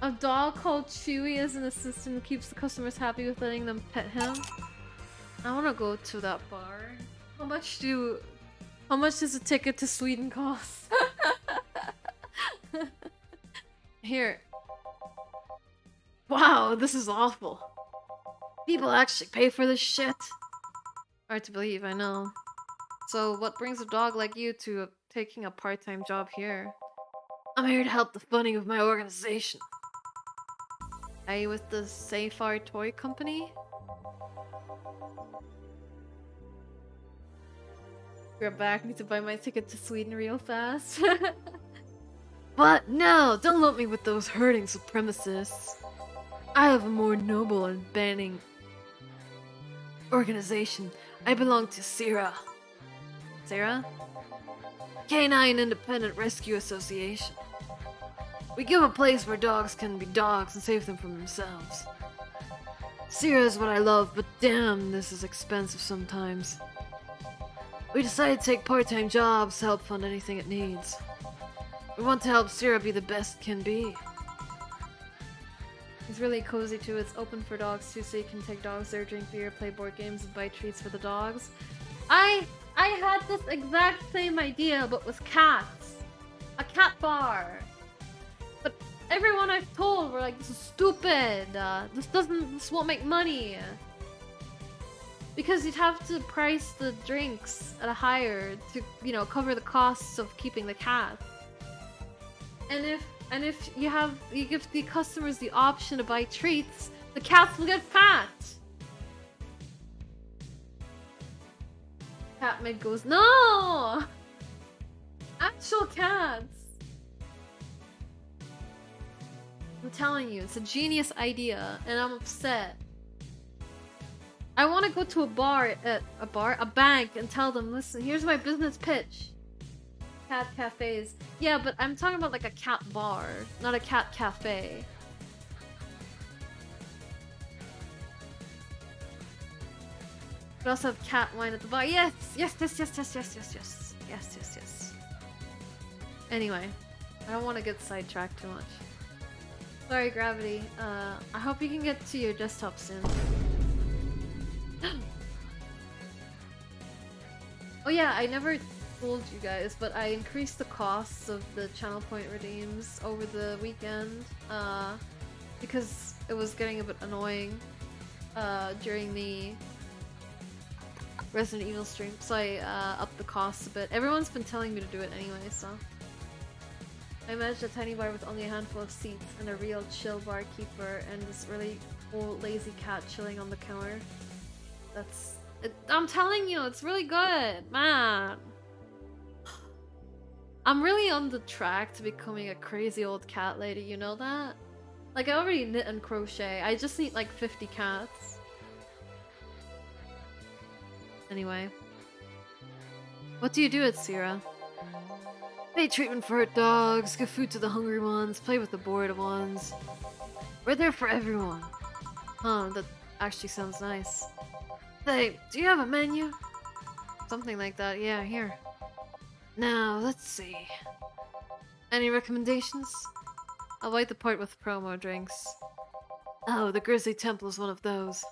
A dog called Chewy as an assistant who keeps the customers happy with letting them pet him. I want to go to that bar. How much does a ticket to Sweden cost? Here. Wow, this is awful. People actually pay for this shit. Hard to believe, I know. So what brings a dog like you to taking a part-time job here? I'm here to help the funding of my organization. Are you with the Safar Toy Company? Grab back, need to buy my ticket to Sweden real fast. But no, don't lump me with those herding supremacists. I have a more noble and banning organization. I belong to SIRA. SIRA? Canine Independent Rescue Association. We give a place where dogs can be dogs and save them from themselves. SIRA is what I love, but damn, this is expensive sometimes. We decided to take part-time jobs to help fund anything it needs. We want to help SIRA be the best it can be. It's really cozy too. It's open for dogs too, so you can take dogs there, drink beer, play board games, and buy treats for the dogs. I had this exact same idea, but with cats. A cat bar. But everyone I've told were like, this is stupid. This won't make money. Because you'd have to price the drinks at a higher to, you know, cover the costs of keeping the cat. And if you give the customers the option to buy treats, the cats will get fat. Catmid goes, no! Actual cats. I'm telling you, it's a genius idea, and I'm upset. I want to go to a bank, and tell them, listen, here's my business pitch. Cat cafes. Yeah, but I'm talking about like a cat bar, not a cat cafe. We also have cat wine at the bar. Yes! Anyway, I don't want to get sidetracked too much. Sorry, Gravity. I hope you can get to your desktop soon. Oh yeah, I never told you guys, but I increased the costs of the channel point redeems over the weekend because it was getting a bit annoying during the Resident Evil stream, so I upped the costs a bit. Everyone's been telling me to do it anyway, so I managed a tiny bar with only a handful of seats and a real chill barkeeper and this really old lazy cat chilling on the counter. I'm telling you, it's really good, man. I'm really on the track to becoming a crazy old cat lady, you know that? Like, I already knit and crochet, I just need like 50 cats. Anyway. What do you do at SIRA? Pay treatment for hurt dogs, give food to the hungry ones, play with the bored ones. We're there for everyone. Huh, that actually sounds nice. Hey, do you have a menu? Something like that, yeah, here. Now, let's see. Any recommendations? I'll white the part with promo drinks. Oh, the Grizzly Temple is one of those.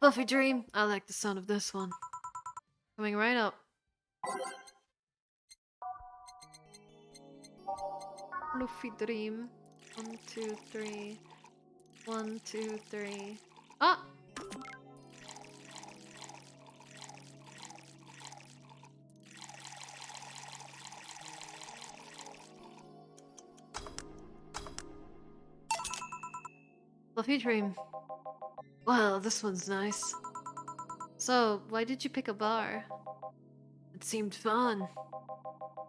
Fluffy Dream, I like the sound of this one. Coming right up. Fluffy Dream. 1, 2, 3. 1, 2, 3. Ah! Fluffy Dream. Well, this one's nice. So, why did you pick a bar? It seemed fun.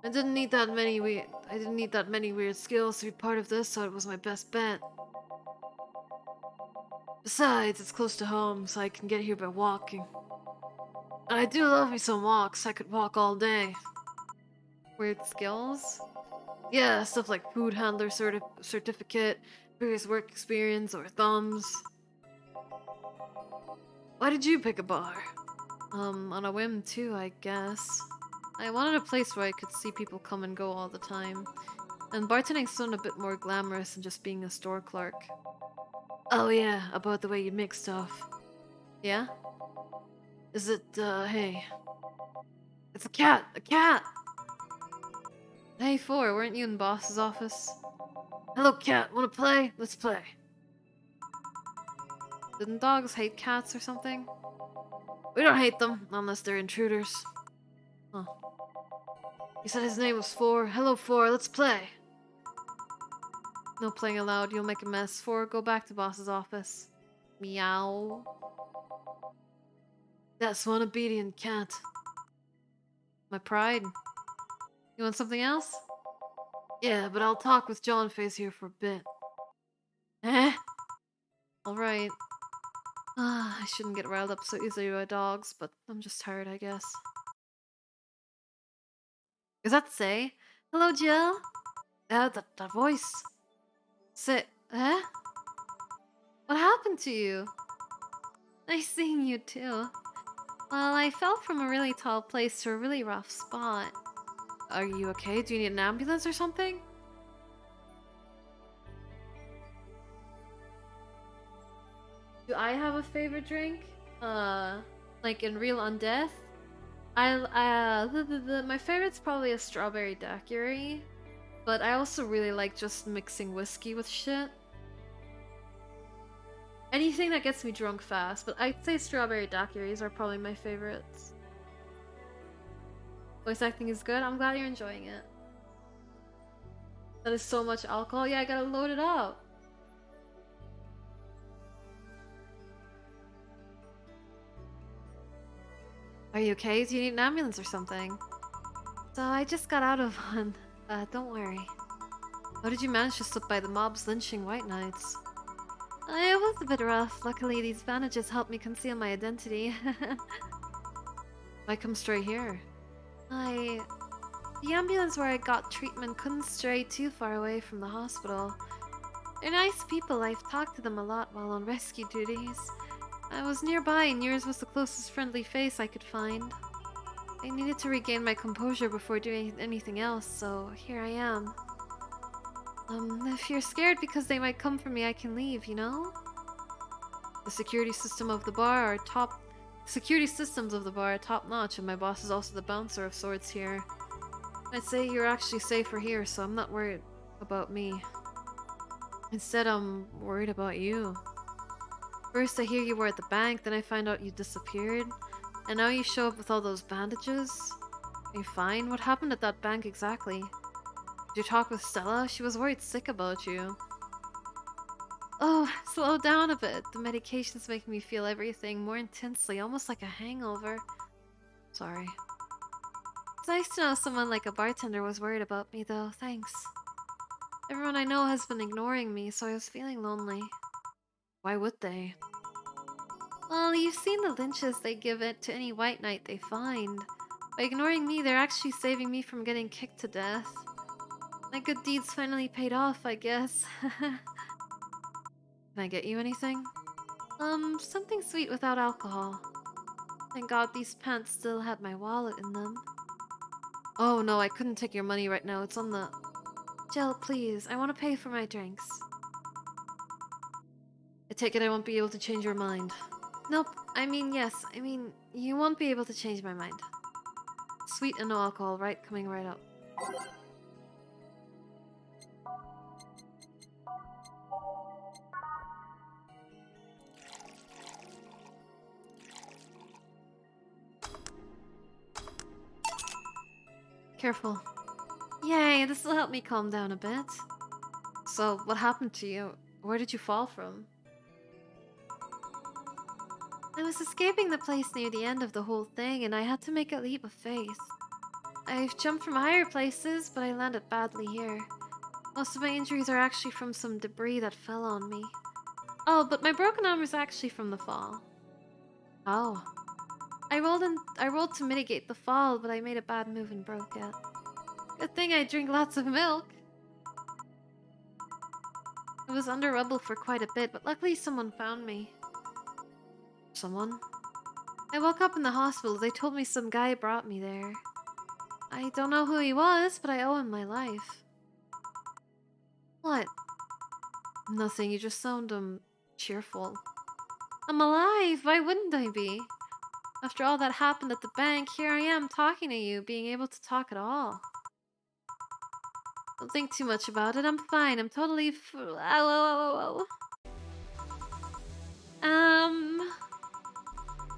I didn't need that many weird skills to be part of this, so it was my best bet. Besides, it's close to home, so I can get here by walking. And I do love me some walks. I could walk all day. Weird skills? Yeah, stuff like food handler certificate, previous work experience, or thumbs. Why did you pick a bar? On a whim too, I guess. I wanted a place where I could see people come and go all the time. And bartending sounded a bit more glamorous than just being a store clerk. Oh yeah, about the way you make stuff. Yeah? Is it, hey. It's a cat! A cat! Hey, Four, weren't you in boss's office? Hello, cat. Wanna play? Let's play. Didn't dogs hate cats or something? We don't hate them, unless they're intruders. Huh. He said his name was Four. Hello, Four. Let's play. No playing allowed. You'll make a mess. Four, go back to boss's office. Meow. That's one obedient cat. My pride. You want something else? Yeah, but I'll talk with John Face here for a bit. Eh? Alright. I shouldn't get riled up so easily by dogs, but I'm just tired, I guess. Is that Say? Hello, Jill? That voice. Say, eh? What happened to you? Nice seeing you too. Well, I fell from a really tall place to a really rough spot. Are you okay? Do you need an ambulance or something? Do I have a favorite drink? Like in Real Undeath? My favorite's probably a strawberry daiquiri, but I also really like just mixing whiskey with shit. Anything that gets me drunk fast, but I'd say strawberry daiquiris are probably my favorites. Voice acting is good. I'm glad you're enjoying it. That is so much alcohol. Yeah, I gotta load it up. Are you okay? Do you need an ambulance or something? So I just got out of one. Don't worry. How did you manage to slip by the mobs lynching White Knights? It was a bit rough. Luckily, these bandages helped me conceal my identity. Why come straight here? The ambulance where I got treatment couldn't stray too far away from the hospital. They're nice people. I've talked to them a lot while on rescue duties. I was nearby and yours was the closest friendly face I could find. I needed to regain my composure before doing anything else, so here I am. If you're scared because they might come for me, I can leave, you know? The security systems of the bar are top-notch, and my boss is also the bouncer of sorts here. I'd say you're actually safer here, so I'm not worried about me. Instead, I'm worried about you. First I hear you were at the bank, then I find out you disappeared, and now you show up with all those bandages? Are you fine? What happened at that bank exactly? Did you talk with Stella? She was worried sick about you. Oh, slow down a bit. The medication's making me feel everything more intensely, almost like a hangover. Sorry. It's nice to know someone like a bartender was worried about me though, thanks. Everyone I know has been ignoring me, so I was feeling lonely. Why would they? Well, you've seen the lynches they give it to any white knight they find. By ignoring me, they're actually saving me from getting kicked to death. My good deeds finally paid off, I guess. Can I get you anything? Something sweet without alcohol. Thank God these pants still had my wallet in them. Oh no, I couldn't take your money right now. It's on the... Jill, please. I want to pay for my drinks. I take it I won't be able to change your mind. Nope. I mean, yes. I mean, you won't be able to change my mind. Sweet and no alcohol, right? Coming right up. Careful. Yay, this will help me calm down a bit. So, what happened to you? Where did you fall from? I was escaping the place near the end of the whole thing, and I had to make a leap of faith. I've jumped from higher places, but I landed badly here. Most of my injuries are actually from some debris that fell on me. Oh, but my broken arm is actually from the fall. Oh. I rolled to mitigate the fall, but I made a bad move and broke it. Good thing I drink lots of milk. I was under rubble for quite a bit, but luckily someone found me. Someone? I woke up in the hospital. They told me some guy brought me there. I don't know who he was, but I owe him my life. What? Nothing, you just sound, cheerful. I'm alive! Why wouldn't I be? After all that happened at the bank, here I am talking to you, being able to talk at all. Don't think too much about it, I'm fine, I'm totally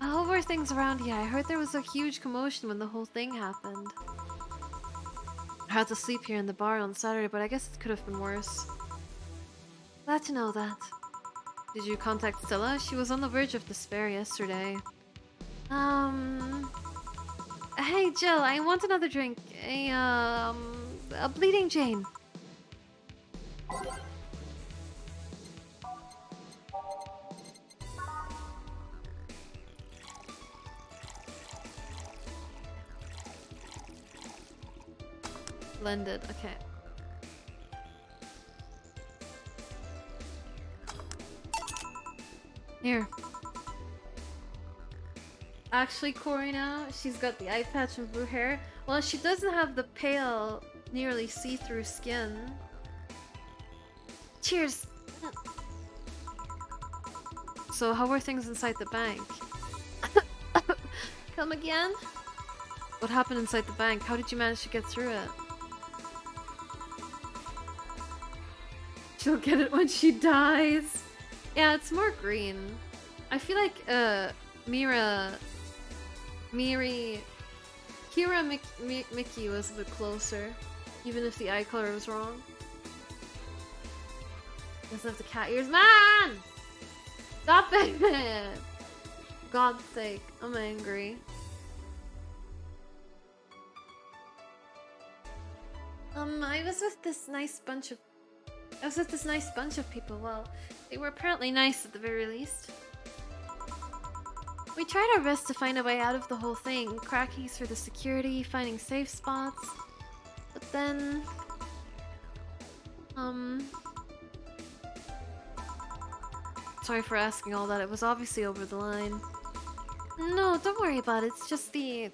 How were things around here? I heard there was a huge commotion when the whole thing happened. I had to sleep here in the bar on Saturday, but I guess it could have been worse. Glad to know that. Did you contact Stella? She was on the verge of despair yesterday. Hey Jill, I want another drink. A bleeding Jane. Blended, okay. Here. Actually, Corey now, she's got the eye patch and blue hair. Well, she doesn't have the pale, nearly see-through skin. Cheers! So, how were things inside the bank? Come again? What happened inside the bank? How did you manage to get through it? She'll get it when she dies. Yeah, it's more green. I feel like, Mickey was a bit closer, even if the eye color was wrong. Doesn't have the cat ears. Man! Stop it! God's sake, I'm angry. I was with this nice bunch of people. Well, they were apparently nice at the very least. We tried our best to find a way out of the whole thing, crack keys for the security, finding safe spots. But then... Sorry for asking all that, it was obviously over the line. No, don't worry about it, it's just the...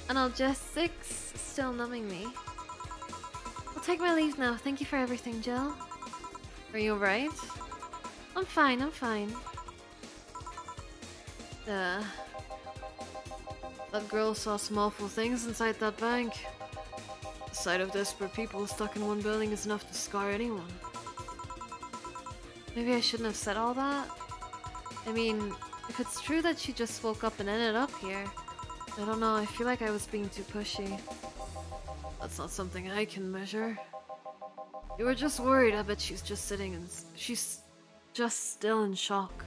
analgesics still numbing me. I'll take my leave now, thank you for everything, Jill. Are you alright? I'm fine, I'm fine. That girl saw some awful things inside that bank. The sight of desperate people stuck in one building is enough to scar anyone. Maybe I shouldn't have said all that? I mean, if it's true that she just woke up and ended up here, I don't know, I feel like I was being too pushy. That's not something I can measure. You were just worried, I bet she's just sitting and she's just still in shock.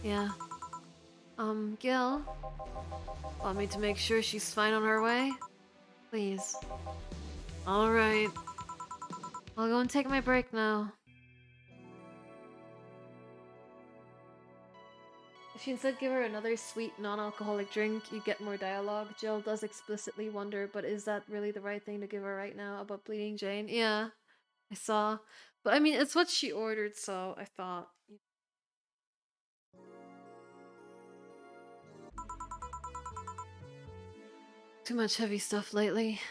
Yeah. Gil? Want me to make sure she's fine on her way? Please. Alright. I'll go and take my break now. If you instead give her another sweet, non-alcoholic drink, you get more dialogue. Jill does explicitly wonder, but is that really the right thing to give her right now about Bleeding Jane? Yeah, I saw. But I mean, it's what she ordered, so I thought... Too much heavy stuff lately.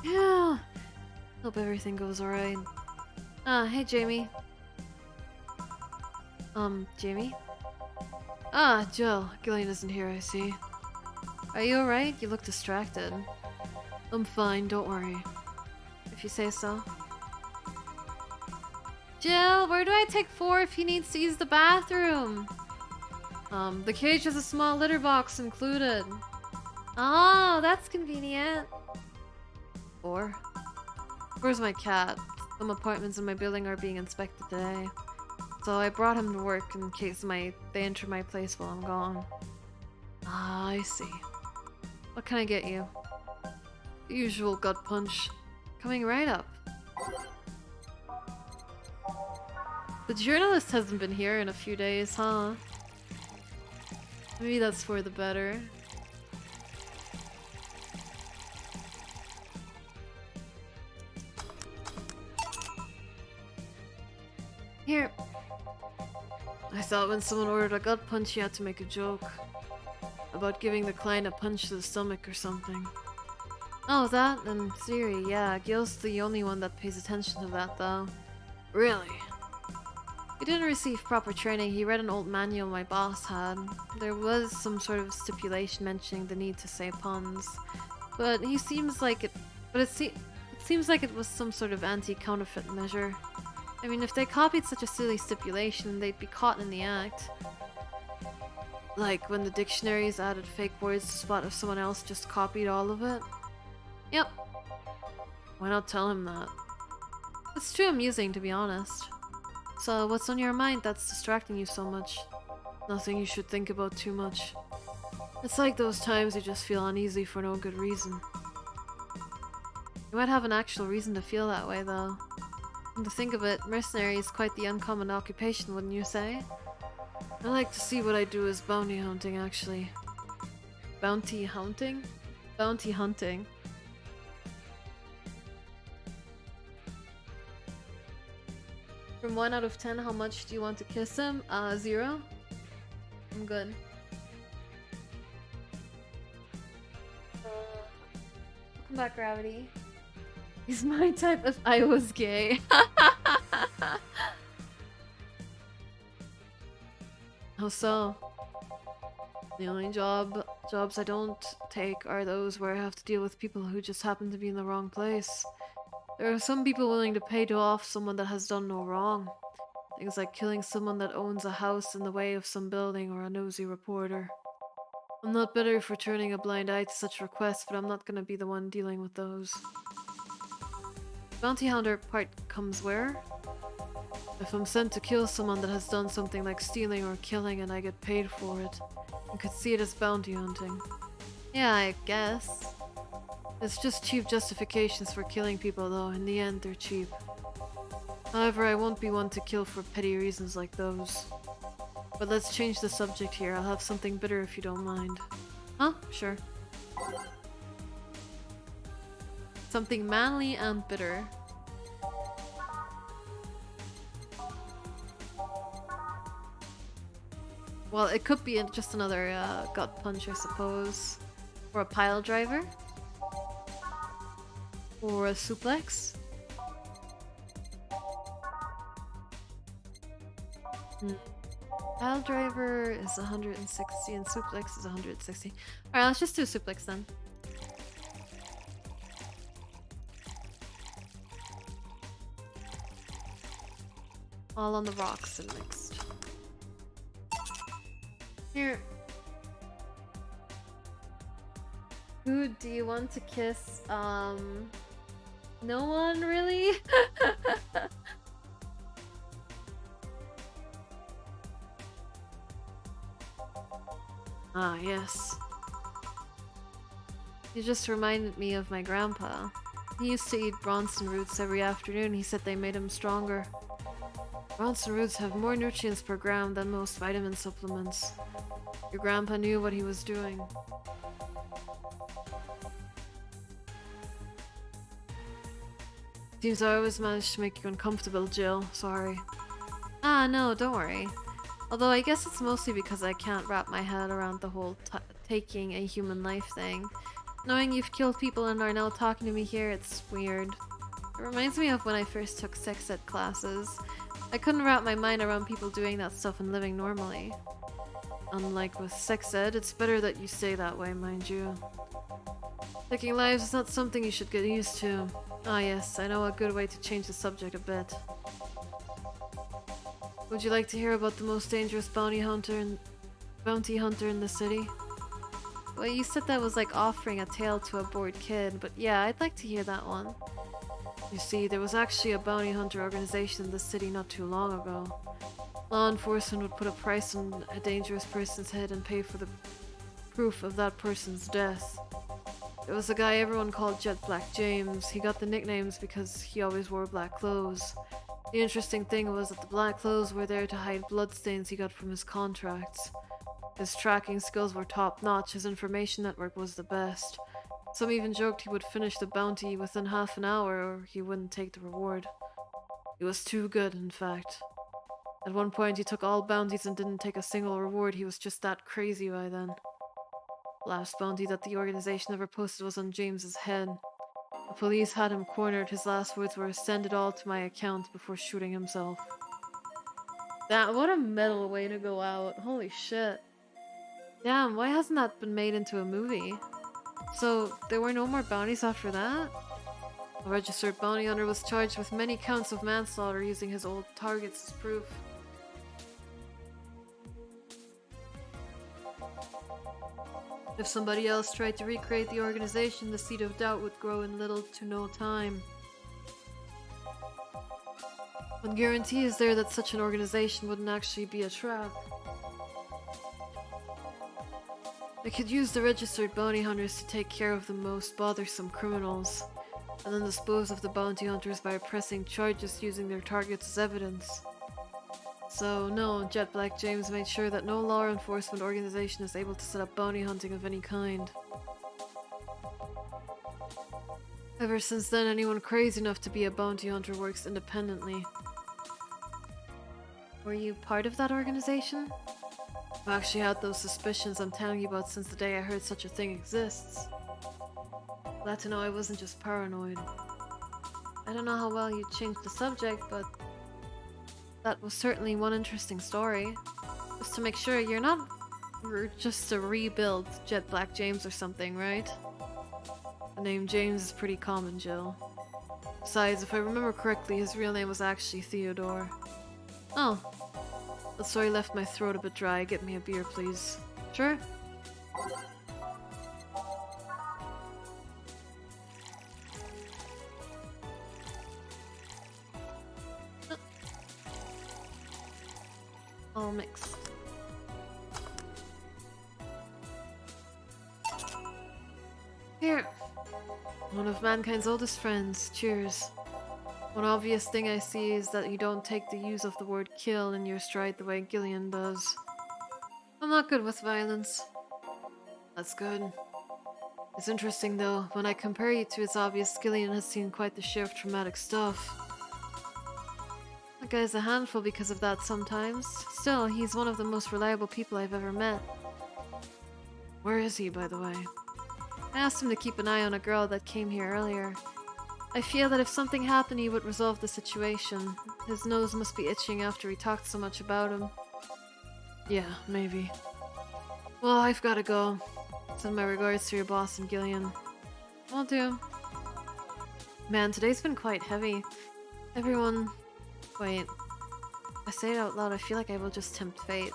Yeah. Hope everything goes alright. Hey Jamie. Jamie? Jill. Gillian isn't here, I see. Are you alright? You look distracted. I'm fine, don't worry. If you say so. Jill, where do I take 4 if he needs to use the bathroom? The cage has a small litter box included. Oh, that's convenient. 4? Where's my cat? Some appointments in my building are being inspected today. So I brought him to work in case they enter my place while I'm gone. Ah, I see. What can I get you? The usual gut punch. Coming right up. The journalist hasn't been here in a few days, huh? Maybe that's for the better. Here. I thought when someone ordered a gut punch, you had to make a joke. About giving the client a punch to the stomach or something. Oh, that and theory, yeah. Gil's the only one that pays attention to that, though. Really? He didn't receive proper training. He read an old manual my boss had. There was some sort of stipulation mentioning the need to say puns. But he seems like it... But it seems like it was some sort of anti-counterfeit measure. I mean, if they copied such a silly stipulation, they'd be caught in the act. Like when the dictionaries added fake words to spot if someone else just copied all of it. Yep. Why not tell him that? It's too amusing, to be honest. So, what's on your mind that's distracting you so much? Nothing you should think about too much. It's like those times you just feel uneasy for no good reason. You might have an actual reason to feel that way, though. Come to think of it, mercenary is quite the uncommon occupation, wouldn't you say? I like to see what I do as bounty hunting, actually. Bounty hunting? Bounty hunting. From 1 out of 10, how much do you want to kiss him? 0? I'm good. Welcome back, Gravity. He's my type if I was gay. How so? The only jobs I don't take are those where I have to deal with people who just happen to be in the wrong place. There are some people willing to pay off someone that has done no wrong. Things like killing someone that owns a house in the way of some building or a nosy reporter. I'm not bitter for turning a blind eye to such requests, but I'm not gonna be the one dealing with those. Bounty hunter part comes where? If I'm sent to kill someone that has done something like stealing or killing and I get paid for it, you could see it as bounty hunting. Yeah, I guess. It's just cheap justifications for killing people though, in the end they're cheap. However, I won't be one to kill for petty reasons like those. But let's change the subject here, I'll have something bitter if you don't mind. Huh? Sure. Something manly and bitter. Well, it could be just another gut punch, I suppose. Or a pile driver. Or a suplex. Pile driver is 160 and suplex is 160. Alright, let's just do suplex then. All on the rocks and mixed. Here. Who do you want to kiss? No one really? Ah, yes. You just reminded me of my grandpa. He used to eat Bronson roots every afternoon. He said they made him stronger. Bronson roots have more nutrients per gram than most vitamin supplements. Your grandpa knew what he was doing. Seems I always managed to make you uncomfortable, Jill. Sorry. Ah, no, don't worry. Although I guess it's mostly because I can't wrap my head around the whole taking a human life thing. Knowing you've killed people and are now talking to me here, it's weird. It reminds me of when I first took sex ed classes. I couldn't wrap my mind around people doing that stuff and living normally. Unlike with sex ed, it's better that you stay that way, mind you. Taking lives is not something you should get used to. Ah yes, I know a good way to change the subject a bit. Would you like to hear about the most dangerous bounty hunter in the city? Well, you said that was like offering a tale to a bored kid, but yeah, I'd like to hear that one. You see, there was actually a bounty hunter organization in the city not too long ago. Law enforcement would put a price on a dangerous person's head and pay for the proof of that person's death. There was a guy everyone called Jet Black James. He got the nicknames because he always wore black clothes. The interesting thing was that the black clothes were there to hide bloodstains he got from his contracts. His tracking skills were top-notch, his information network was the best. Some even joked he would finish the bounty within half an hour or he wouldn't take the reward. He was too good, in fact. At one point he took all bounties and didn't take a single reward, he was just that crazy by then. The last bounty that the organization ever posted was on James's head. The police had him cornered, his last words were, "Send it all to my account," before shooting himself. What a metal way to go out, holy shit. Damn, why hasn't that been made into a movie? So, there were no more bounties after that? A registered bounty hunter was charged with many counts of manslaughter using his old targets as proof. If somebody else tried to recreate the organization, the seed of doubt would grow in little to no time. What guarantee is there that such an organization wouldn't actually be a trap? I could use the registered bounty hunters to take care of the most bothersome criminals, and then dispose of the bounty hunters by pressing charges using their targets as evidence. So, no, Jet Black James made sure that no law enforcement organization is able to set up bounty hunting of any kind. Ever since then, anyone crazy enough to be a bounty hunter works independently. Were you part of that organization? I've actually had those suspicions I'm telling you about since the day I heard such a thing exists. Glad to know I wasn't just paranoid. I don't know how well you changed the subject, but that was certainly one interesting story. Just to make sure you're not just a rebuild Jet Black James or something, right? The name James is pretty common, Jill. Besides, if I remember correctly, his real name was actually Theodore. Oh. That story left my throat a bit dry. Get me a beer, please. Sure? All mixed. Here. One of mankind's oldest friends. Cheers. One obvious thing I see is that you don't take the use of the word kill in your stride the way Gillian does. I'm not good with violence. That's good. It's interesting though, when I compare you to, it's obvious Gillian has seen quite the share of traumatic stuff. That guy's a handful because of that sometimes. Still, he's one of the most reliable people I've ever met. Where is he, by the way? I asked him to keep an eye on a girl that came here earlier. I feel that if something happened, he would resolve the situation. His nose must be itching after he talked so much about him. Yeah, maybe. Well, I've gotta go. Send my regards to your boss and Gillian. Will do. Man, today's been quite heavy. Everyone... Wait. I say it out loud, I feel like I will just tempt fate.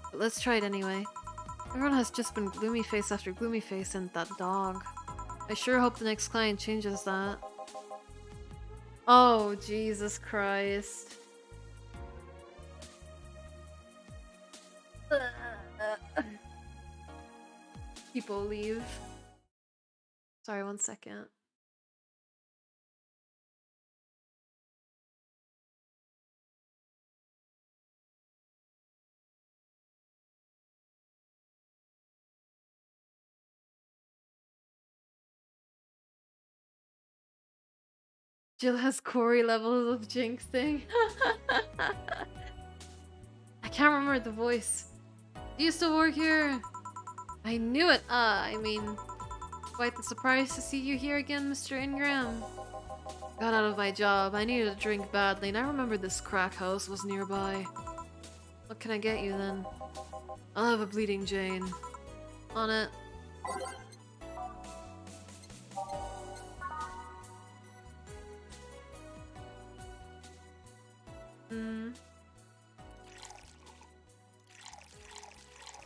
But let's try it anyway. Everyone has just been gloomy face after gloomy face, and that dog. I sure hope the next client changes that. Oh, Jesus Christ. People leave. Sorry, 1 second. Jill has Corey levels of jinxing. I can't remember the voice. Do you still work here? I knew it. I mean, quite the surprise to see you here again, Mr. Ingram. Got out of my job. I needed a drink badly, and I remembered this crack house was nearby. What can I get you then? I'll have a bleeding Jane. On it.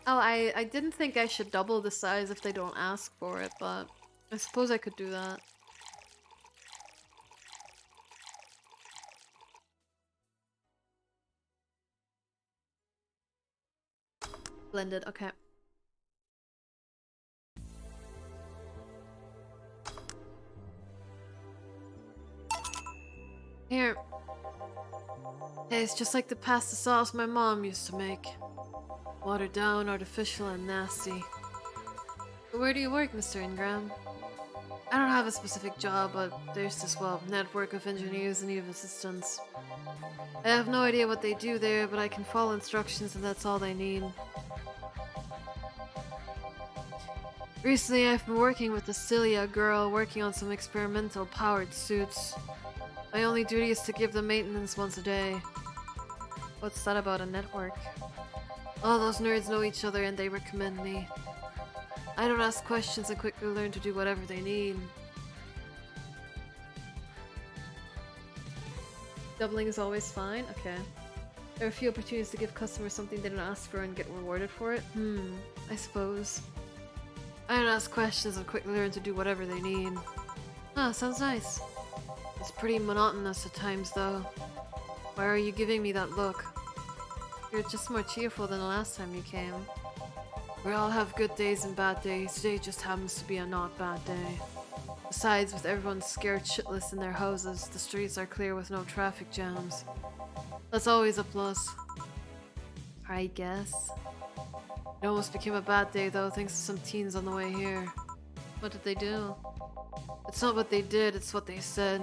Oh, I didn't think I should double the size if they don't ask for it, but I suppose I could do that. Blended, okay. Here. Tastes just like the pasta sauce my mom used to make. Watered down, artificial, and nasty. But where do you work, Mr. Ingram? I don't have a specific job, but there's this, well, network of engineers in need of assistance. I have no idea what they do there, but I can follow instructions and that's all they need. Recently, I've been working with a Celia girl, working on some experimental powered suits. My only duty is to give them maintenance once a day. What's that about a network? All those nerds know each other and they recommend me. I don't ask questions and quickly learn to do whatever they need. Doubling is always fine? Okay. There are a few opportunities to give customers something they don't ask for and get rewarded for it? I suppose. I don't ask questions and quickly learn to do whatever they need. Ah, sounds nice. It's pretty monotonous at times though. Why are you giving me that look? You're just more cheerful than the last time you came. We all have good days and bad days. Today just happens to be a not bad day. Besides, with everyone scared shitless in their houses, the streets are clear with no traffic jams. That's always a plus. I guess. It almost became a bad day though, thanks to some teens on the way here. What did they do? It's not what they did, it's what they said.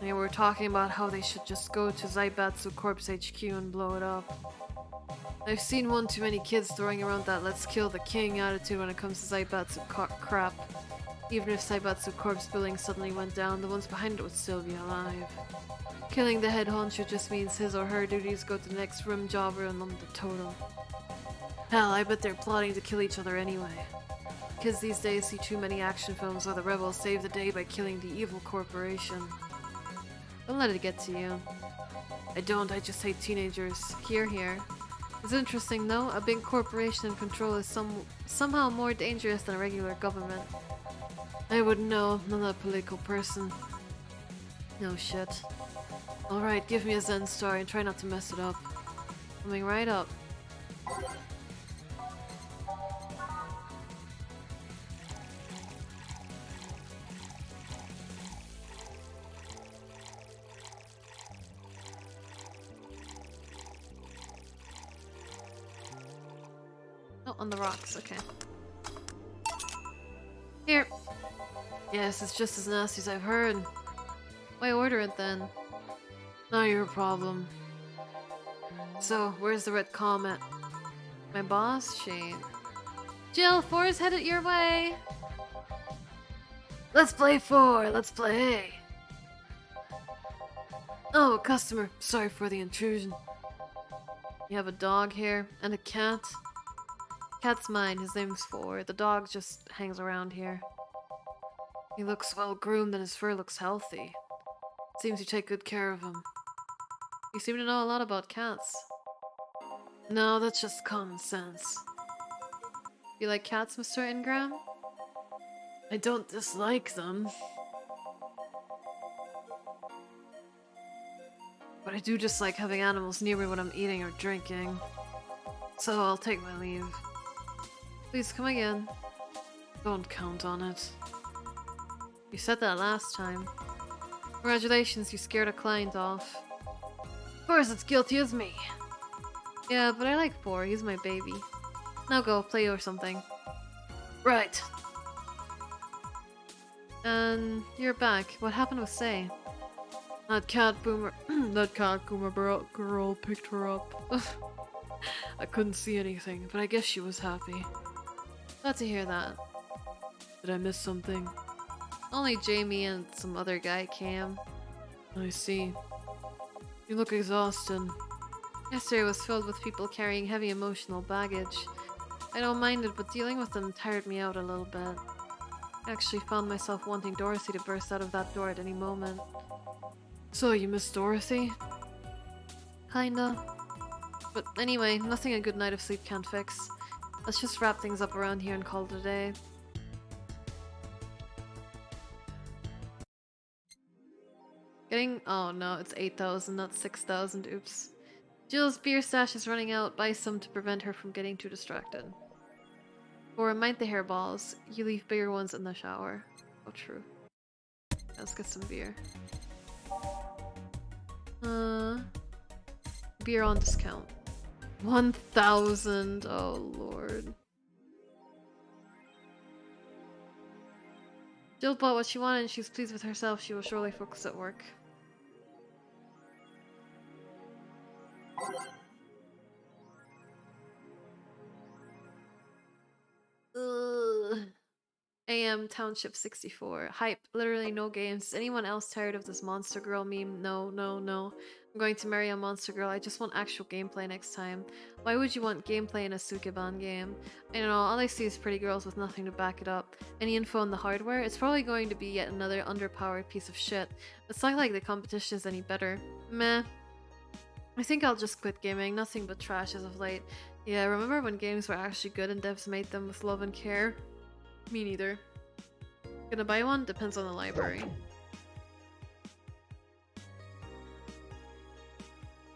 They were talking about how they should just go to Zaibatsu Corps HQ and blow it up. I've seen one too many kids throwing around that let's kill the king attitude when it comes to Zaibatsu crap. Even if Zaibatsu Corps building suddenly went down, the ones behind it would still be alive. Killing the head honcho just means his or her duties go to the next rim jobber and on the total. Hell, I bet they're plotting to kill each other anyway. Kids these days see too many action films where the rebels save the day by killing the evil corporation. Don't let it get to you. I don't, I just hate teenagers. Here. It's interesting though, a big corporation in control is somehow more dangerous than a regular government. I wouldn't know, I'm not a political person. No shit. Alright, give me a Zen star and try not to mess it up. Coming right up. Oh, on the rocks, okay. Here. Yes, it's just as nasty as I've heard. Why order it then? Not your problem. So, where's the red comet? My boss, Shane. Jill, 4 is headed your way! Let's play 4, let's play! Oh, a customer. Sorry for the intrusion. You have a dog here, and a cat. Cat's mine, his name's 4. The dog just hangs around here. He looks well groomed and his fur looks healthy. Seems you take good care of him. You seem to know a lot about cats. No, that's just common sense. You like cats, Mr. Ingram? I don't dislike them. But I do dislike having animals near me when I'm eating or drinking. So I'll take my leave. Please come again. Don't count on it. You said that last time. Congratulations, you scared a client off. Of course, it's guilty as me. Yeah, but I like 4. He's my baby. Now go, play or something. Right. And you're back. What happened with Say? That cat boomer girl picked her up. I couldn't see anything, but I guess she was happy. Glad to hear that. Did I miss something? Only Jamie and some other guy came. I see. You look exhausted. Yesterday was filled with people carrying heavy emotional baggage. I don't mind it, but dealing with them tired me out a little bit. I actually found myself wanting Dorothy to burst out of that door at any moment. So, you miss Dorothy? Kinda. But anyway, nothing a good night of sleep can't fix. Let's just wrap things up around here and call it a day. Oh no, it's 8,000, not 6,000, oops. Jill's beer stash is running out. Buy some to prevent her from getting too distracted. Or mind the hairballs. You leave bigger ones in the shower. Oh, true. Let's get some beer. Beer on discount. 1,000. Oh, Lord. Jill bought what she wanted and she's pleased with herself. She will surely focus at work. Ugh. AM Township 64. Hype. Literally no games. Is anyone else tired of this monster girl meme? No. I'm going to marry a monster girl. I just want actual gameplay next time. Why would you want gameplay in a Sukeban game? I don't know. All I see is pretty girls with nothing to back it up. Any info on the hardware? It's probably going to be yet another underpowered piece of shit. It's not like the competition is any better. Meh. I think I'll just quit gaming. Nothing but trash as of late. Yeah, remember when games were actually good and devs made them with love and care? Me neither. Gonna buy one? Depends on the library.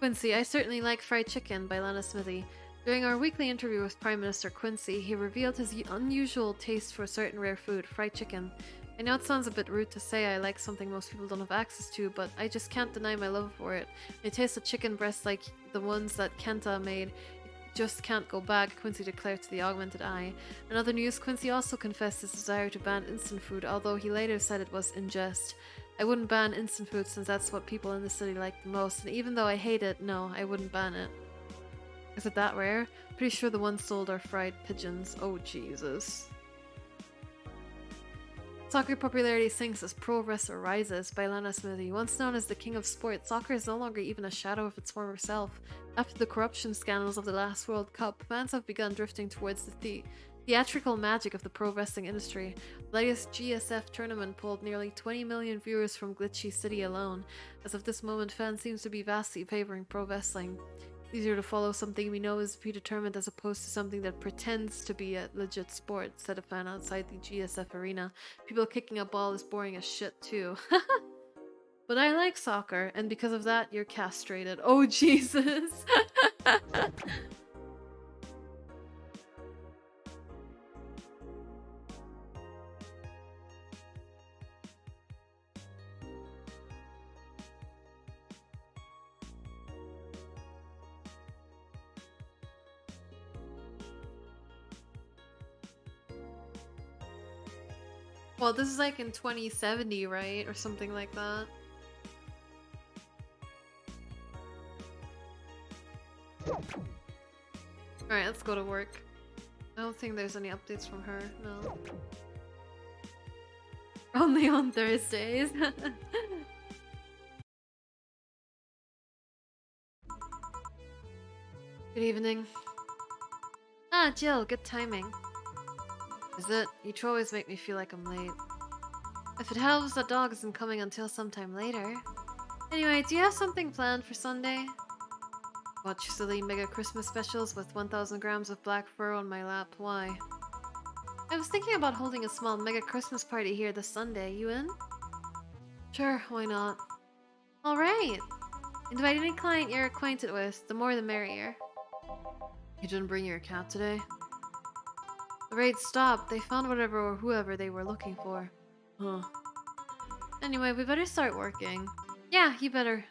Quincy, I certainly like Fried Chicken by Lana Smithy. During our weekly interview with Prime Minister Quincy, he revealed his unusual taste for a certain rare food, fried chicken. I know it sounds a bit rude to say I like something most people don't have access to, but I just can't deny my love for it. When it tastes a chicken breast like the ones that Kenta made, it just can't go back, Quincy declared to the Augmented Eye. In other news, Quincy also confessed his desire to ban instant food, although he later said it was in jest. I wouldn't ban instant food since that's what people in the city like the most, and even though I hate it, no, I wouldn't ban it. Is it that rare? Pretty sure the ones sold are fried pigeons. Oh, Jesus. Soccer popularity sinks as pro wrestler rises by Lana Smithy. Once known as the king of sports, soccer is no longer even a shadow of its former self. After the corruption scandals of the last World Cup, fans have begun drifting towards the theatrical magic of the pro wrestling industry. The latest GSF tournament pulled nearly 20 million viewers from Glitchy City alone. As of this moment, fans seem to be vastly favoring pro wrestling. Easier to follow something we know is predetermined as opposed to something that pretends to be a legit sport, said a fan outside the GSF arena. People kicking a ball is boring as shit too. But I like soccer, and because of that, you're castrated. Oh, Jesus! Well, this is like in 2070, right? Or something like that. Alright, let's go to work. I don't think there's any updates from her, no. Only on Thursdays. Good evening. Ah, Jill, good timing. Is it? You two always make me feel like I'm late. If it helps, that dog isn't coming until sometime later. Anyway, do you have something planned for Sunday? Watch silly mega Christmas specials with 1000 grams of black fur on my lap. Why? I was thinking about holding a small mega Christmas party here this Sunday. You in? Sure, why not? Alright! Invite any client you're acquainted with. The more the merrier. You didn't bring your cat today? The raid stopped. They found whatever or whoever they were looking for. Huh. Anyway, we better start working. Yeah, you better.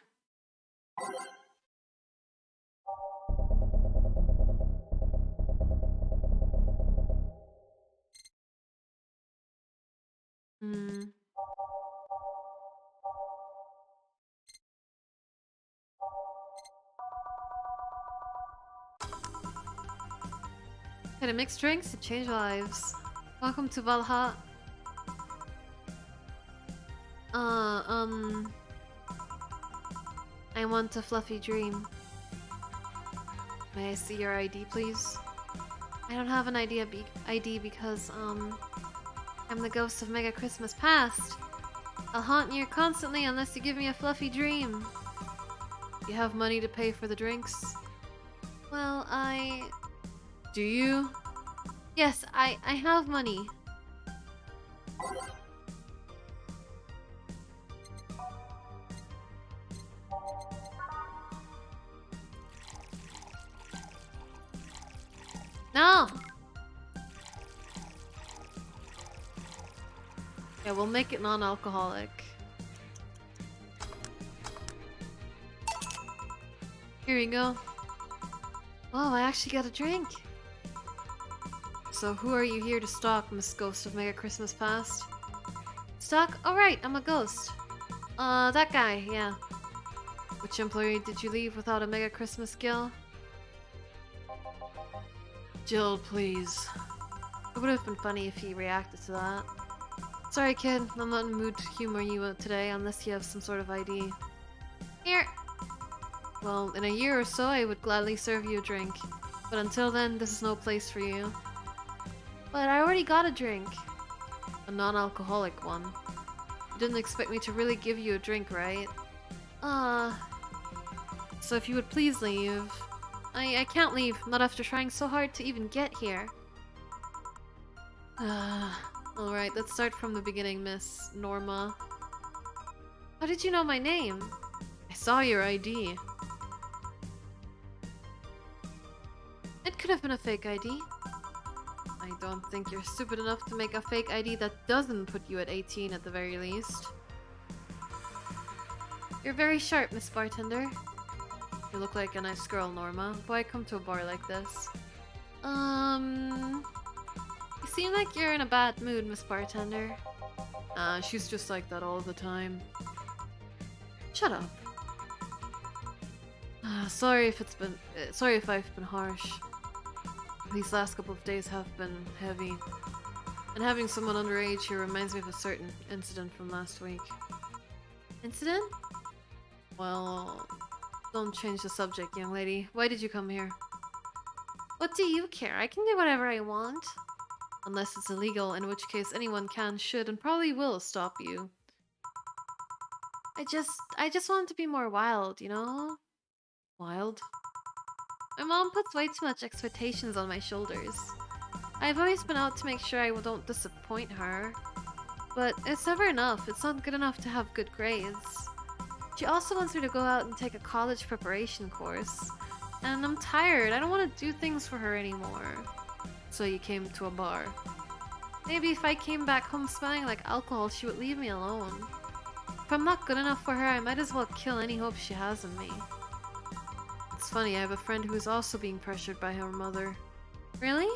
Can I mix drinks to change lives? Welcome to Valhalla. I want a fluffy dream. May I see your ID, please? I don't have an ID because, I'm the ghost of Mega Christmas Past. I'll haunt you constantly unless you give me a fluffy dream. You have money to pay for the drinks? Well, Do you? Yes, I have money. No! Yeah, we'll make it non-alcoholic. Here you go. Oh, I actually got a drink. So who are you here to stalk, Miss Ghost of Mega Christmas Past? Stalk? Oh right, I'm a ghost. That guy, yeah. Which employee did you leave without a Mega Christmas gill? Jill, please. It would have been funny if he reacted to that. Sorry kid, I'm not in the mood to humor you out today unless you have some sort of ID. Here! Well, in a year or so I would gladly serve you a drink. But until then, this is no place for you. But I already got a drink. A non-alcoholic one. You didn't expect me to really give you a drink, right? So if you would please leave. I can't leave, not after trying so hard to even get here. Alright, let's start from the beginning, Miss Norma. How did you know my name? I saw your ID. have been a fake ID. I don't think you're stupid enough to make a fake ID that doesn't put you at 18 at the very least. You're very sharp, Miss Bartender. You look like a nice girl, Norma. Why come to a bar like this? You seem like you're in a bad mood, Miss Bartender. She's just like that all the time. Shut up. Sorry if I've been harsh. These last couple of days have been heavy. And having someone underage here reminds me of a certain incident from last week. Incident? Well, don't change the subject, young lady. Why did you come here? What do you care? I can do whatever I want. Unless it's illegal, in which case anyone can, should, and probably will stop you. I just want to be more wild, you know? Wild? My mom puts way too much expectations on my shoulders. I've always been out to make sure I don't disappoint her. But it's never enough. It's not good enough to have good grades. She also wants me to go out and take a college preparation course. And I'm tired. I don't want to do things for her anymore. So you came to a bar. Maybe if I came back home smelling like alcohol, she would leave me alone. If I'm not good enough for her, I might as well kill any hope she has in me. It's funny, I have a friend who is also being pressured by her mother. Really?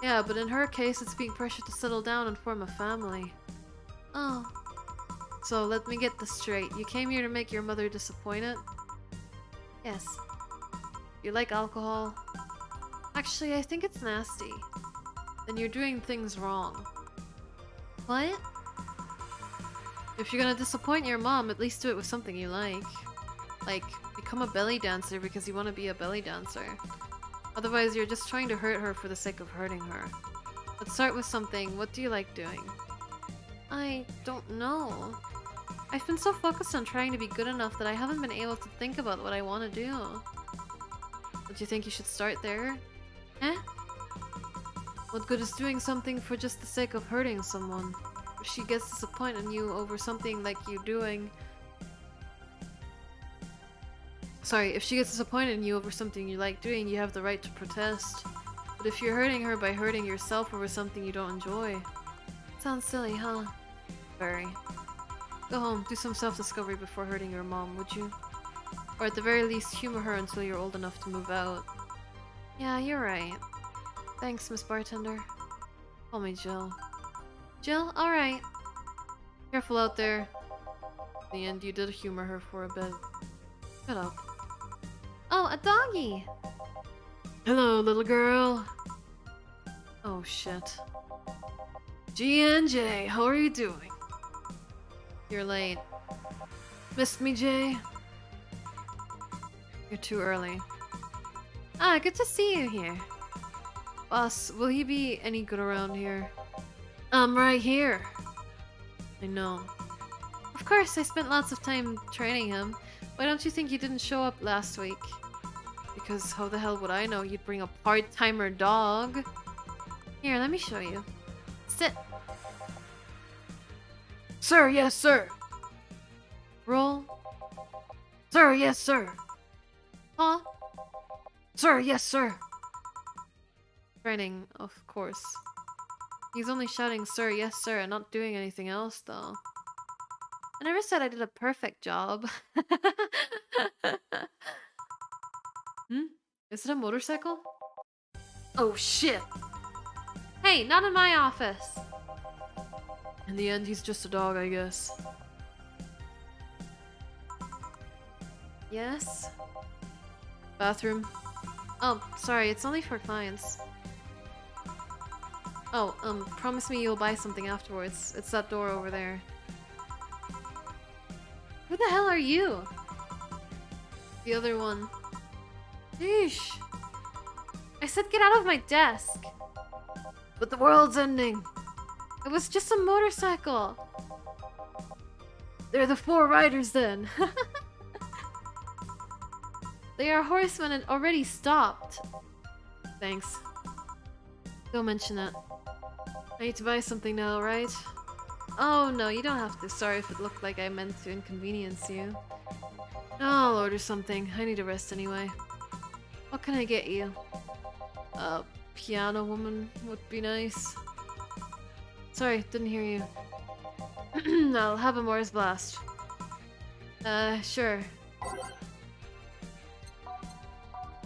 Yeah, but in her case, it's being pressured to settle down and form a family. Oh. So, let me get this straight. You came here to make your mother disappointed? Yes. You like alcohol? Actually, I think it's nasty. Then you're doing things wrong. What? If you're gonna disappoint your mom, at least do it with something you like. Like, become a belly dancer because you want to be a belly dancer. Otherwise, you're just trying to hurt her for the sake of hurting her. Let's start with something. What do you like doing? I don't know. I've been so focused on trying to be good enough that I haven't been able to think about what I want to do. Don't you think you should start there? Eh? What good is doing something for just the sake of hurting someone? If she gets disappointed in you over something like you doing... Sorry, if she gets disappointed in you over something you like doing, you have the right to protest. But if you're hurting her by hurting yourself over something you don't enjoy... Sounds silly, huh? Very. Go home, do some self-discovery before hurting your mom, would you? Or at the very least, humor her until you're old enough to move out. Yeah, you're right. Thanks, Miss Bartender. Call me Jill. Jill? Alright. Careful out there. In the end, you did humor her for a bit. Shut up. Oh, a doggy! Hello, little girl. Oh, shit. GNJ, how are you doing? You're late. Missed me, Jay? You're too early. Ah, good to see you here. Boss, will he be any good around here? I'm right here. I know. Of course, I spent lots of time training him. Why don't you think you didn't show up last week? Because how the hell would I know you'd bring a part-timer dog? Here, let me show you. Sit. Sir, yes, sir. Roll. Sir, yes, sir. Huh? Sir, yes, sir. Training, of course. He's only shouting, sir, yes, sir, and not doing anything else, though. I never said I did a perfect job. Is it a motorcycle? Oh, shit! Hey, not in my office! In the end, he's just a dog, I guess. Yes? Bathroom? Oh, sorry, it's only for clients. Oh, promise me you'll buy something afterwards. It's that door over there. Who the hell are you? The other one. Sheesh. I said get out of my desk. But the world's ending. It was just a motorcycle. They're the 4 riders then. They are horsemen and already stopped. Thanks. Don't mention it. I need to buy something now, right? Oh no, you don't have to. Sorry if it looked like I meant to inconvenience you. I'll order something. I need a rest anyway. What can I get you? A piano woman would be nice. Sorry, didn't hear you. I'll have a Mars blast. Sure.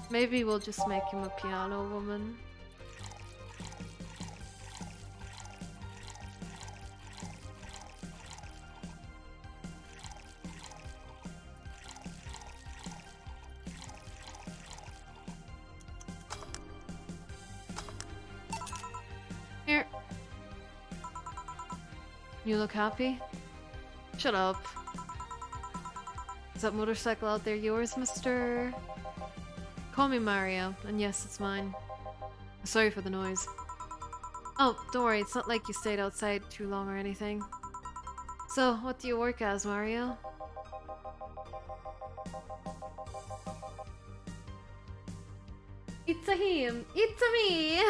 Maybe we'll just make him a piano woman. Here. You look happy? Shut up. Is that motorcycle out there yours, mister? Call me Mario, and yes, it's mine. Sorry for the noise. Oh, don't worry, it's not like you stayed outside too long or anything. So, what do you work as, Mario? It's a him! It's a me!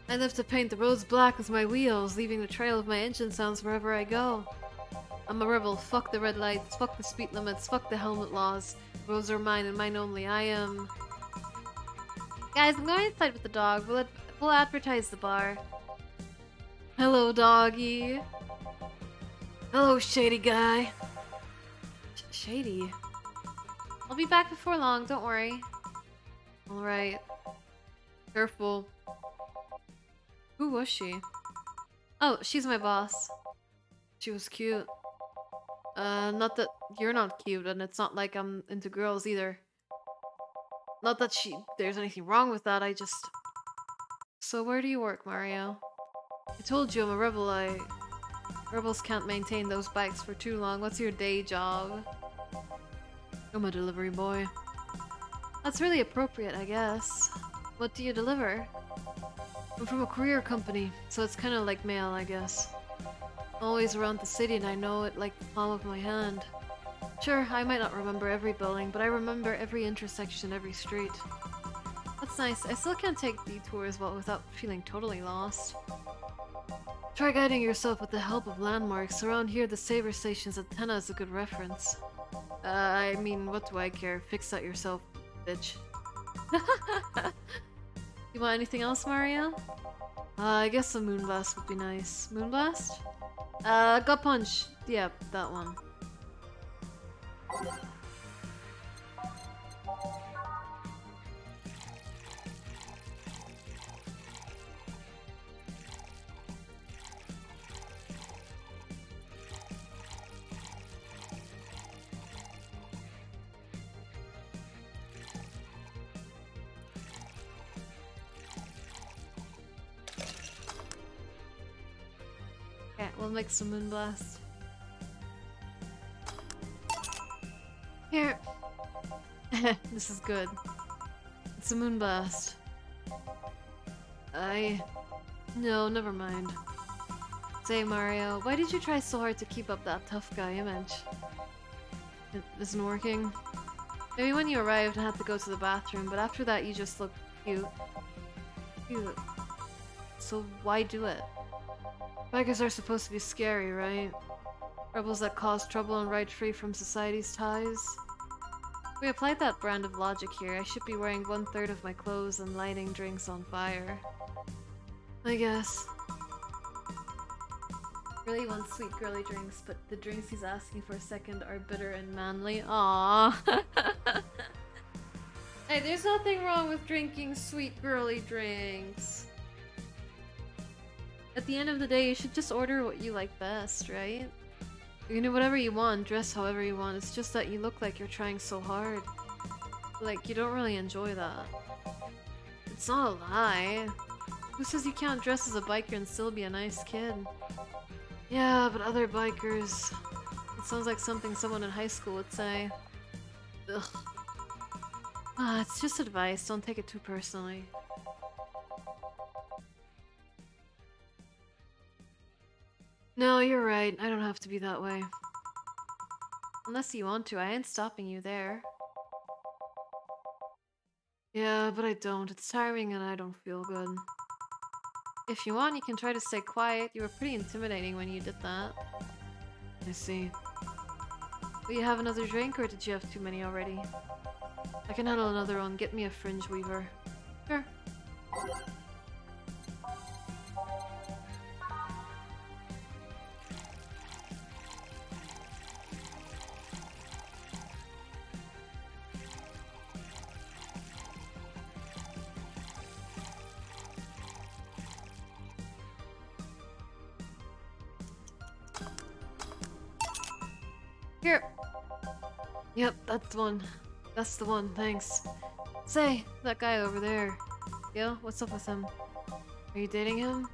I live to paint the roads black with my wheels, leaving the trail of my engine sounds wherever I go. I'm a rebel, fuck the red lights, fuck the speed limits, fuck the helmet laws. The roads are mine and mine only, I am... Guys, I'm going inside with the dog. We'll advertise the bar. Hello, doggy. Hello, shady guy. Shady? I'll be back before long, don't worry. Alright. Careful. Who was she? Oh, she's my boss. She was cute. Not that you're not cute, and it's not like I'm into girls either. Not that there's anything wrong with that, I just... So where do you work, Mario? I told you I'm a rebel, Rebels can't maintain those bikes for too long. What's your day job? I'm a delivery boy. That's really appropriate, I guess. What do you deliver? I'm from a courier company, so it's kind of like mail, I guess. Always around the city and I know it like the palm of my hand. Sure, I might not remember every building, but I remember every intersection, every street. That's nice. I still can't take detours without feeling totally lost. Try guiding yourself with the help of landmarks. Around here, the Saber Station's antenna is a good reference. I mean, what do I care? Fix that yourself, bitch. You want anything else, Mario? I guess a Moonblast would be nice. Moonblast? Gut Punch. Yeah, that one. Okay, we'll make some Moonblast. Here. This is good. It's a Moonblast. No, never mind. Say, Mario, why did you try so hard to keep up that tough guy image? It isn't working. Maybe when you arrived and had to go to the bathroom, but after that you just looked cute. Cute. So why do it? Bikers are supposed to be scary, right? Rebels that cause trouble and ride free from society's ties. If we applied that brand of logic here, I should be wearing 1/3 of my clothes and lighting drinks on fire. I guess. Really wants sweet girly drinks, but the drinks he's asking for second are bitter and manly. Aww. Hey, there's nothing wrong with drinking sweet girly drinks. At the end of the day, you should just order what you like best, right? You can do whatever you want, dress however you want, it's just that you look like you're trying so hard. Like, you don't really enjoy that. It's not a lie. Who says you can't dress as a biker and still be a nice kid? Yeah, but other bikers... It sounds like something someone in high school would say. Ugh. It's just advice, don't take it too personally. No, you're right. I don't have to be that way. Unless you want to, I ain't stopping you there. Yeah, but I don't. It's tiring and I don't feel good. If you want, you can try to stay quiet. You were pretty intimidating when you did that. I see. Will you have another drink, or did you have too many already? I can handle another one. Get me a fringe weaver. Sure. Here. Yep, that's the one. That's the one, thanks. Say, that guy over there. Gil, what's up with him? Are you dating him?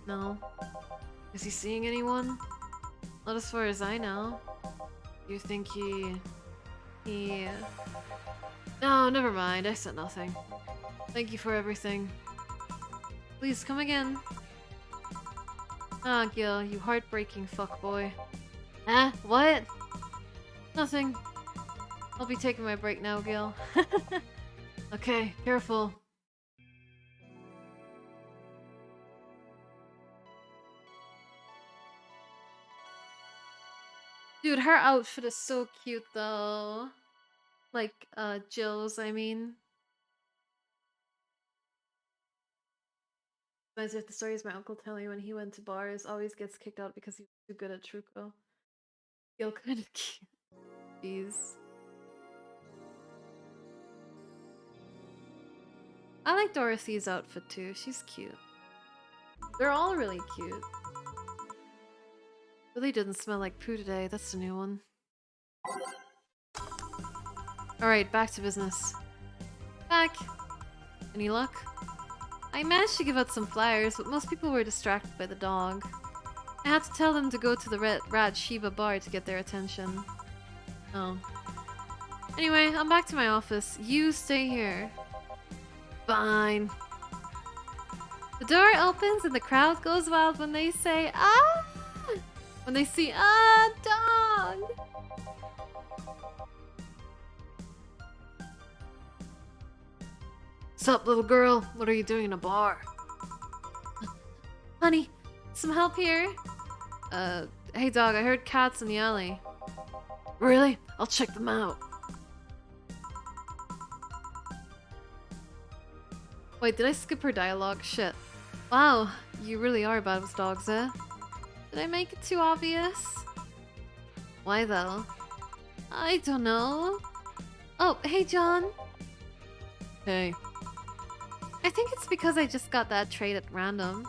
No. Is he seeing anyone? Not as far as I know. Do you think he... No, never mind. I said nothing. Thank you for everything. Please come again. Ah, Gil, you heartbreaking fuckboy. Huh? What? Nothing. I'll be taking my break now, Gil. Okay, careful. Dude, her outfit is so cute though. Like, Jill's, I mean. Reminds me of the stories my uncle telling me when he went to bars, always gets kicked out because he was too good at truco. Gil kinda cute. Jeez. I like Dorothy's outfit too, she's cute. They're all really cute. Really didn't smell like poo today, that's the new one. Alright, back to business. Back! Any luck? I managed to give out some flyers, but most people were distracted by the dog. I had to tell them to go to the Rat Shiba bar to get their attention. Oh. Anyway, I'm back to my office. You stay here. Fine. The door opens and the crowd goes wild when they say, ah! When they see, ah, dog! Sup, little girl? What are you doing in a bar? Honey, some help here? Hey dog, I heard cats in the alley. Really? I'll check them out. Wait, did I skip her dialogue? Shit. Wow, you really are bad with dogs, eh? Did I make it too obvious? Why though? I don't know. Oh, hey John. Hey. I think it's because I just got that trait at random.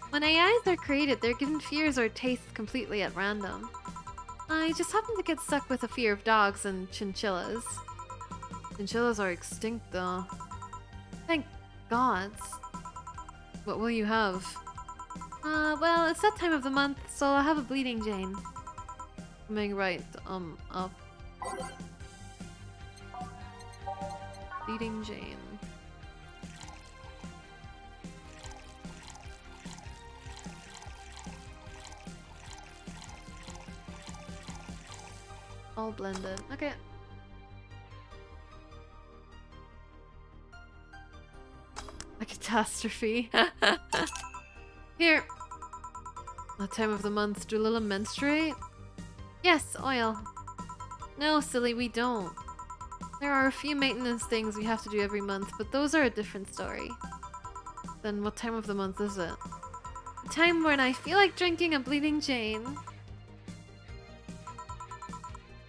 When AIs are created, they're given fears or tastes completely at random. I just happen to get stuck with a fear of dogs and chinchillas. Chinchillas are extinct though. Thank gods. What will you have? Well, it's that time of the month, so I'll have a bleeding Jane. Coming right, up. Bleeding Jane. All blended. Okay. A catastrophe. Here. What time of the month do Lila menstruate? Yes, oil. No, silly, we don't. There are a few maintenance things we have to do every month, but those are a different story. Then what time of the month is it? The time when I feel like drinking a bleeding Jane.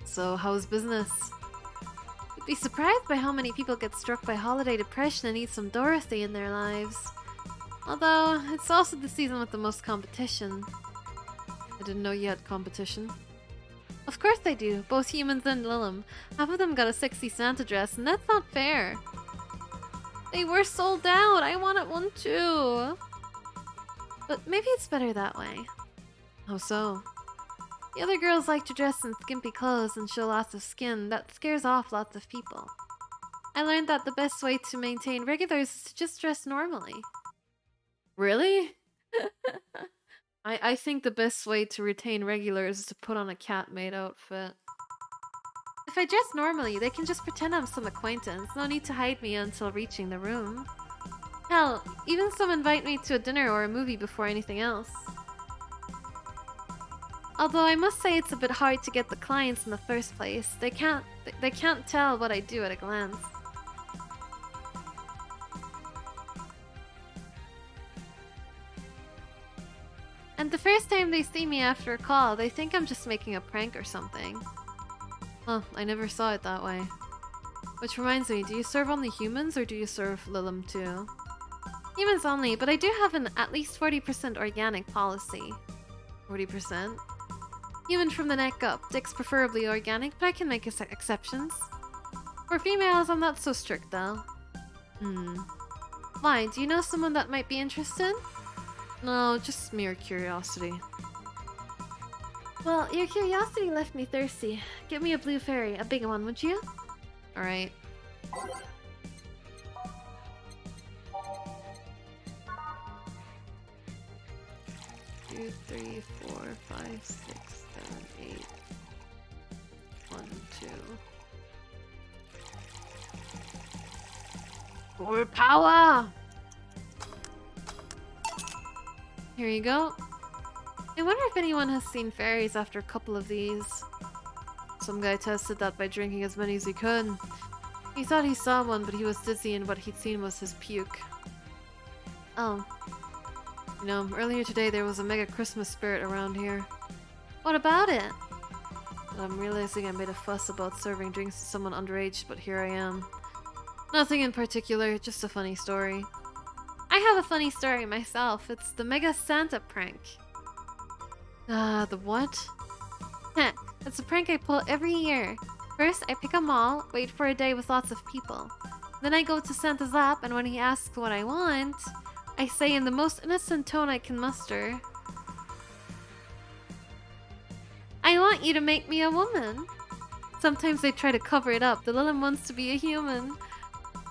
So, how's business? You'd be surprised by how many people get struck by holiday depression and need some Dorothy in their lives. Although, it's also the season with the most competition. I didn't know you had competition. Of course I do, both humans and Lilim. Half of them got a sexy Santa dress, and that's not fair. They were sold out, I wanted one too. But maybe it's better that way. How so? The other girls like to dress in skimpy clothes and show lots of skin. That scares off lots of people. I learned that the best way to maintain regulars is to just dress normally. Really? I think the best way to retain regulars is to put on a cat-made outfit. If I dress normally, they can just pretend I'm some acquaintance. No need to hide me until reaching the room. Hell, even some invite me to a dinner or a movie before anything else. Although I must say it's a bit hard to get the clients in the first place. They can't tell what I do at a glance. And the first time they see me after a call, they think I'm just making a prank or something. Huh, I never saw it that way. Which reminds me, do you serve only humans or do you serve Lilim too? Humans only, but I do have an at least 40% organic policy. 40%? Human from the neck up. Dick's preferably organic, but I can make exceptions. For females, I'm not so strict though. Why, do you know someone that might be interested? No, just mere curiosity. Well, your curiosity left me thirsty. Get me a blue fairy, a big one, would you? Alright. Two, three, 4, 5, 6, 7, 8. 1, 2. More power! Here you go. I wonder if anyone has seen fairies after a couple of these. Some guy tested that by drinking as many as he could. He thought he saw one, but he was dizzy and what he'd seen was his puke. Oh. You know, earlier today there was a mega Christmas spirit around here. What about it? Well, I'm realizing I made a fuss about serving drinks to someone underage, but here I am. Nothing in particular, just a funny story. I have a funny story myself. It's the Mega Santa prank. The what? Heh, it's a prank I pull every year. First, I pick a mall, wait for a day with lots of people. Then I go to Santa's lap, and when he asks what I want, I say in the most innocent tone I can muster, I want you to make me a woman. Sometimes they try to cover it up. The Lilim wants to be a human.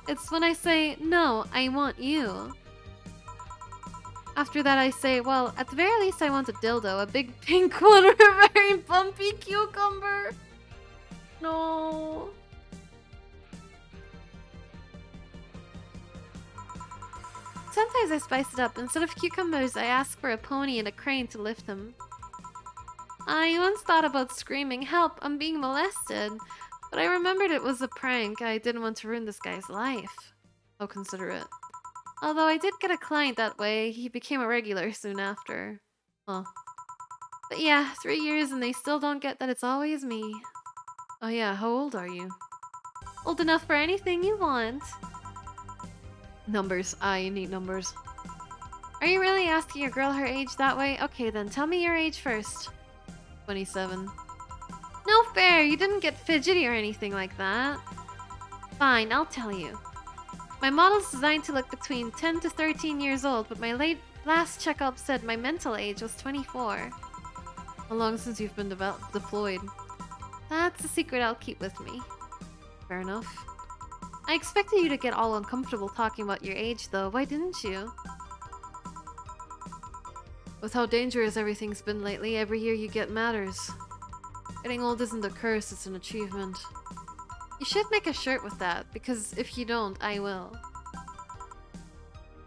It's when I say, no, I want you. After that I say, well, at the very least I want a dildo, a big pink one or a very bumpy cucumber. No. Sometimes I spice it up. Instead of cucumbers, I ask for a pony and a crane to lift them. I once thought about screaming, help, I'm being molested. But I remembered it was a prank. I didn't want to ruin this guy's life. How considerate. Although I did get a client that way, he became a regular soon after. Huh. But yeah, 3 years and they still don't get that it's always me. Oh yeah, how old are you? Old enough for anything you want. Numbers. You need numbers. Are you really asking your girl her age that way? Okay then, tell me your age first. 27. No fair, you didn't get fidgety or anything like that. Fine, I'll tell you. My model's designed to look between 10 to 13 years old, but my last checkup said my mental age was 24. How long since you've been deployed? That's a secret I'll keep with me. Fair enough. I expected you to get all uncomfortable talking about your age, though. Why didn't you? With how dangerous everything's been lately, every year you get matters. Getting old isn't a curse, it's an achievement. You should make a shirt with that, because if you don't, I will.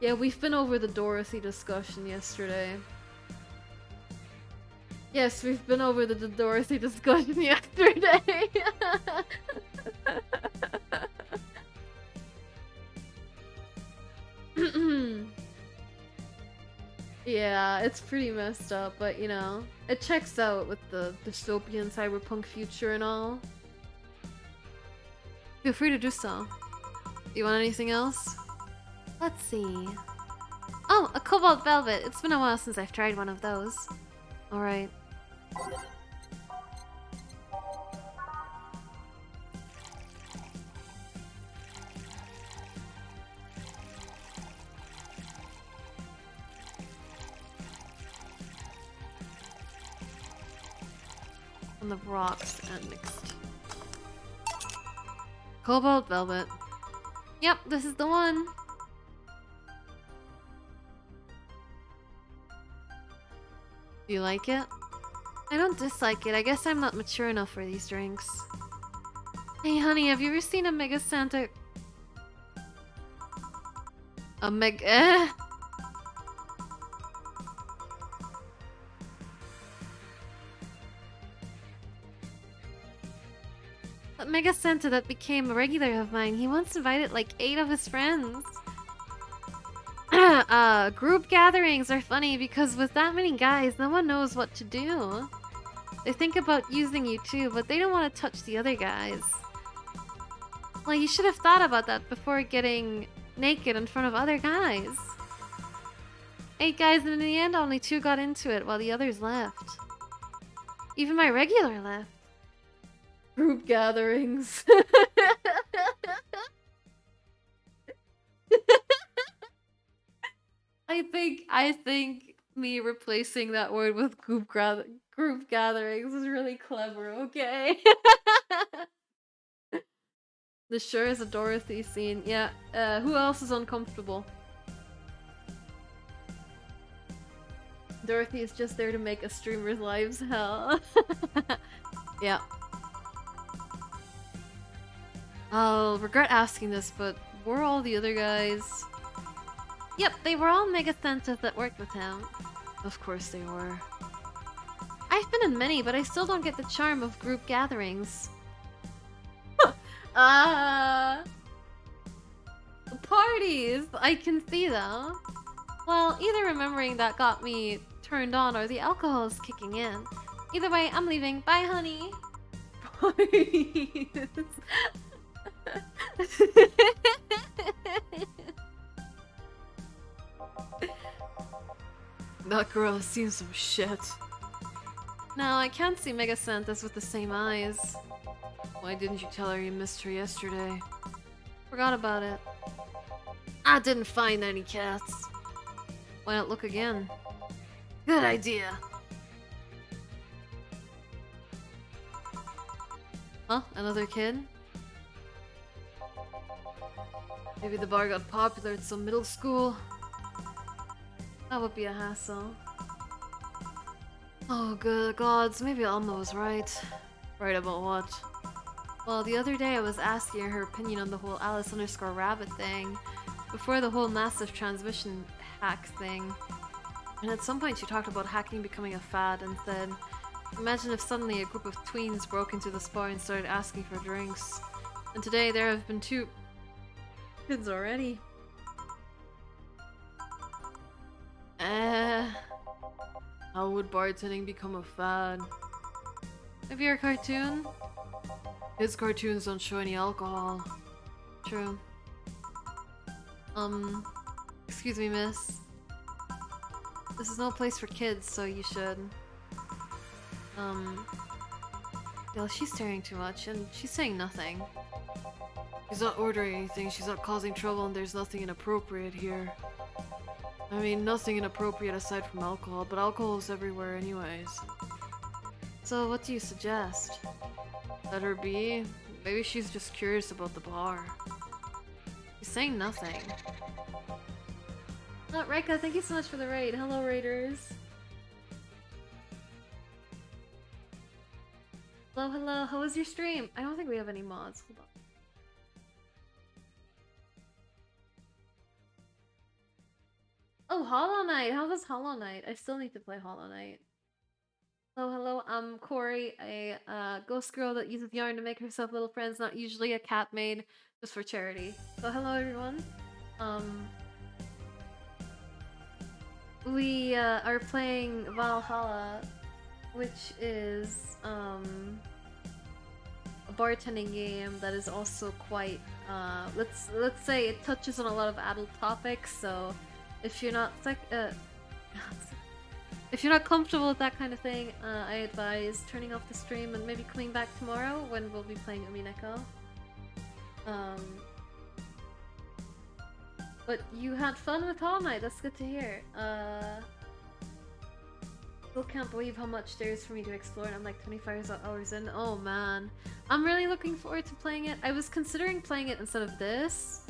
Yeah, we've been over the Dorothy discussion yesterday. Yes, we've been over the Dorothy discussion yesterday. Yeah, it's pretty messed up, but you know, it checks out with the dystopian cyberpunk future and all. Feel free to do so. Do you want anything else? Let's see. Oh, a cobalt velvet. It's been a while since I've tried one of those. Alright. On the rocks and mixed. Cobalt velvet. Yep, this is the one. Do you like it? I don't dislike it. I guess I'm not mature enough for these drinks. Hey honey, have you ever seen a Mega Santa... A meg. That Mega Santa that became a regular of mine, he once invited like 8 of his friends. Group gatherings are funny because with that many guys, no one knows what to do. They think about using you too, but they don't want to touch the other guys. Well, you should have thought about that before getting naked in front of other guys. 8 guys, and in the end, only 2 got into it while the others left. Even my regular left. Group gatherings. I think me replacing that word with group gatherings is really clever, okay? This sure is a Dorothy scene. Yeah, who else is uncomfortable? Dorothy is just there to make a streamer's lives hell. Yeah. I'll regret asking this, but were all the other guys... Yep, they were all Mega Santas that worked with him. Of course they were. I've been in many, but I still don't get the charm of group gatherings. Parties! I can see though. Well, either remembering that got me turned on or the alcohol is kicking in. Either way, I'm leaving. Bye, honey! Parties! That girl has seen some shit. No, I can't see Mega Santas with the same eyes. Why didn't you tell her you missed her yesterday? Forgot about it. I didn't find any cats. Why not look again? Good idea. Huh? Another kid? Maybe the bar got popular at some middle school. That would be a hassle. Oh, good gods, maybe Alma was right. Right about what? Well, the other day I was asking her opinion on the whole Alice_Rabbit thing, before the whole massive transmission hack thing. And at some point she talked about hacking becoming a fad and said, imagine if suddenly a group of tweens broke into this bar and started asking for drinks. And today there have been 2 kids already. How would bartending become a fad? Maybe your cartoon? His cartoons don't show any alcohol. True. Excuse me, miss. This is no place for kids, so you should. Yeah, she's staring too much, and she's saying nothing. She's not ordering anything, she's not causing trouble, and there's nothing inappropriate here. I mean, nothing inappropriate aside from alcohol, but alcohol is everywhere anyways. So what do you suggest? Let her be? Maybe she's just curious about the bar. She's saying nothing. Oh, Reika, thank you so much for the raid. Hello, raiders. Hello, hello. How was your stream? I don't think we have any mods. Hold on. Oh, Hollow Knight! How was Hollow Knight? I still need to play Hollow Knight. Hello, hello, I'm Corey, a ghost girl that uses yarn to make herself little friends, not usually a cat maid, just for charity. So hello everyone. We are playing Valhalla, which is a bartending game that is also quite let's say it touches on a lot of adult topics, so if you're not if you're not comfortable with that kind of thing, I advise turning off the stream and maybe coming back tomorrow when we'll be playing Umineko. But you had fun with Hollow Knight, that's good to hear. Still can't believe how much there is for me to explore, and I'm like 25 hours in. Oh man. I'm really looking forward to playing it. I was considering playing it instead of this,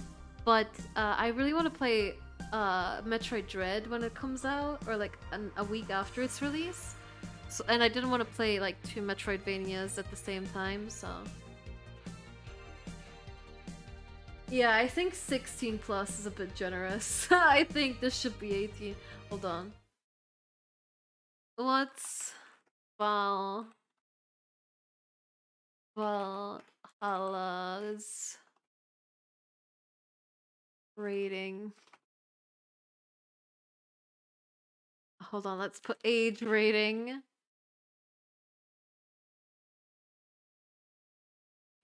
but I really want to play Metroid Dread when it comes out, or like a week after its release. So, and I didn't want to play like 2 Metroidvanias at the same time, so... Yeah, I think 16 plus is a bit generous. I think this should be 18. Hold on. What's Valhalla's rating? Hold on, let's put age rating.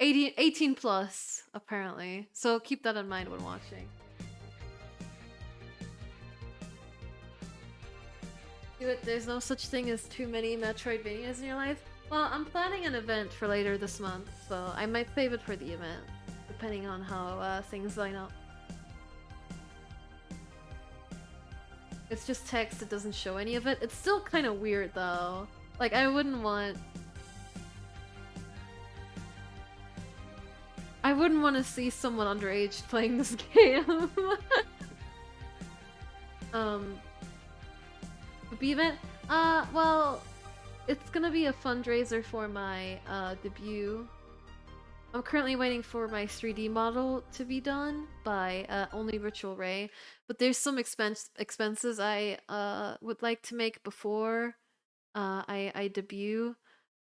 18 plus, apparently. So keep that in mind when watching. There's no such thing as too many Metroidvanias in your life. Well, I'm planning an event for later this month, so I might save it for the event, depending on how things line up. It's just text, it doesn't show any of it. It's still kind of weird though. Like, I wouldn't want to see someone underage playing this game. The event? Well, it's gonna be a fundraiser for my debut. I'm currently waiting for my 3D model to be done by only Virtual Ray, but there's some expenses I would like to make before I debut,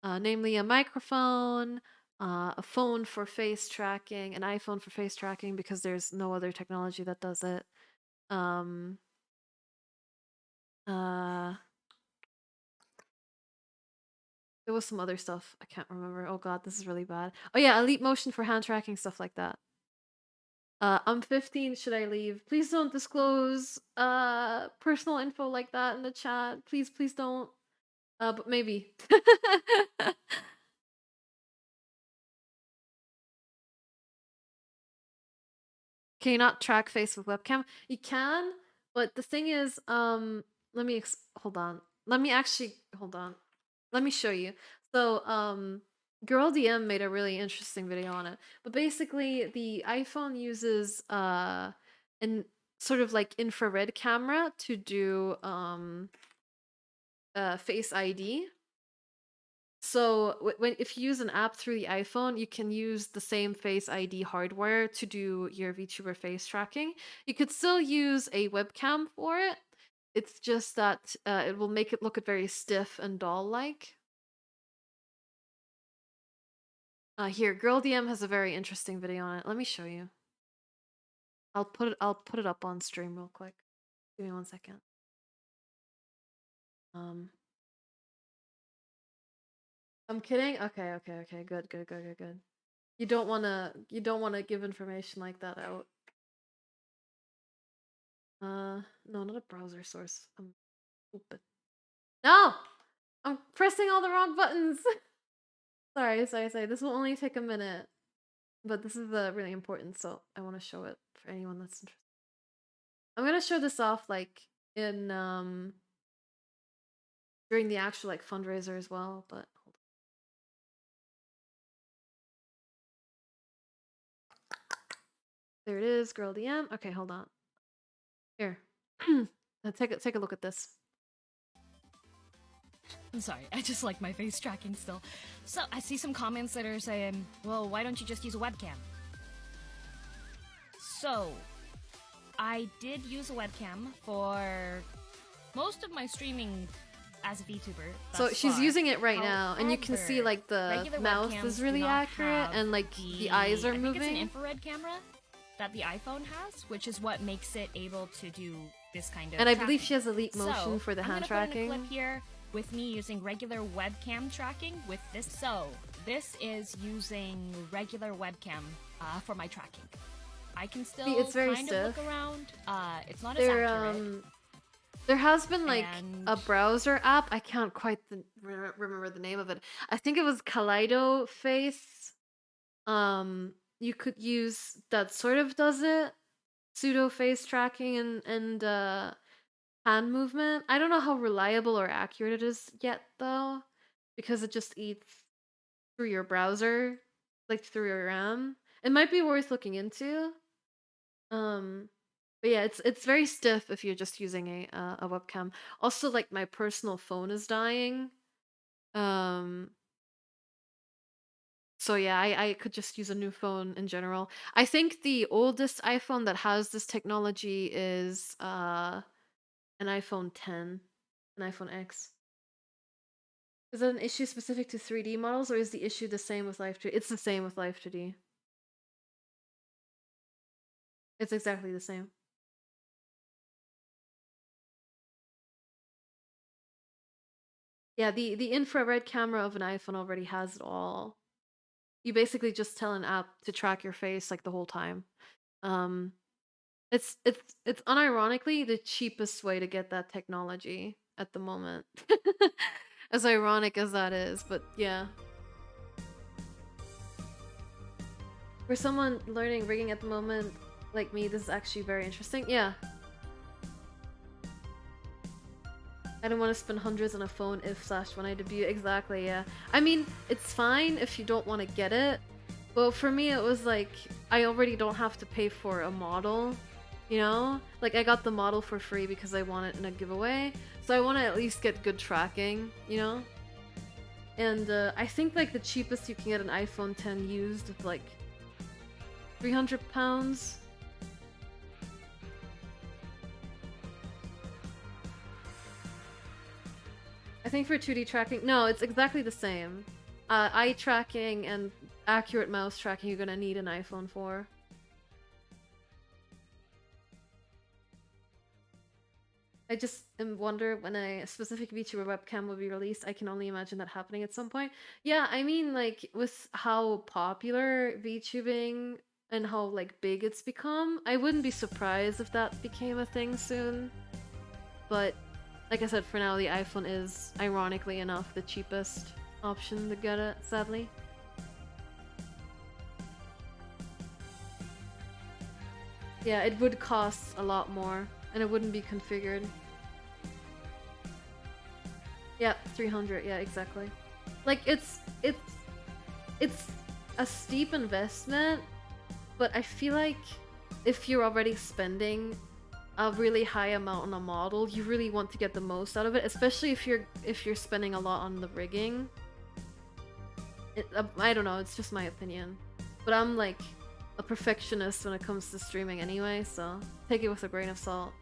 namely a microphone, a phone for face tracking, an iPhone for face tracking because there's no other technology that does it. There was some other stuff. I can't remember. Oh god, this is really bad. Oh yeah, Elite Motion for hand tracking, stuff like that. I'm 15, should I leave? Please don't disclose personal info like that in the chat. Please, please don't. But maybe. Can you not track face with webcam? You can, but the thing is, let me hold on. Hold on. Let me show you. So, Girl DM made a really interesting video on it. But basically, the iPhone uses an sort of like infrared camera to do Face ID. So if you use an app through the iPhone, you can use the same Face ID hardware to do your VTuber face tracking. You could still use a webcam for it. It's just that it will make it look very stiff and doll-like. Here, Girl DM has a very interesting video on it. Let me show you. I'll put it up on stream real quick. Give me 1 second. I'm kidding. Okay. Good. You don't wanna give information like that out. No, not a browser source. I'm stupid. No! I'm pressing all the wrong buttons. Sorry. This will only take a minute. But this is really important, so I want to show it for anyone that's interested. I'm gonna show this off like in during the actual like fundraiser as well, but hold on. There it is, Girl DM. Okay, hold on. Here. Take a look at this. I'm sorry, I just like my face tracking still. So, I see some comments that are saying, well, why don't you just use a webcam? So, I did use a webcam for most of my streaming as a VTuber. So she's using it right now, and you can see like the mouth is really accurate, and like the eyes are moving. I think it's an infrared camera that the iPhone has, which is what makes it able to do this kind of. And I believe she has Elite Motion for the hand tracking. I'm gonna put in a clip here with me using regular webcam tracking with this. So this is using regular webcam for my tracking. I can still it's very kind stiff. of look around. It's not as accurate. There has been like a browser app. I can't quite remember the name of it. I think it was Kaleido Face. You could use that sort of does it. Pseudo face tracking and hand movement. I don't know how reliable or accurate it is yet though, because it just eats through your browser, like through your RAM. It might be worth looking into. But yeah, it's very stiff if you're just using a webcam. Also, like my personal phone is dying. So yeah, I could just use a new phone in general. I think the oldest iPhone that has this technology is an iPhone 10, an iPhone X. Is that an issue specific to 3D models, or is the issue the same with Live 3D? It's the same with Live 3D. It's exactly the same. Yeah, the infrared camera of an iPhone already has it all. You basically just tell an app to track your face like the whole time. Um, it's unironically the cheapest way to get that technology at the moment. As ironic as that is, but yeah. For someone learning rigging at the moment, like me, this is actually very interesting. Yeah. I don't want to spend hundreds on a phone if/when I debut. Exactly, yeah. I mean, it's fine if you don't want to get it. But for me, it was like, I already don't have to pay for a model, you know? Like, I got the model for free because I won it in a giveaway. So I want to at least get good tracking, you know? And I think, like, the cheapest you can get an iPhone 10 used is, like, £300. I think for 2D tracking, no, it's exactly the same. Eye tracking and accurate mouse tracking you're gonna need an iPhone for. I just wonder when a specific VTuber webcam will be released. I can only imagine that happening at some point. Yeah, I mean, like, with how popular VTubing and how, like, big it's become, I wouldn't be surprised if that became a thing soon. But like I said, for now, the iPhone is, ironically enough, the cheapest option to get it, sadly. Yeah, it would cost a lot more, and it wouldn't be configured. Yeah, 300, yeah, exactly. Like, it's a steep investment, but I feel like if you're already spending a really high amount on a model, you really want to get the most out of it, especially if you're spending a lot on the rigging. I don't know, it's just my opinion. But I'm like a perfectionist when it comes to streaming anyway, so take it with a grain of salt.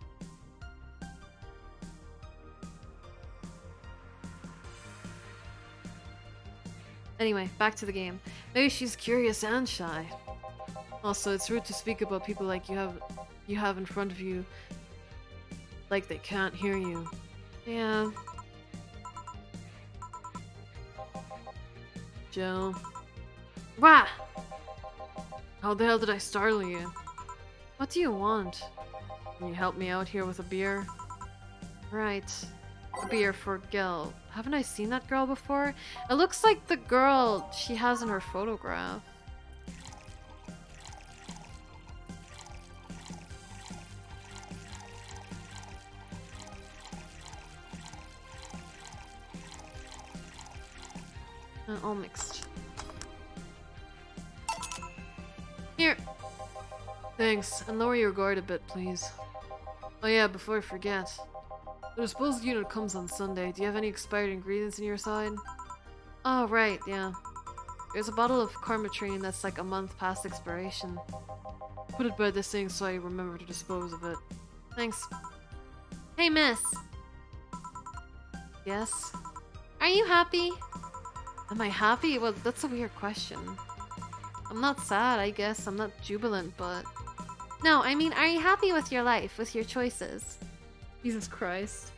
Anyway, back to the game. Maybe she's curious and shy. Also, it's rude to speak about people like you have in front of you, like they can't hear you. Yeah. Joe. Wah! How the hell did I startle you? What do you want? Can you help me out here with a beer? Right. A beer for Gil. Haven't I seen that girl before? It looks like the girl she has in her photograph. All mixed. Here! Thanks, and lower your guard a bit, please. Oh yeah, before I forget. The disposal unit comes on Sunday. Do you have any expired ingredients in your side? Oh, right, yeah. There's a bottle of Carmatrine that's like a month past expiration. Put it by this thing so I remember to dispose of it. Thanks. Hey, miss! Yes? Are you happy? Am I happy? Well, that's a weird question. I'm not sad, I guess. I'm not jubilant, but... No, I mean, are you happy with your life, with your choices? Jesus Christ.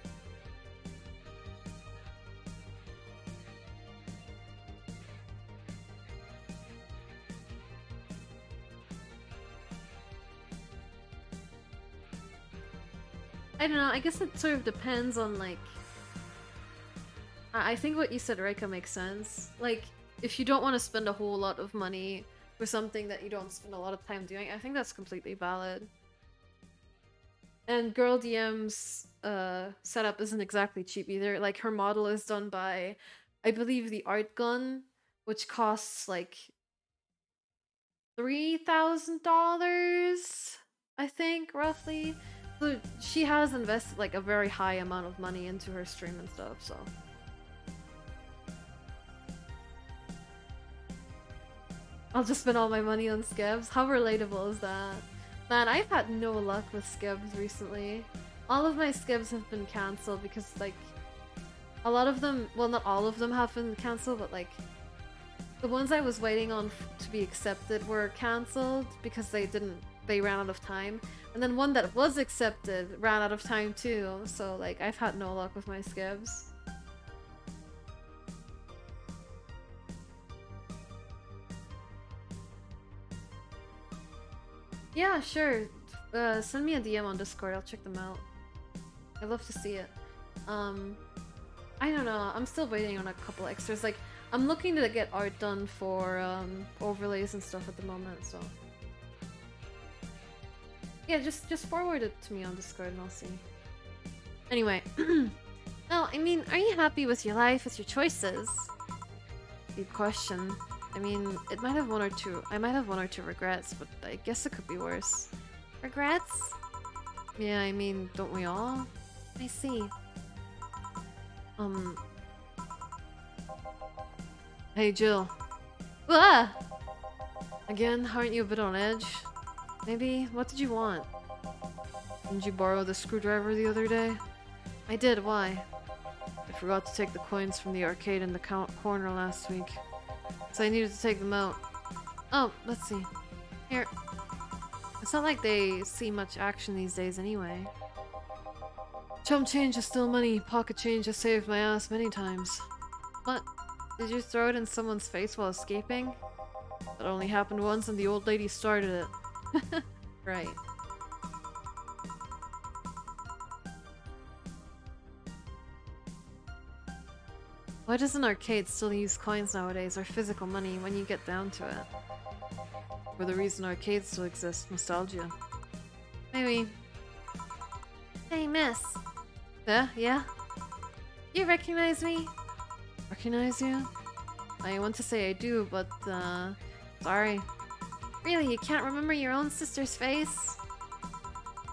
I don't know, I guess it sort of depends on, like... I think what you said, Reika, makes sense. Like, if you don't want to spend a whole lot of money for something that you don't spend a lot of time doing, I think that's completely valid. And Girl DM's setup isn't exactly cheap either. Like, her model is done by, I believe, the Art Gun, which costs like $3,000, I think, roughly. So she has invested like a very high amount of money into her stream and stuff, so... I'll just spend all my money on skibs. How relatable is that? Man, I've had no luck with skibs recently. All of my skibs have been cancelled because, like, a lot of them, well, not all of them have been cancelled, but, like, the ones I was waiting on to be accepted were cancelled because they ran out of time. And then one that was accepted ran out of time too. So, like, I've had no luck with my skibs. Yeah, sure. Send me a DM on Discord. I'll check them out. I'd love to see it. I don't know. I'm still waiting on a couple extras. Like, I'm looking to get art done for overlays and stuff at the moment, so... Yeah, just forward it to me on Discord and I'll see. Anyway. No, I mean, are you happy with your life, with your choices? Deep question. I mean, I might have one or two regrets, but I guess it could be worse. Regrets? Yeah, I mean, don't we all? I see. Hey, Jill. Ah! Again, aren't you a bit on edge? Maybe? What did you want? Didn't you borrow the screwdriver the other day? I did, why? I forgot to take the coins from the arcade in the corner last week. So I needed to take them out. Oh, let's see. Here. It's not like they see much action these days anyway. Chump change is still money. Pocket change has saved my ass many times. What? Did you throw it in someone's face while escaping? That only happened once and the old lady started it. Right. Why does an arcade still use coins nowadays, or physical money, when you get down to it? For the reason arcades still exist, nostalgia. Maybe. Hey, miss. Yeah? You recognize me? Recognize you? I want to say I do, but, sorry. Really, you can't remember your own sister's face?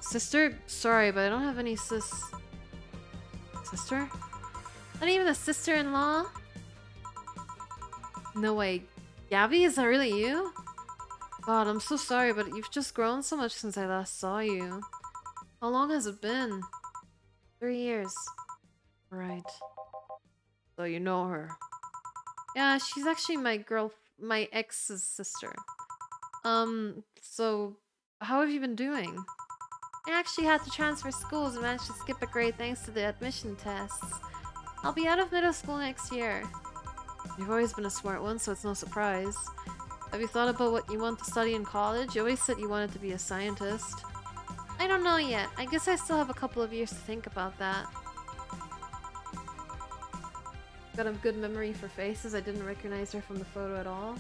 Sister? Sorry, but I don't have any Sister? Not even a sister-in-law? No way. Gabby, is that really you? God, I'm so sorry, but you've just grown so much since I last saw you. How long has it been? 3 years. Right. So you know her. Yeah, she's actually my ex's sister. So how have you been doing? I actually had to transfer schools and managed to skip a grade thanks to the admission tests. I'll be out of middle school next year. You've always been a smart one, so it's no surprise. Have you thought about what you want to study in college? You always said you wanted to be a scientist. I don't know yet. I guess I still have a couple of years to think about that. Got a good memory for faces. I didn't recognize her from the photo at all.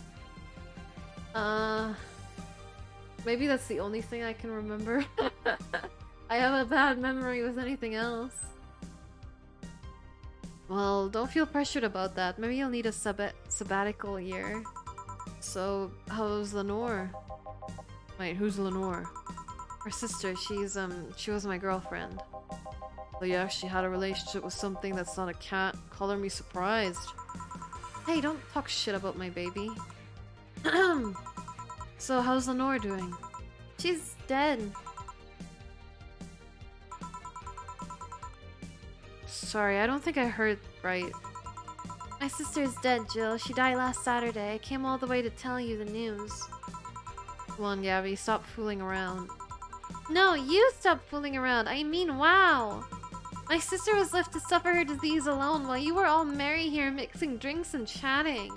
Maybe that's the only thing I can remember. I have a bad memory with anything else. Well, don't feel pressured about that. Maybe you'll need a sabbatical year. So, how's Lenore? Wait, who's Lenore? Her sister. She was my girlfriend. So you actually had a relationship with something that's not a cat? Color me surprised. Hey, don't talk shit about my baby. So, how's Lenore doing? She's dead. Sorry, I don't think I heard right. My sister's dead, Jill. She died last Saturday. I came all the way to tell you the news. Come on, Gabby, stop fooling around. No, you stop fooling around. I mean, wow. My sister was left to suffer her disease alone while you were all merry here mixing drinks and chatting.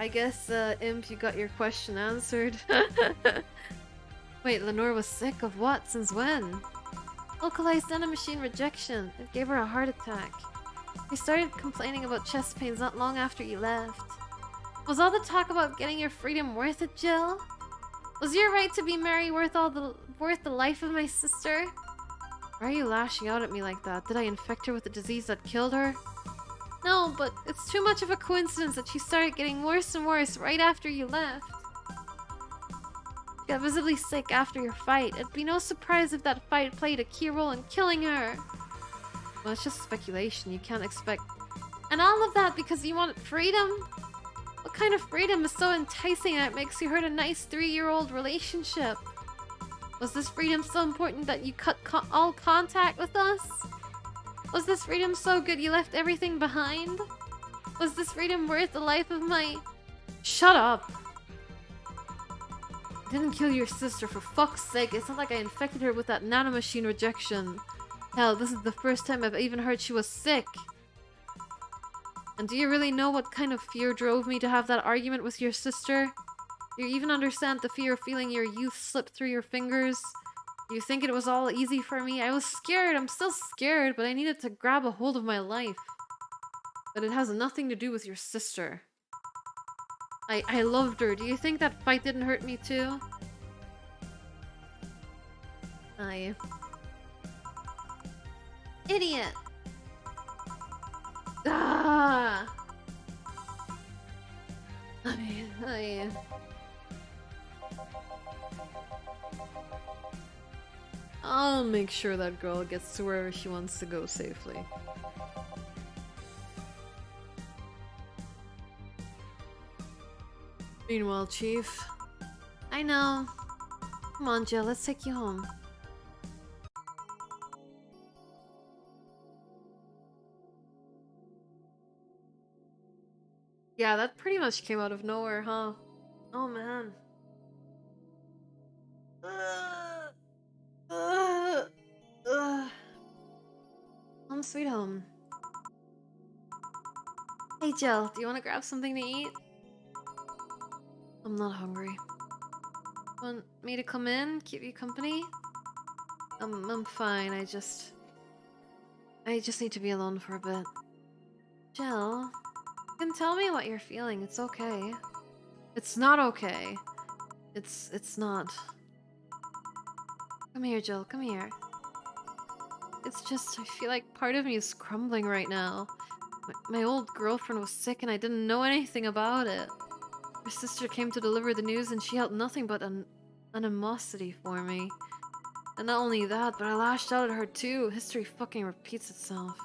I guess, Imp, you got your question answered. Wait, Lenore was sick of what? Since when? Localized nanomachine rejection. It gave her a heart attack. We started complaining about chest pains not long after you left. Was all the talk about getting your freedom worth it, Jill? Was your right to be merry worth the life of my sister? Why are you lashing out at me like that? Did I infect her with the disease that killed her? No, but it's too much of a coincidence that she started getting worse and worse right after you left. She got visibly sick after your fight. It'd be no surprise if that fight played a key role in killing her. Well, it's just speculation. You can't expect... And all of that because you want freedom? What kind of freedom is so enticing that it makes you hurt a nice 3-year-old relationship? Was this freedom so important that you cut all contact with us? Was this freedom so good you left everything behind? Was this freedom worth the life of my... Shut up! I didn't kill your sister, for fuck's sake. It's not like I infected her with that nanomachine rejection. Hell, this is the first time I've even heard she was sick. And do you really know what kind of fear drove me to have that argument with your sister? Do you even understand the fear of feeling your youth slip through your fingers? Do you think it was all easy for me? I was scared, I'm still scared, but I needed to grab a hold of my life. But it has nothing to do with your sister. I loved her. Do you think that fight didn't hurt me too? Idiot! Ah! I'll make sure that girl gets to wherever she wants to go safely. Meanwhile, Chief. I know. Come on, Jill, let's take you home. Yeah, that pretty much came out of nowhere, huh? Oh, man. Home sweet home. Hey, Jill, do you want to grab something to eat? I'm not hungry. Want me to come in? Keep you company? I'm fine. I just need to be alone for a bit. Jill, you can tell me what you're feeling. It's okay. It's not okay. It's not. Come here, Jill. Come here. It's just, I feel like part of me is crumbling right now. My old girlfriend was sick and I didn't know anything about it. Her sister came to deliver the news and she held nothing but animosity for me. And not only that, but I lashed out at her too. History fucking repeats itself.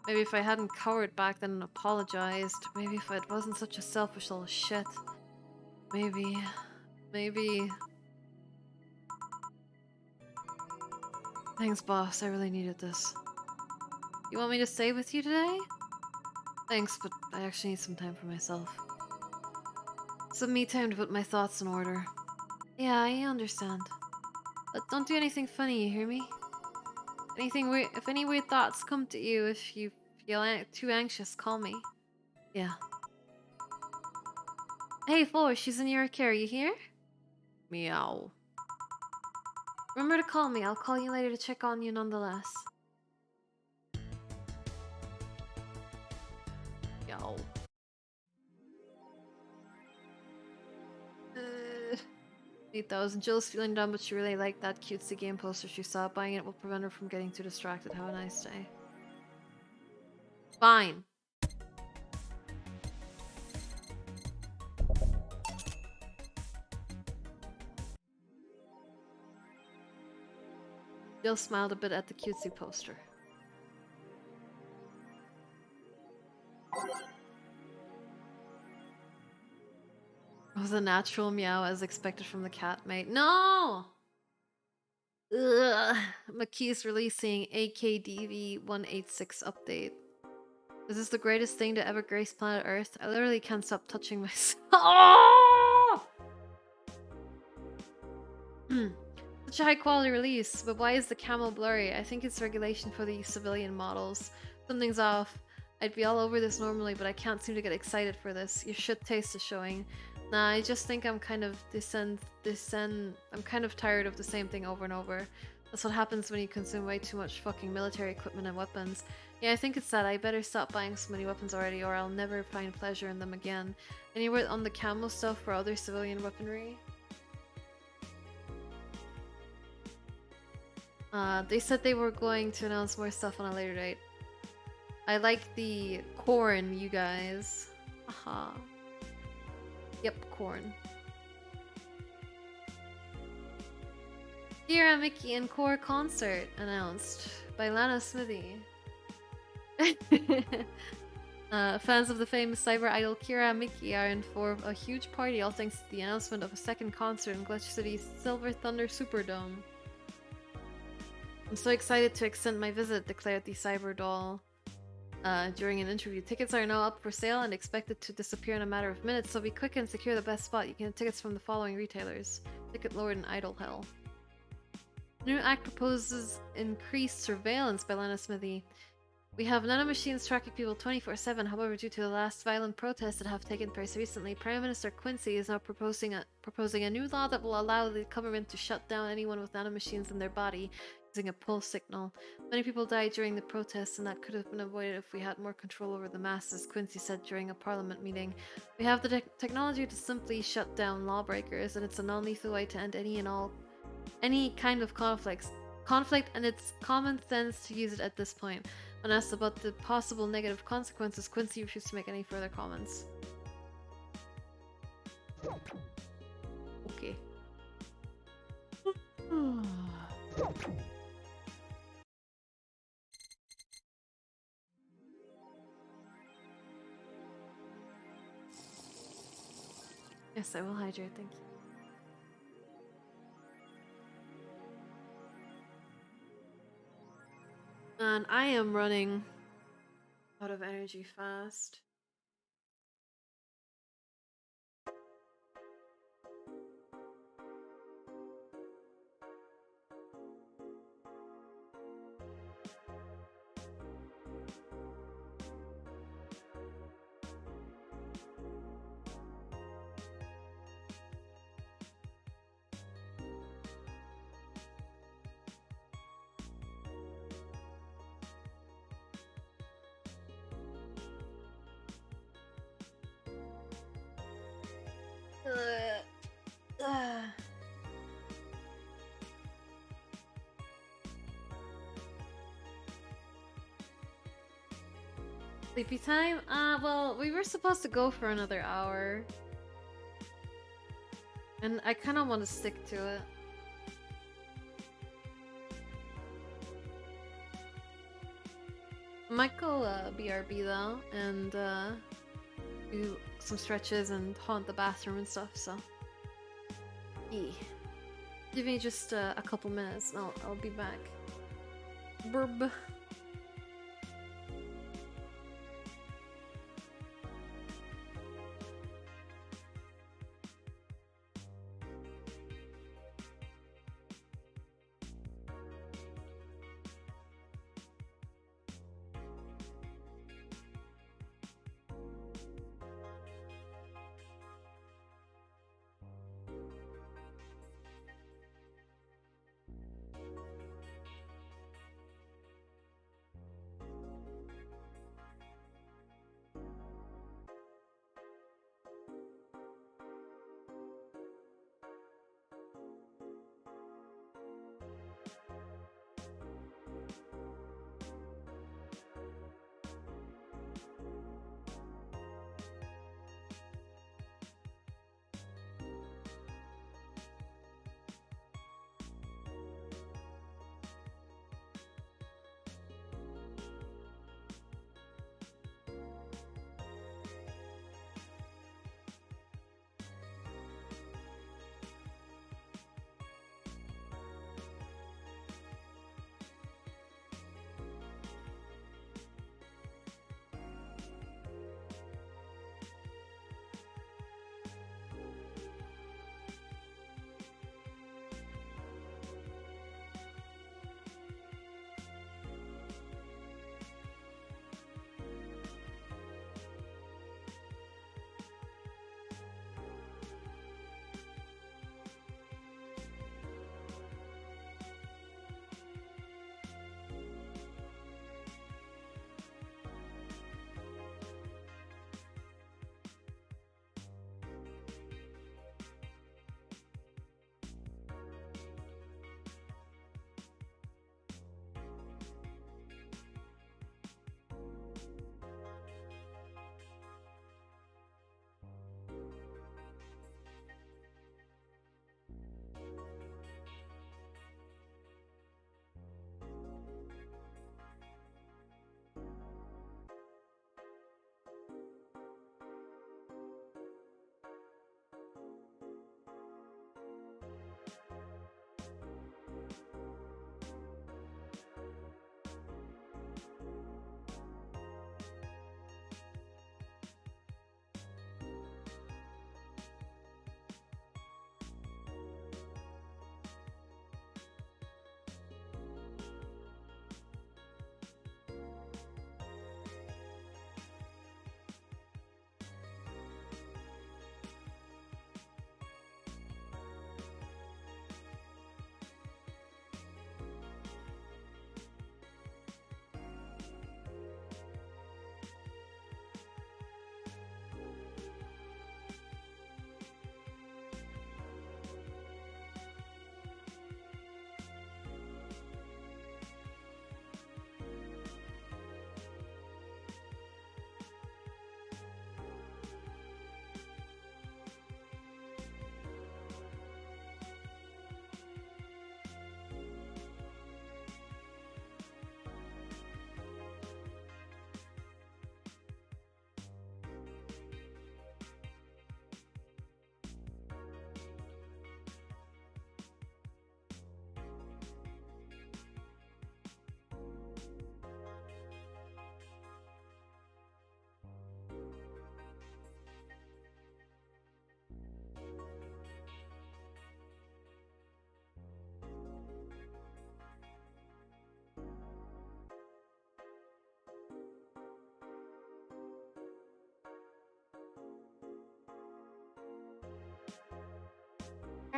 Maybe if I hadn't cowered back then and apologized. Maybe if I wasn't such a selfish little shit. Maybe... Thanks, boss. I really needed this. You want me to stay with you today? Thanks, but I actually need some time for myself. Some me time to put my thoughts in order. Yeah, I understand. But don't do anything funny, you hear me? Anything weird, if any weird thoughts come to you, if you feel too anxious, call me. Yeah. Hey, Floor, she's in your care, you here? Meow. Remember to call me, I'll call you later to check on you nonetheless. Yo. 8,000. Jill's feeling dumb, but she really liked that cutesy game poster she saw. Buying it will prevent her from getting too distracted. Have a nice day. Fine. Jill smiled a bit at the cutesy poster. It was a natural meow as expected from the cat mate. No! Ugh. McKee's releasing AKDV 186 update. Is this the greatest thing to ever grace planet Earth? I literally can't stop touching myself. Oh! Such a high quality release, but why is the camel blurry? I think it's regulation for the civilian models. Something's off. I'd be all over this normally, but I can't seem to get excited for this. Your shit taste is showing. Nah, I just think I'm kind of I'm kind of tired of the same thing over and over. That's what happens when you consume way too much fucking military equipment and weapons. Yeah, I think it's that. I better stop buying so many weapons already or I'll never find pleasure in them again. Any word on the camo stuff for other civilian weaponry? They said they were going to announce more stuff on a later date. I like the corn, you guys. Haha. Yep, corn. Kira, Mickey, and Core concert announced by Lana Smithy. Fans of the famous cyber idol Kira Miki are in for a huge party, all thanks to the announcement of a second concert in Glitch City's Silver Thunder Superdome. I'm so excited to extend my visit, declared the cyber doll during an interview. Tickets are now up for sale and expected to disappear in a matter of minutes, so be quick and secure the best spot. You can get tickets from the following retailers: Ticket Lord and Idol Hell. New act proposes increased surveillance by Lana Smithy. We have nanomachines tracking people 24/7. However, due to the last violent protests that have taken place recently, Prime Minister Quincy is now proposing a new law that will allow the government to shut down anyone with nanomachines in their body using a pulse signal. Many people died during the protests, and that could have been avoided if we had more control over the masses, Quincy said during a parliament meeting. We have the technology to simply shut down lawbreakers, and it's a non-lethal way to end any kind of conflict, and it's common sense to use it at this point. When asked about the possible negative consequences, Quincy refused to make any further comments. Okay. Yes, I will hydrate, thank you. And I am running out of energy fast. Sleepy time? Well, we were supposed to go for another hour. And I kind of want to stick to it. I might go BRB though, and do some stretches and haunt the bathroom and stuff, so. Yeah. Give me just a couple minutes and I'll be back. Burb.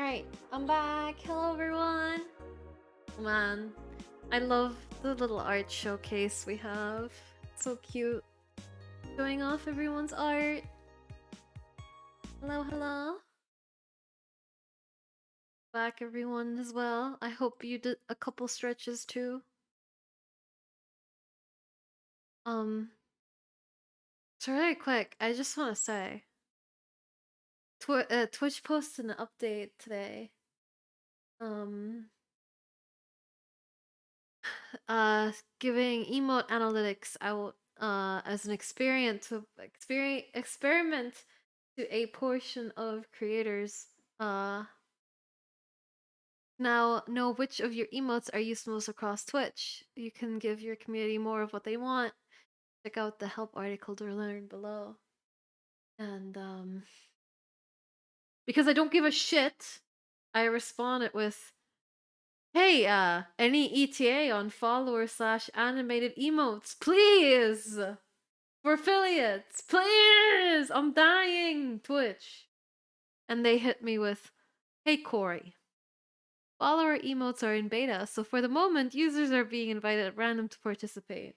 Alright, I'm back. Hello everyone. Man, I love the little art showcase we have. It's so cute. Showing off everyone's art. Hello, hello. Back everyone as well. I hope you did a couple stretches too. So really quick, I just want to say Twitch posted an update today. Giving emote analytics out as an experiment to a portion of creators. Now know which of your emotes are used most across Twitch. You can give your community more of what they want. Check out the help article to learn below. And because I don't give a shit, I responded with, hey, any ETA on follower/animated emotes, please! For affiliates, please! I'm dying, Twitch. And they hit me with, hey, Corey. Follower emotes are in beta, so for the moment, users are being invited at random to participate.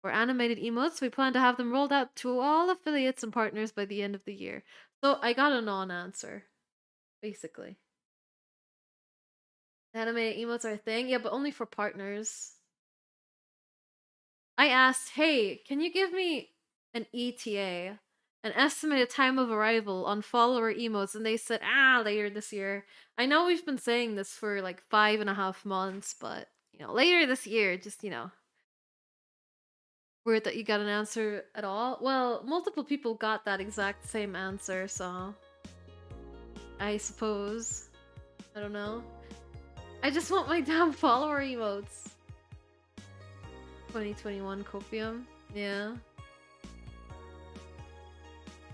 For animated emotes, we plan to have them rolled out to all affiliates and partners by the end of the year. So I got a non-answer, basically. Animated emotes are a thing? Yeah, but only for partners. I asked, hey, can you give me an ETA, an estimated time of arrival on follower emotes? And they said, later this year. I know we've been saying this for like 5.5 months, but, later this year, just, weird that you got an answer at all. Well, multiple people got that exact same answer, so I suppose. I don't know. I just want my damn follower emotes. 2021 copium. Yeah.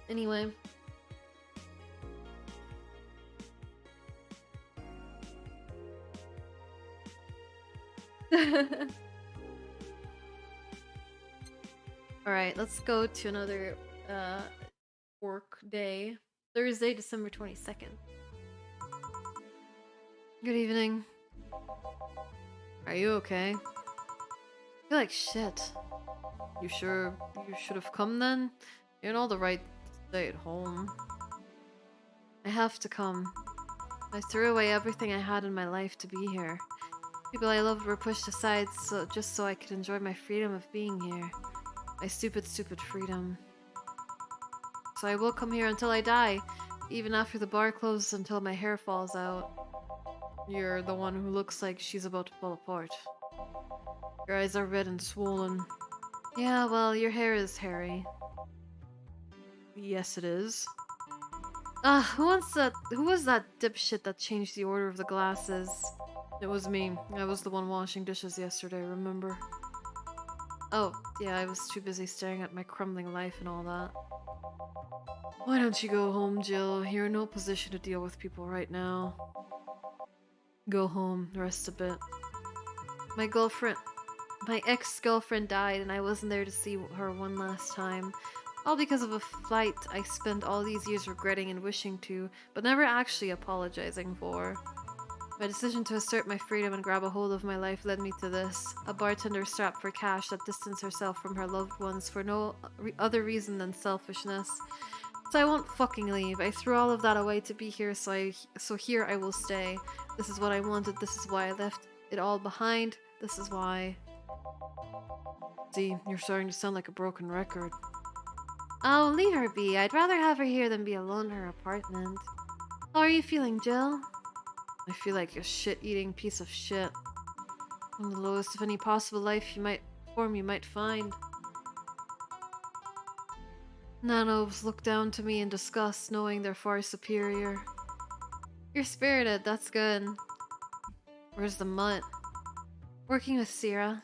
Anyway. Alright, let's go to another work day. Thursday, December 22nd. Good evening. Are you okay? I feel like shit. You sure you should have come then? You're in all the right to stay at home. I have to come. I threw away everything I had in my life to be here. People I loved were pushed aside just so I could enjoy my freedom of being here. My stupid, stupid freedom. So I will come here until I die, even after the bar closes, until my hair falls out. You're the one who looks like she's about to fall apart. Your eyes are red and swollen. Yeah, well, your hair is hairy. Yes, it is. Who was that dipshit that changed the order of the glasses? It was me. I was the one washing dishes yesterday, remember? Oh, yeah, I was too busy staring at my crumbling life and all that. Why don't you go home, Jill? You're in no position to deal with people right now. Go home, rest a bit. My ex-girlfriend died and I wasn't there to see her one last time. All because of a flight I spent all these years regretting and wishing to, but never actually apologizing for. My decision to assert my freedom and grab a hold of my life led me to this. A bartender strapped for cash that distanced herself from her loved ones for no other reason than selfishness. So I won't fucking leave. I threw all of that away to be here, so here I will stay. This is what I wanted, this is why I left it all behind, this is why. See, you're starting to sound like a broken record. Oh, leave her be. I'd rather have her here than be alone in her apartment. How are you feeling, Jill? I feel like a shit-eating piece of shit. I'm the lowest of any possible life form you might find. Nanos look down to me in disgust, knowing they're far superior. You're spirited, that's good. Where's the mutt? Working with Sierra.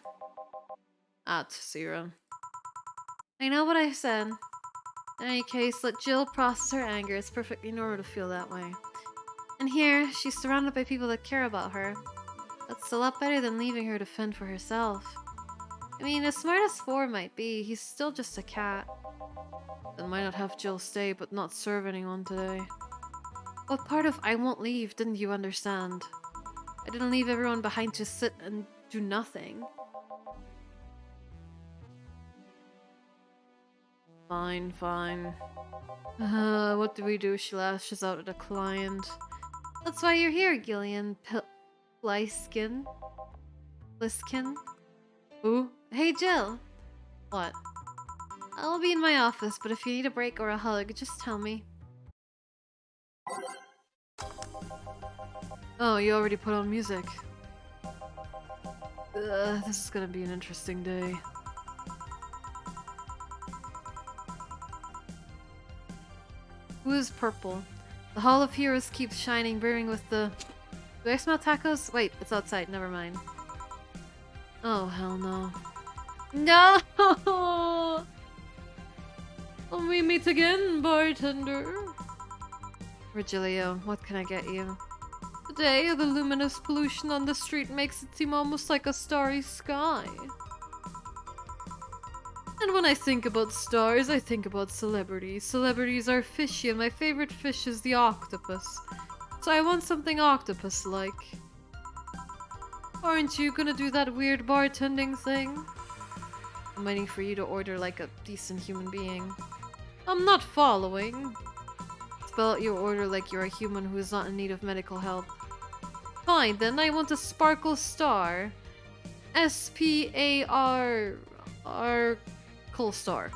Sierra. I know what I said. In any case, let Jill process her anger. It's perfectly normal to feel that way. And here, she's surrounded by people that care about her. That's a lot better than leaving her to fend for herself. I mean, as smart as 4 might be, he's still just a cat. Then why not have Jill stay, but not serve anyone today? What part of I won't leave didn't you understand? I didn't leave everyone behind to sit and do nothing. Fine, fine. What do we do? She lashes out at a client. That's why you're here, Gillian Pliskin. Pliskin? Who? Hey, Jill. What? I'll be in my office, but if you need a break or a hug, just tell me. Oh, you already put on music. This is gonna be an interesting day. Who is purple? The Hall of Heroes keeps shining, brimming with the... Do I smell tacos? Wait, it's outside, never mind. Oh, hell no. No! We meet again, bartender. Virgilio, what can I get you? Today, the luminous pollution on the street makes it seem almost like a starry sky. And when I think about stars, I think about celebrities. Celebrities are fishy, and my favorite fish is the octopus. So I want something octopus-like. Aren't you gonna do that weird bartending thing? I'm waiting for you to order like a decent human being. I'm not following. Spell out your order like you're a human who is not in need of medical help. Fine, then I want a sparkle star. S-P-A-R... Cool star.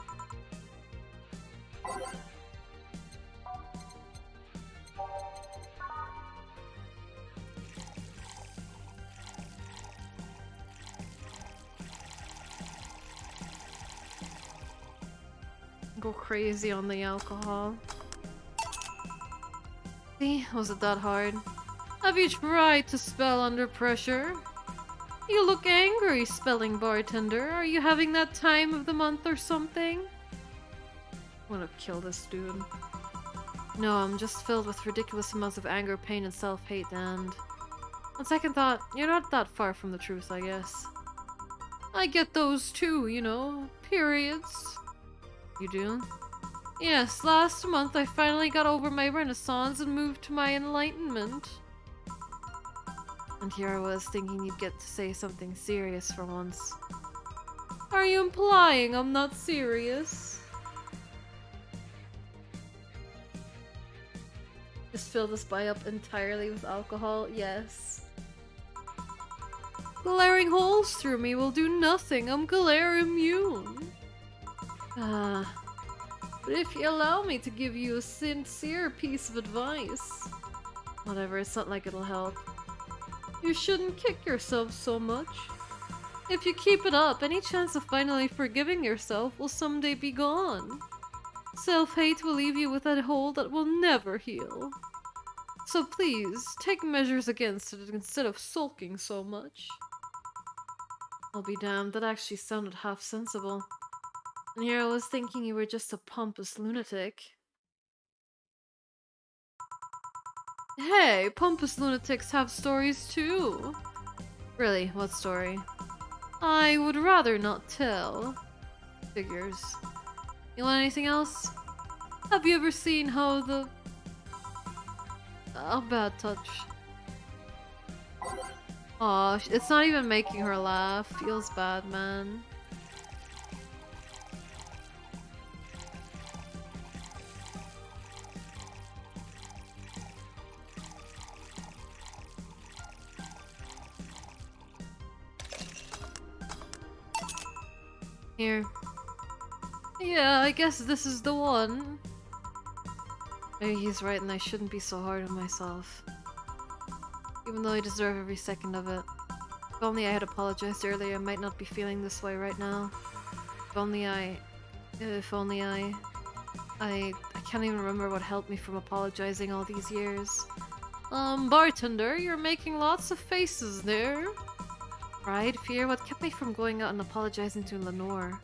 Go crazy on the alcohol. See, was it that hard? Have you tried to spell under pressure? You look angry, spelling bartender. Are you having that time of the month or something? I wanna kill this dude. No, I'm just filled with ridiculous amounts of anger, pain, and self-hate, and... On second thought, you're not that far from the truth, I guess. I get those too, you know. Periods. You do? Yes, last month I finally got over my renaissance and moved to my enlightenment. And here I was thinking you'd get to say something serious for once. Are you implying I'm not serious? Just fill this buy up entirely with alcohol? Yes. Glaring holes through me will do nothing. I'm glare immune. But if you allow me to give you a sincere piece of advice... Whatever, it's not like it'll help. You shouldn't kick yourself so much. If you keep it up, any chance of finally forgiving yourself will someday be gone. Self-hate will leave you with a hole that will never heal. So please, take measures against it instead of sulking so much. I'll be damned, that actually sounded half sensible. And here I was thinking you were just a pompous lunatic. Hey, pompous lunatics have stories too. Really, what story? I would rather not tell. Figures. You want anything else? Have you ever seen how the... A bad touch. Aw, it's not even making her laugh. Feels bad, man. Here. Yeah, I guess this is the one. Maybe he's right and I shouldn't be so hard on myself. Even though I deserve every second of it. If only I had apologized earlier, I might not be feeling this way right now. If only I... I can't even remember what helped me from apologizing all these years. Bartender, you're making lots of faces there. Pride, fear, what kept me from going out and apologizing to Lenore?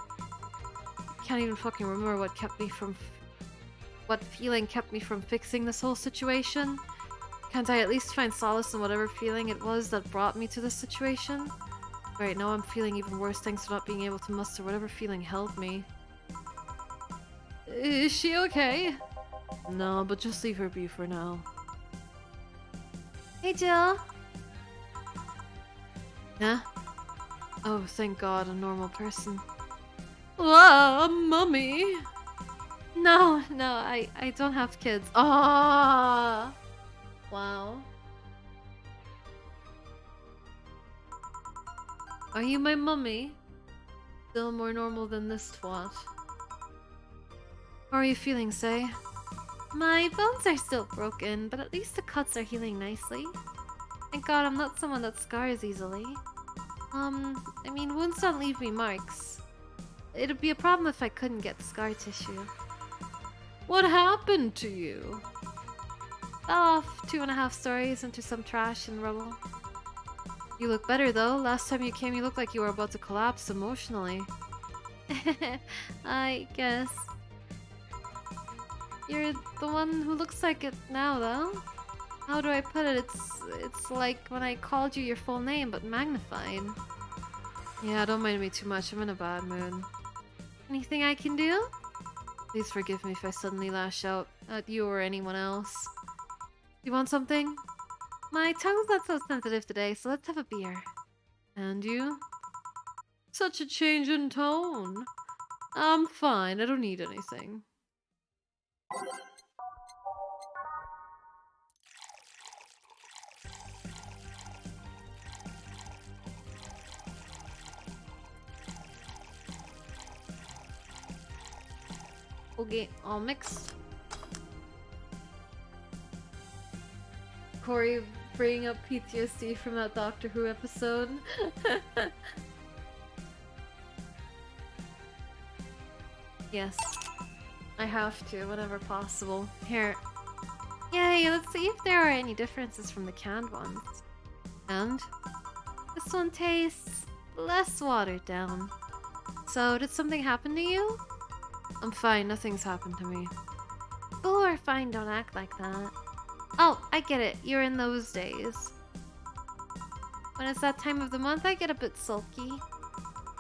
Can't even fucking remember what kept me from... What feeling kept me from fixing this whole situation? Can't I at least find solace in whatever feeling it was that brought me to this situation? Right, now I'm feeling even worse thanks to not being able to muster whatever feeling held me. Is she okay? No, but just leave her be for now. Hey, Jill. Huh? Oh, thank God, a normal person. Ah, mummy. No, I don't have kids. Ah, wow. Are you my mummy? Still more normal than this twat. How are you feeling, Say? My bones are still broken, but at least the cuts are healing nicely. Thank God I'm not someone that scars easily. I mean, wounds don't leave me marks. It'd be a problem if I couldn't get scar tissue. What happened to you? Fell off 2.5 stories into some trash and rubble. You look better though. Last time you came you looked like you were about to collapse emotionally. I guess. You're the one who looks like it now though. How do I put it? It's like when I called you your full name but magnified. Yeah, don't mind me too much. I'm in a bad mood. Anything I can do? Please forgive me if I suddenly lash out at you or anyone else. You want something? My tongue's not so sensitive today, so let's have a beer. And you? Such a change in tone. I'm fine, I don't need anything. Okay, all mixed. Corey bringing up PTSD from that Doctor Who episode. Yes, I have to, whenever possible. Here. Yay, let's see if there are any differences from the canned ones. And this one tastes less watered down. So, did something happen to you? I'm fine, nothing's happened to me. People who are fine don't act like that. Oh, I get it. You're in those days. When it's that time of the month, I get a bit sulky.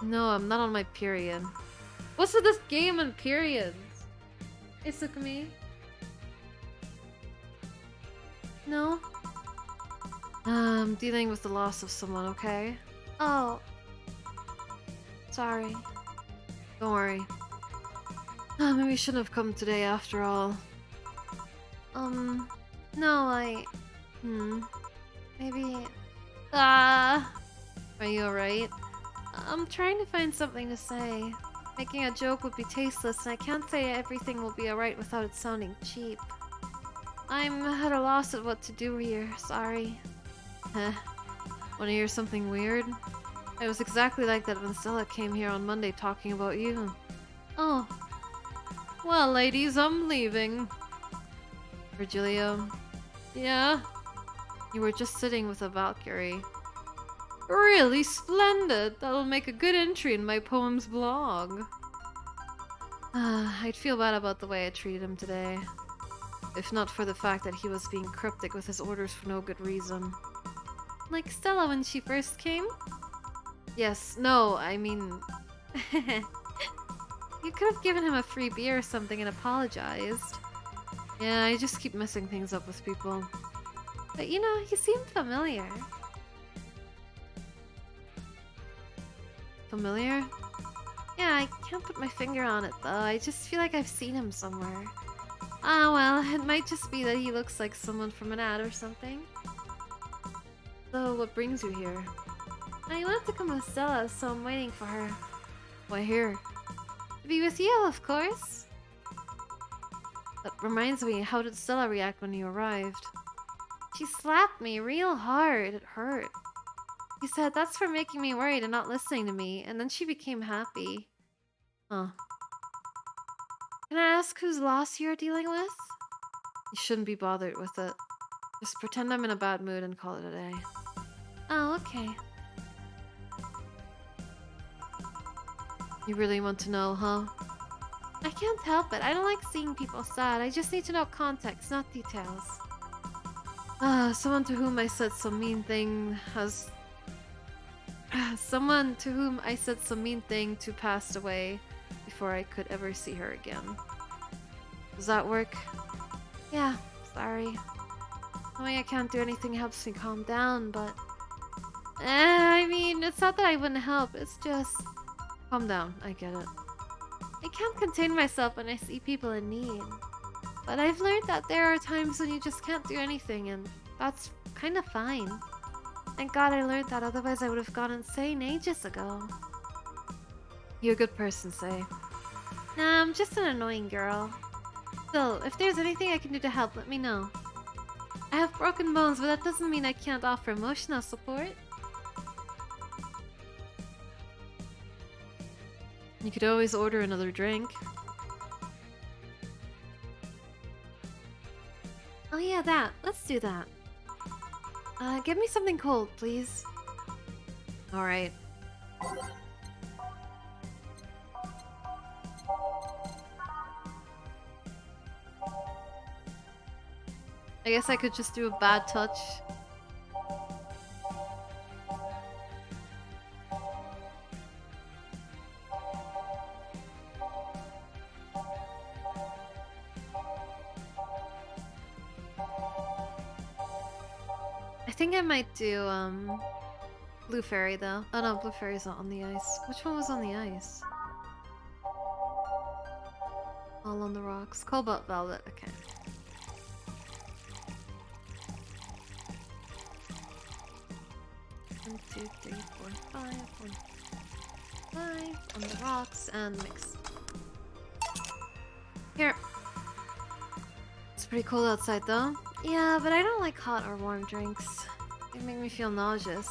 No, I'm not on my period. What's with this game and periods? Isukami? No? I'm dealing with the loss of someone, okay? Oh. Sorry. Don't worry. Maybe we shouldn't have come today after all. No, maybe... Are you alright? I'm trying to find something to say. Making a joke would be tasteless, and I can't say everything will be alright without it sounding cheap. I'm at a loss at what to do here, sorry. Wanna hear something weird? I was exactly like that when Stella came here on Monday talking about you. Oh. Well, ladies, I'm leaving. Virgilio. Yeah? You were just sitting with a Valkyrie. Really splendid! That'll make a good entry in my poems blog. I'd feel bad about the way I treated him today. If not for the fact that he was being cryptic with his orders for no good reason. Like Stella when she first came? Yes, no, I mean... You could have given him a free beer or something and apologized. Yeah, I just keep messing things up with people. But you know, he seemed familiar. Familiar? Yeah, I can't put my finger on it though. I just feel like I've seen him somewhere. Ah, well, it might just be that he looks like someone from an ad or something. So, what brings you here? I wanted to come with Stella, so I'm waiting for her. Why here? To be with you, of course. That reminds me, how did Stella react when you arrived? She slapped me real hard. It hurt. She said, that's for making me worried and not listening to me, and then she became happy. Huh. Can I ask whose loss you're dealing with? You shouldn't be bothered with it. Just pretend I'm in a bad mood and call it a day. Oh, okay. You really want to know, huh? I can't help it. I don't like seeing people sad. I just need to know context, not details. Someone to whom I said some mean thing has... Someone to whom I said some mean thing to passed away before I could ever see her again. Does that work? Yeah, sorry. Knowing I can't do anything helps me calm down, but... I mean, it's not that I wouldn't help, it's just... Calm down, I get it. I can't contain myself when I see people in need. But I've learned that there are times when you just can't do anything, and that's kind of fine. Thank God I learned that, otherwise I would have gone insane ages ago. You're a good person, Say. Nah, I'm just an annoying girl. Still, if there's anything I can do to help, let me know. I have broken bones, but that doesn't mean I can't offer emotional support. You could always order another drink. Oh yeah, that. Let's do that. Give me something cold, please. Alright. I guess I could just do a bad touch. I think I might do, Blue Fairy though. Oh no, Blue Fairy's not on the ice. Which one was on the ice? All on the rocks. Cobalt Velvet, okay. One, two, three, four, five. 1, 5 on the rocks and mix. Here. It's pretty cold outside though. Yeah, but I don't like hot or warm drinks. They make me feel nauseous.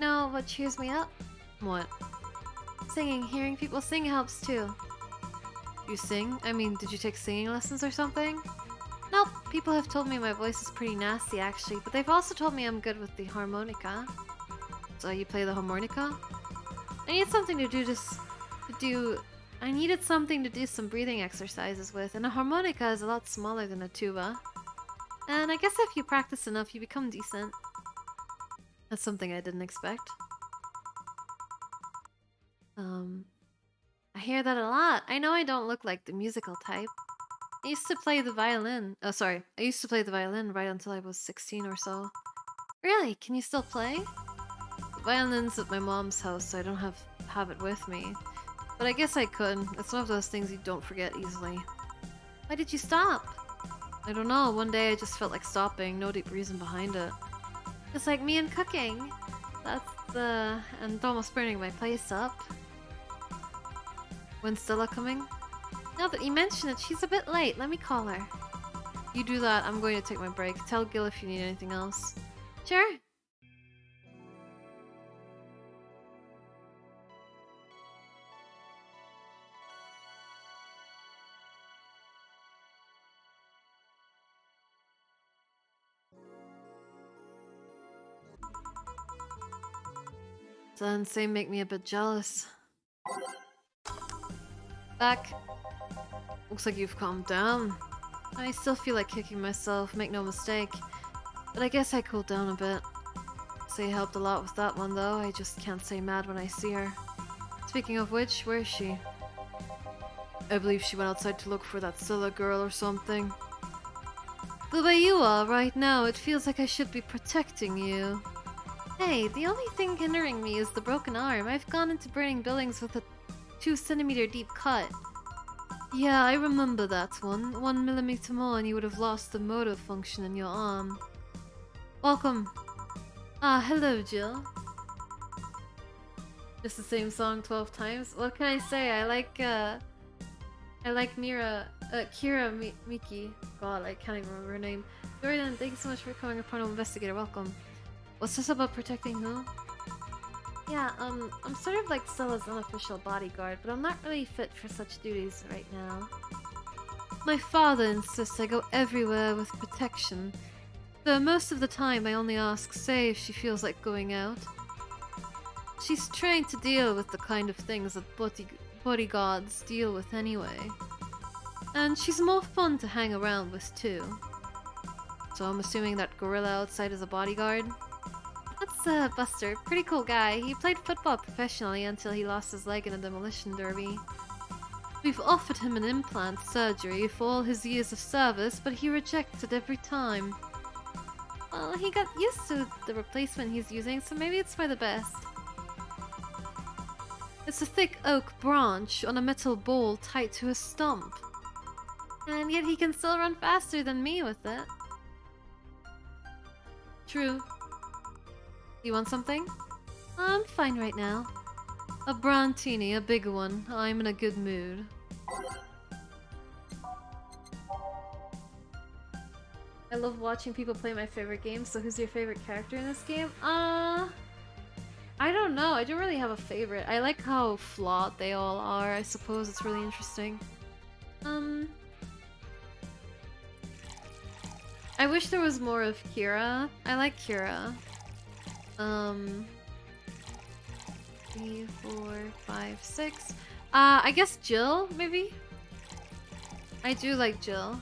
No, what cheers me up? What? Singing. Hearing people sing helps too. You sing? I mean, did you take singing lessons or something? Nope. People have told me my voice is pretty nasty actually, but they've also told me I'm good with the harmonica. So you play the harmonica? I need something to do I needed something to do some breathing exercises with, and a harmonica is a lot smaller than a tuba. And I guess if you practice enough, you become decent. That's something I didn't expect. I hear that a lot. I know I don't look like the musical type. I used to play the violin. Oh, sorry. I used to play the violin right until I was 16 or so. Really? Can you still play? The violin's at my mom's house, so I don't have it with me. But I guess I could. It's one of those things you don't forget easily. Why did you stop? I don't know. One day I just felt like stopping. No deep reason behind it. Just like me and cooking. And almost burning my place up. When's Stella coming? Now that you mention it, she's a bit late. Let me call her. You do that. I'm going to take my break. Tell Gil if you need anything else. Sure. Sensei make me a bit jealous. Back. Looks like you've calmed down. I still feel like kicking myself, make no mistake. But I guess I cooled down a bit. Say helped a lot with that one though, I just can't say mad when I see her. Speaking of which, where is she? I believe she went outside to look for that Scylla girl or something. The way you are right now, it feels like I should be protecting you. Hey, the only thing hindering me is the broken arm. I've gone into burning buildings with a 2-centimeter deep cut. Yeah, I remember that one. 1 millimeter more and you would have lost the motor function in your arm. Welcome. Ah, hello, Jill. Just the same song 12 times? What can I say? I like Kira Miki. God, I can't even remember her name. Jordan, thank you so much for becoming a Porno Investigator. Welcome. What's this about protecting who? Yeah, I'm sort of like Stella's unofficial bodyguard, but I'm not really fit for such duties right now. My father insists I go everywhere with protection, though most of the time I only ask Say if she feels like going out. She's trained to deal with the kind of things that bodyguards deal with anyway. And she's more fun to hang around with too. So I'm assuming that gorilla outside is a bodyguard? That's Buster, pretty cool guy. He played football professionally until he lost his leg in a demolition derby. We've offered him an implant surgery for all his years of service, but he rejects it every time. Well, he got used to the replacement he's using, so maybe it's for the best. It's a thick oak branch on a metal bowl tied to a stump. And yet he can still run faster than me with it. True. You want something? I'm fine right now. A brontini, a big one. I'm in a good mood. I love watching people play my favorite game, so who's your favorite character in this game? I don't know. I don't really have a favorite. I like how flawed they all are. I suppose it's really interesting. I wish there was more of Kira. I like Kira. 3, 4, 5, 6. I guess Jill, maybe? I do like Jill.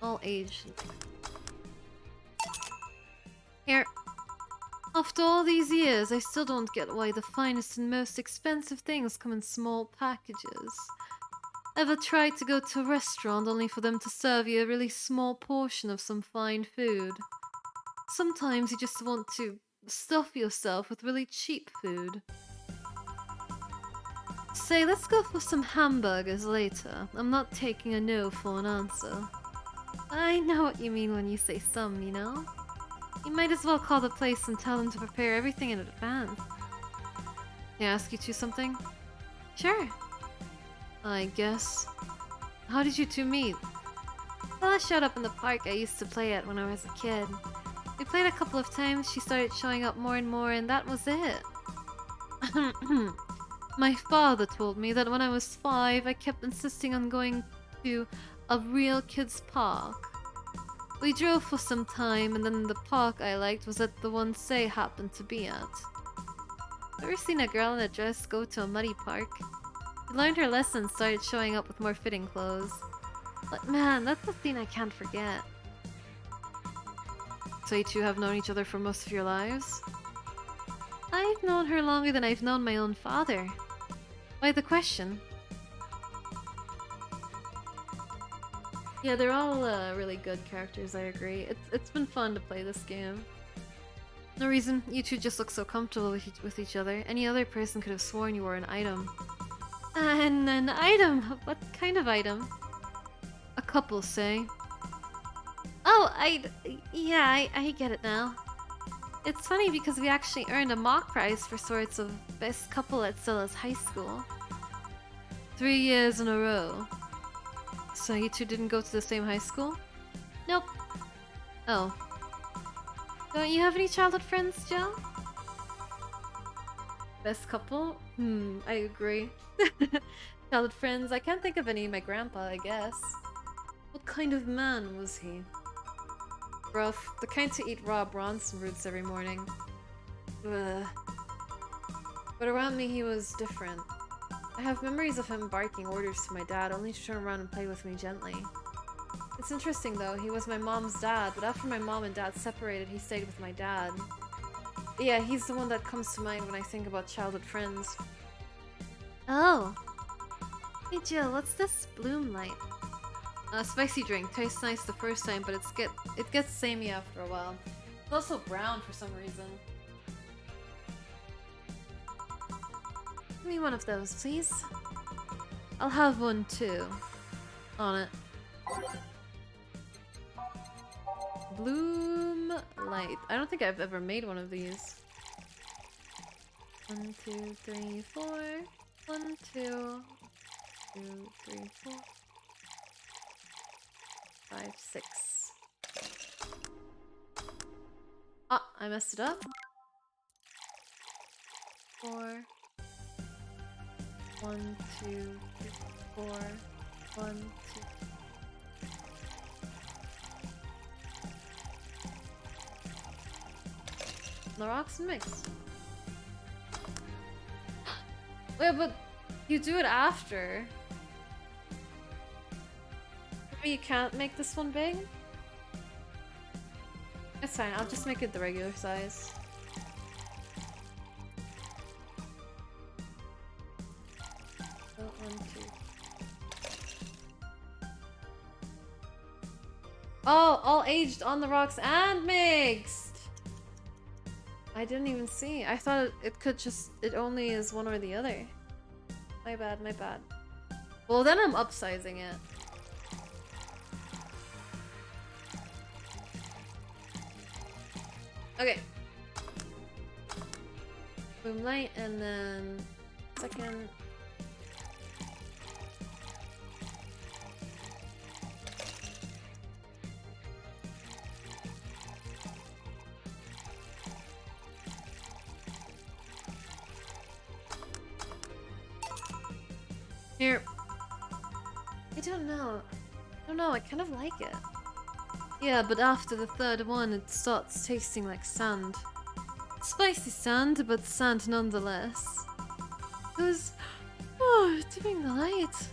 All age. Here. After all these years, I still don't get why the finest and most expensive things come in small packages. Ever tried to go to a restaurant only for them to serve you a really small portion of some fine food? Sometimes you just want to stuff yourself with really cheap food. Say, let's go for some hamburgers later. I'm not taking a no for an answer. I know what you mean when you say some, you know? You might as well call the place and tell them to prepare everything in advance. Can I ask you two something? Sure. I guess. How did you two meet? Well, I showed up in the park I used to play at when I was a kid. We played a couple of times, she started showing up more and more, and that was it. My father told me that when I was 5, I kept insisting on going to a real kids' park. We drove for some time, and then the park I liked was at the one Say happened to be at. Ever seen a girl in a dress go to a muddy park? She learned her lesson and started showing up with more fitting clothes. But man, that's a scene I can't forget. So you two have known each other for most of your lives? I've known her longer than I've known my own father. Why the question? Yeah, they're all really good characters, I agree. It's been fun to play this game. No reason, you two just look so comfortable with each other. Any other person could have sworn you were an item. An item? What kind of item? A couple, say. Oh, yeah, I get it now. It's funny because we actually earned a mock prize for sorts of best couple at Stella's high school. 3 years in a row. So you two didn't go to the same high school? Nope. Oh. Don't you have any childhood friends, Jill? Best couple? I agree. Childhood friends? I can't think of any. My grandpa, I guess. What kind of man was he? Rough. The kind to eat raw Bronson roots every morning. Ugh. But around me he was different. I have memories of him barking orders to my dad, only to turn around and play with me gently. It's interesting though, he was my mom's dad, but after my mom and dad separated, he stayed with my dad. But yeah, he's the one that comes to mind when I think about childhood friends. Oh! Hey Jill, what's this bloom light? A spicy drink. Tastes nice the first time, but it gets samey after a while. It's also brown for some reason. Give me one of those, please. I'll have one too. On it. Bloom light. I don't think I've ever made one of these. 1, 2, 3, 4. 1, 2, 2, 3, 4. 5, 6. Ah, I messed it up. 4. 1, 2, 3, 4. 1, 2. The rocks and mix. Wait, but you do it after. Maybe you can't make this one big? It's fine, I'll just make it the regular size. Oh, 1, 2. Oh, all aged on the rocks and mixed! I didn't even see. I thought it could just... It only is one or the other. My bad, my bad. Well, then I'm upsizing it. Okay. Boom light, and then... Second... Here. I don't know. I kind of like it. Yeah, but after the third one, it starts tasting like sand. Spicy sand, but sand nonetheless. Who's... Oh, dimming the light.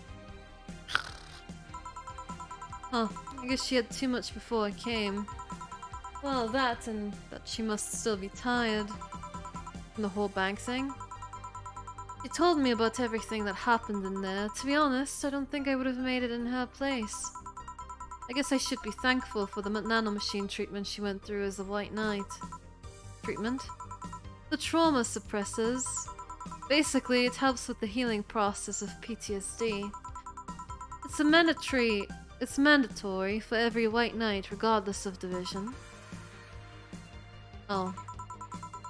Huh, I guess she had too much before I came. Well, that and that she must still be tired. From the whole bank thing. She told me about everything that happened in there. To be honest, I don't think I would have made it in her place. I guess I should be thankful for the nanomachine treatment she went through as a White Knight. Treatment? The trauma suppressors. Basically, it helps with the healing process of PTSD. It's mandatory for every White Knight, regardless of division. Oh.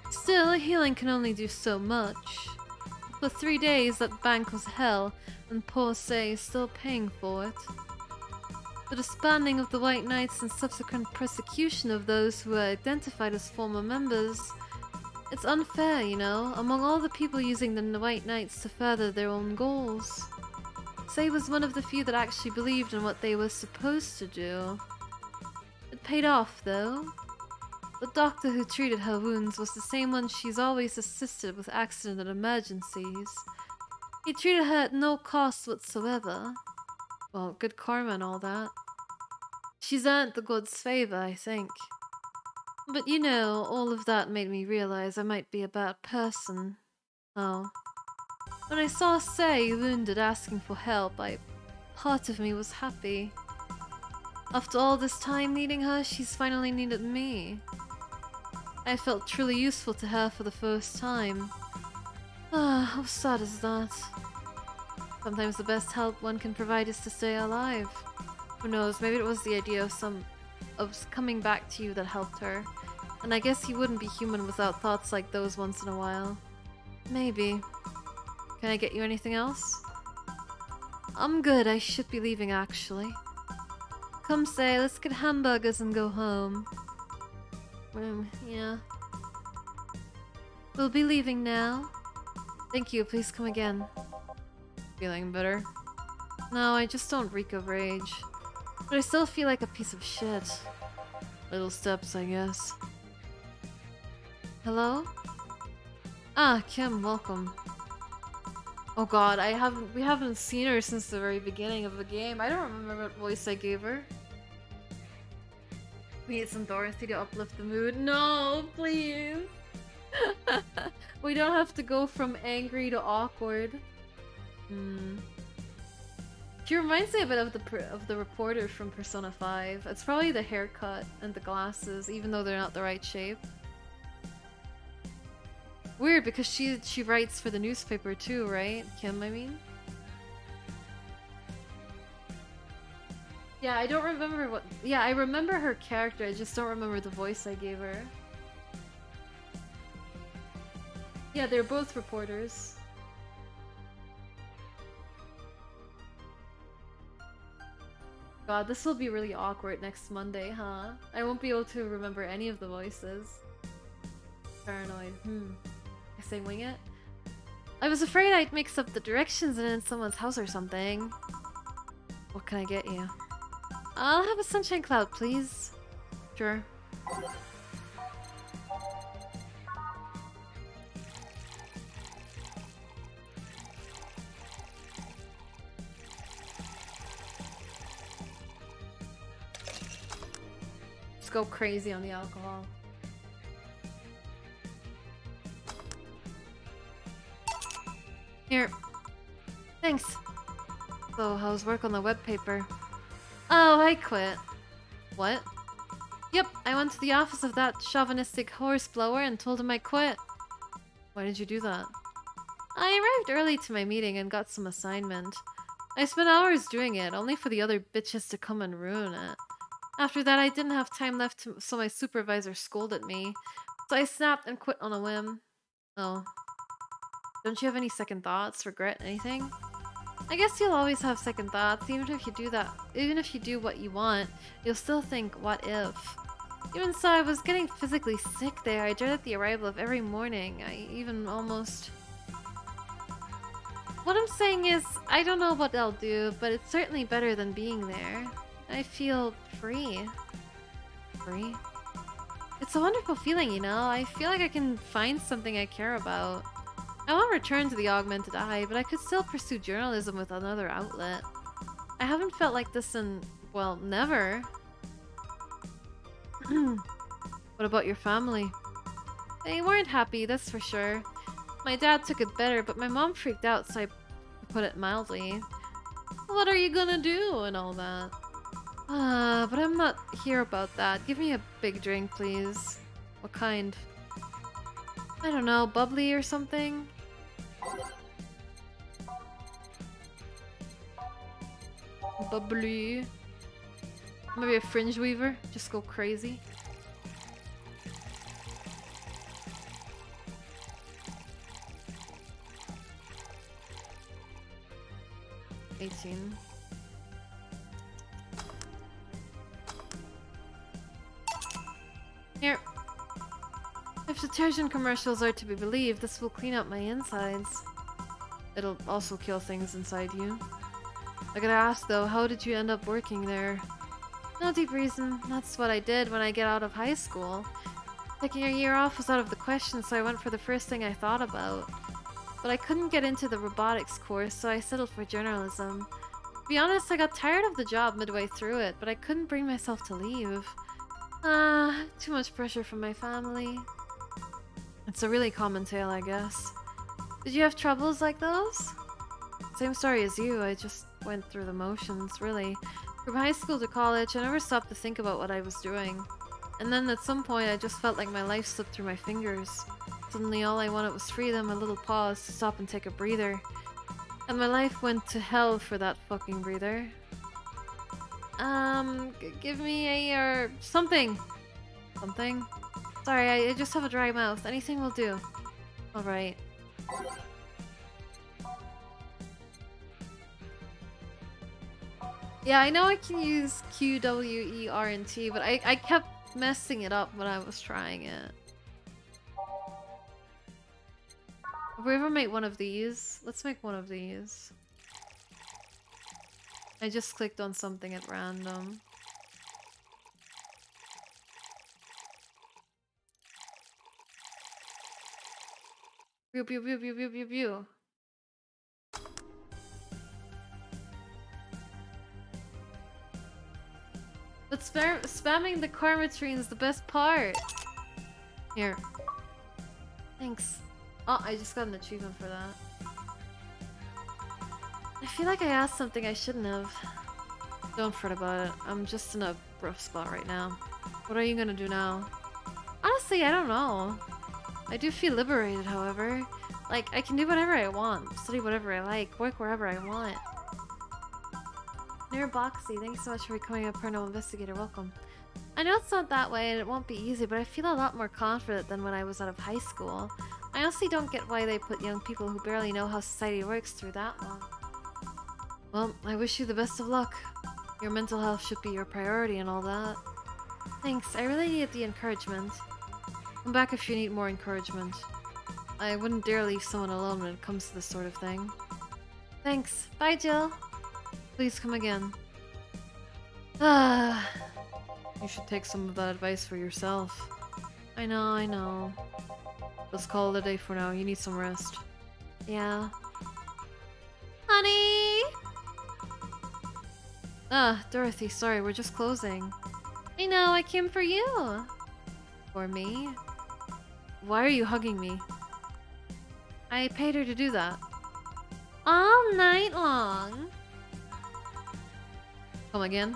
Still, healing can only do so much. For 3 days, that bank was hell, and poor Say is still paying for it. The disbanding of the White Knights and subsequent persecution of those who were identified as former members. It's unfair, you know, among all the people using the White Knights to further their own goals. Say was one of the few that actually believed in what they were supposed to do. It paid off, though. The doctor who treated her wounds was the same one she's always assisted with accident and emergencies. He treated her at no cost whatsoever. Well, good karma and all that. She's earned the god's favor, I think. But you know, all of that made me realize I might be a bad person. Oh. When I saw Say wounded asking for help, part of me was happy. After all this time needing her, she's finally needed me. I felt truly useful to her for the first time. Ah, how sad is that? Sometimes the best help one can provide is to stay alive. Who knows, maybe it was the idea of coming back to you that helped her. And I guess he wouldn't be human without thoughts like those once in a while. Maybe. Can I get you anything else? I'm good, I should be leaving actually. Come Say, let's get hamburgers and go home. Yeah. We'll be leaving now. Thank you, please come again. Feeling better? No, I just don't reek of rage. But I still feel like a piece of shit. Little steps, I guess. Hello? Ah, Kim, welcome. Oh god, we haven't seen her since the very beginning of the game. I don't remember what voice I gave her. We need some Dorothy to uplift the mood. No, please! We don't have to go from angry to awkward. She reminds me a bit of the reporter from Persona 5. It's probably the haircut and the glasses, even though they're not the right shape. Weird, because she writes for the newspaper too, right? Kim, I mean? Yeah, I don't remember what... Yeah, I remember her character, I just don't remember the voice I gave her. Yeah, they're both reporters. God, this will be really awkward next Monday, huh? I won't be able to remember any of the voices. Paranoid. Guess I wing it? I was afraid I'd mix up the directions and in someone's house or something. What can I get you? I'll have a sunshine cloud, please. Sure. Just go crazy on the alcohol. Here. Thanks. So, how's work on the web paper? Oh, I quit. What? Yep, I went to the office of that chauvinistic horseblower and told him I quit. Why did you do that? I arrived early to my meeting and got some assignment. I spent hours doing it, only for the other bitches to come and ruin it. After that, I didn't have time left, so my supervisor scolded me. So I snapped and quit on a whim. Oh. Don't you have any second thoughts? Regret anything? I guess you'll always have second thoughts, even if you do what you want, you'll still think, what if? Even so, I was getting physically sick there. I dreaded the arrival of every morning. I even almost... What I'm saying is, I don't know what I'll do, but it's certainly better than being there. I feel free. Free? It's a wonderful feeling, you know? I feel like I can find something I care about. I won't return to the augmented eye, but I could still pursue journalism with another outlet. I haven't felt like this in, well, never. What about your family? They weren't happy, that's for sure. My dad took it better, but my mom freaked out, so I put it mildly. What are you gonna do and all that? But I'm not here about that. Give me a big drink, please. What kind? I don't know, bubbly or something? Bubbly. Maybe a fringe weaver? Just go crazy. $18. Here. If detergent commercials are to be believed, this will clean up my insides. It'll also kill things inside you. I gotta ask though, how did you end up working there? No deep reason. That's what I did when I get out of high school. Taking a year off was out of the question, so I went for the first thing I thought about. But I couldn't get into the robotics course, so I settled for journalism. To be honest, I got tired of the job midway through it, but I couldn't bring myself to leave. Too much pressure from my family. It's a really common tale, I guess. Did you have troubles like those? Same story as you, I just went through the motions, really. From high school to college, I never stopped to think about what I was doing. And then at some point, I just felt like my life slipped through my fingers. Suddenly all I wanted was freedom, a little pause to stop and take a breather. And my life went to hell for that fucking breather. Give me a, something. Something? Sorry, I just have a dry mouth. Anything will do. Alright. Yeah, I know I can use Q, W, E, R, and T, but I kept messing it up when I was trying it. Have we ever made one of these? Let's make one of these. I just clicked on something at random. Pew pew pew pew pew pew pew. But spamming the karma tree is the best part. Here. Thanks. Oh, I just got an achievement for that. I feel like I asked something I shouldn't have. Don't fret about it. I'm just in a rough spot right now. What are you gonna do now? Honestly, I don't know. I do feel liberated, however. Like, I can do whatever I want, study whatever I like, work wherever I want. Near Boxy, thanks so much for becoming a paranormal investigator. Welcome. I know it's not that way and it won't be easy, but I feel a lot more confident than when I was out of high school. I honestly don't get why they put young people who barely know how society works through that long. Well, I wish you the best of luck. Your mental health should be your priority and all that. Thanks, I really needed the encouragement. Come back if you need more encouragement. I wouldn't dare leave someone alone when it comes to this sort of thing. Thanks. Bye, Jill. Please come again. You should take some of that advice for yourself. I know. Let's call it a day for now. You need some rest. Yeah. Honey! Dorothy, sorry, we're just closing. I know, I came for you. For me? Why are you hugging me? I paid her to do that. All night long. Come again?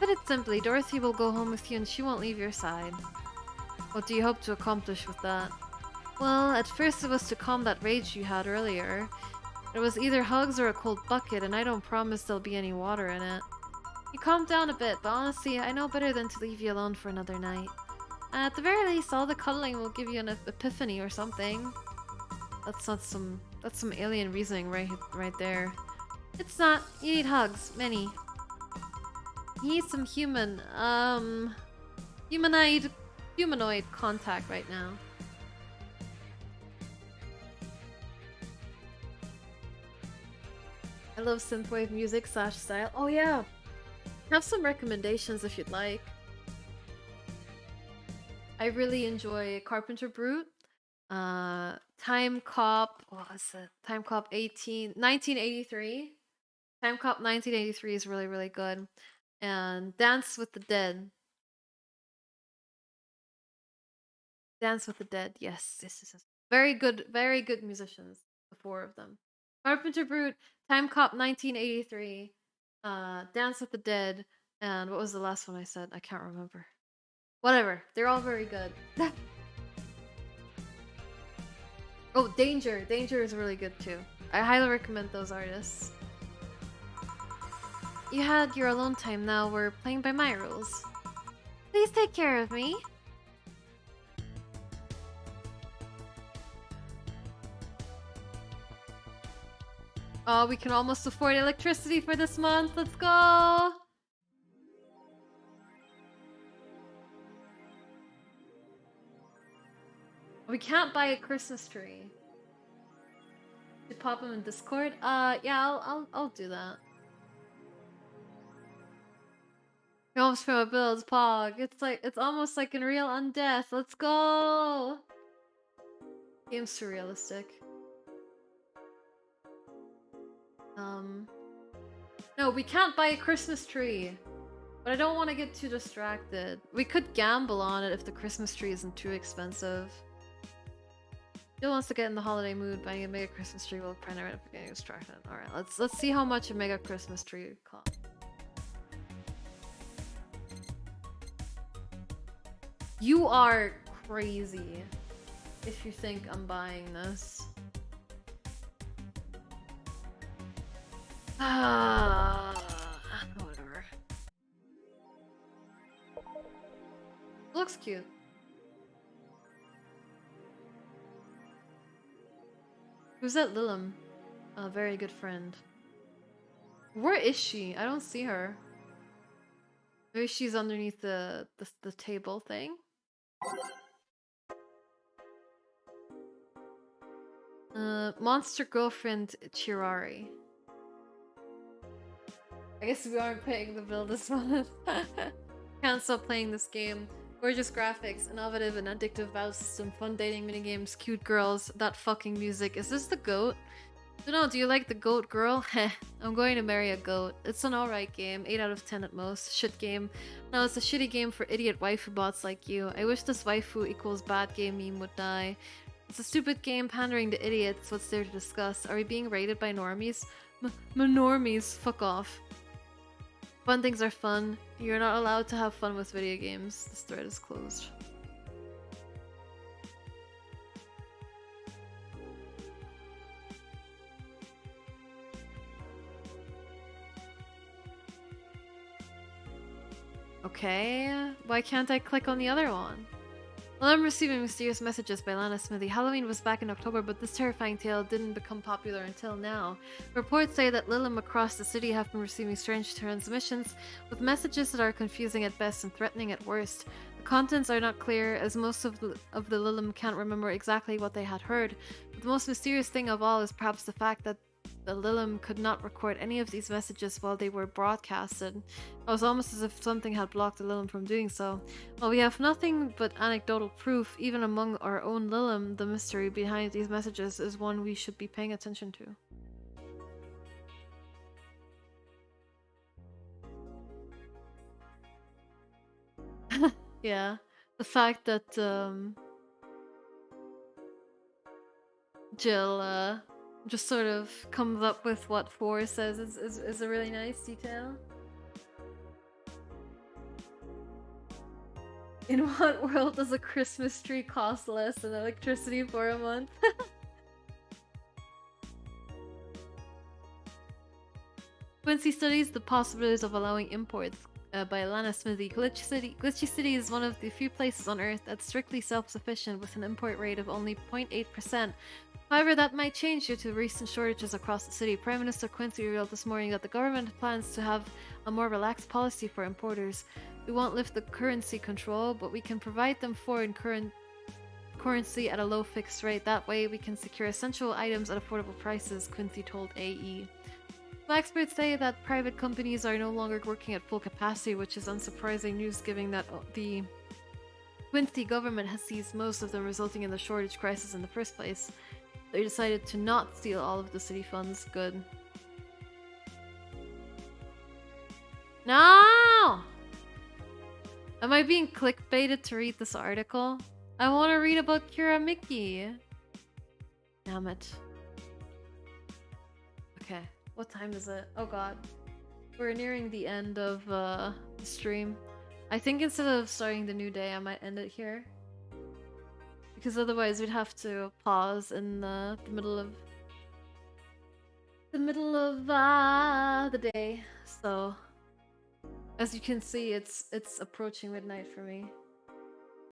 Put it simply, Dorothy will go home with you and she won't leave your side. What do you hope to accomplish with that? Well, at first it was to calm that rage you had earlier. It was either hugs or a cold bucket, and I don't promise there'll be any water in it. You calmed down a bit, but honestly, I know better than to leave you alone for another night. At the very least, all the cuddling will give you an epiphany or something. That's some alien reasoning right there. It's not. You need hugs, many. You need some humanoid contact right now. I love synthwave music / style. Oh yeah! Have some recommendations if you'd like. I really enjoy Carpenter Brute. Time Cop, what was it? Time Cop 1983. Time Cop 1983 is really, really good. And Dance with the Dead. Dance with the Dead, yes. Very good musicians, the 4 of them. Carpenter Brute, Time Cop 1983, Dance with the Dead, and what was the last one I said? I can't remember. Whatever, they're all very good. Oh, Danger! Danger is really good too. I highly recommend those artists. You had your alone time, now we're playing by my rules. Please take care of me. Oh, we can almost afford electricity for this month. Let's go! We can't buy a Christmas tree. You pop them in Discord? Yeah, I'll do that. You almost pay my bills, Pog. It's almost like in Real Undeath. Let's go! Game's surrealistic. No, we can't buy a Christmas tree. But I don't want to get too distracted. We could gamble on it if the Christmas tree isn't too expensive. Still wants to get in the holiday mood. Buying a mega Christmas tree will prevent it from getting distracted. Alright, let's see how much a mega Christmas tree costs. You are crazy if you think I'm buying this. Whatever. Looks cute. Who's that Lilum? A very good friend. Where is she? I don't see her. Maybe she's underneath the table thing. Monster Girlfriend Chirari. I guess we aren't paying the bill this month. Can't stop playing this game. Gorgeous graphics, innovative and addictive battle system, fun dating minigames, cute girls, that fucking music. Is this the goat? No, do you like the goat girl? Heh, I'm going to marry a goat. It's an alright game, 8 out of 10 at most. Shit game. No, it's a shitty game for idiot waifu bots like you. I wish this waifu equals bad game meme would die. It's a stupid game pandering to idiots. What's there to discuss? Are we being raided by normies? Normies, fuck off. Fun things are fun. You're not allowed to have fun with video games. This thread is closed. Okay, why can't I click on the other one? Well, I'm receiving mysterious messages by Lana Smithy. Halloween was back in October, but this terrifying tale didn't become popular until now. Reports say that Lilum across the city have been receiving strange transmissions, with messages that are confusing at best and threatening at worst. The contents are not clear, as most of the Lilum can't remember exactly what they had heard. But the most mysterious thing of all is perhaps the fact that the Lilum could not record any of these messages while they were broadcasted. It was almost as if something had blocked the Lilum from doing so. While we have nothing but anecdotal proof, even among our own Lilum, the mystery behind these messages is one we should be paying attention to. Yeah, the fact that Jill just sort of comes up with what 4 says is a really nice detail. In what world does a Christmas tree cost less than electricity for a month? Quincy studies the possibilities of allowing imports by Alana Smithy. Glitchy City is one of the few places on Earth that's strictly self-sufficient with an import rate of only 0.8%. However, that might change due to recent shortages across the city. Prime Minister Quincy revealed this morning that the government plans to have a more relaxed policy for importers. We won't lift the currency control, but we can provide them foreign currency at a low fixed rate. That way, we can secure essential items at affordable prices, Quincy told AE. Some experts say that private companies are no longer working at full capacity, which is unsurprising news given that the Quincy government has seized most of them, resulting in the shortage crisis in the first place. They decided to not steal all of the city funds. Good. No! Am I being clickbaited to read this article? I want to read about Kira Mickey. Damn it. Okay, what time is it? Oh god. We're nearing the end of the stream. I think instead of starting the new day, I might end it here. Because otherwise we'd have to pause in the middle of the day. So as you can see, it's approaching midnight for me.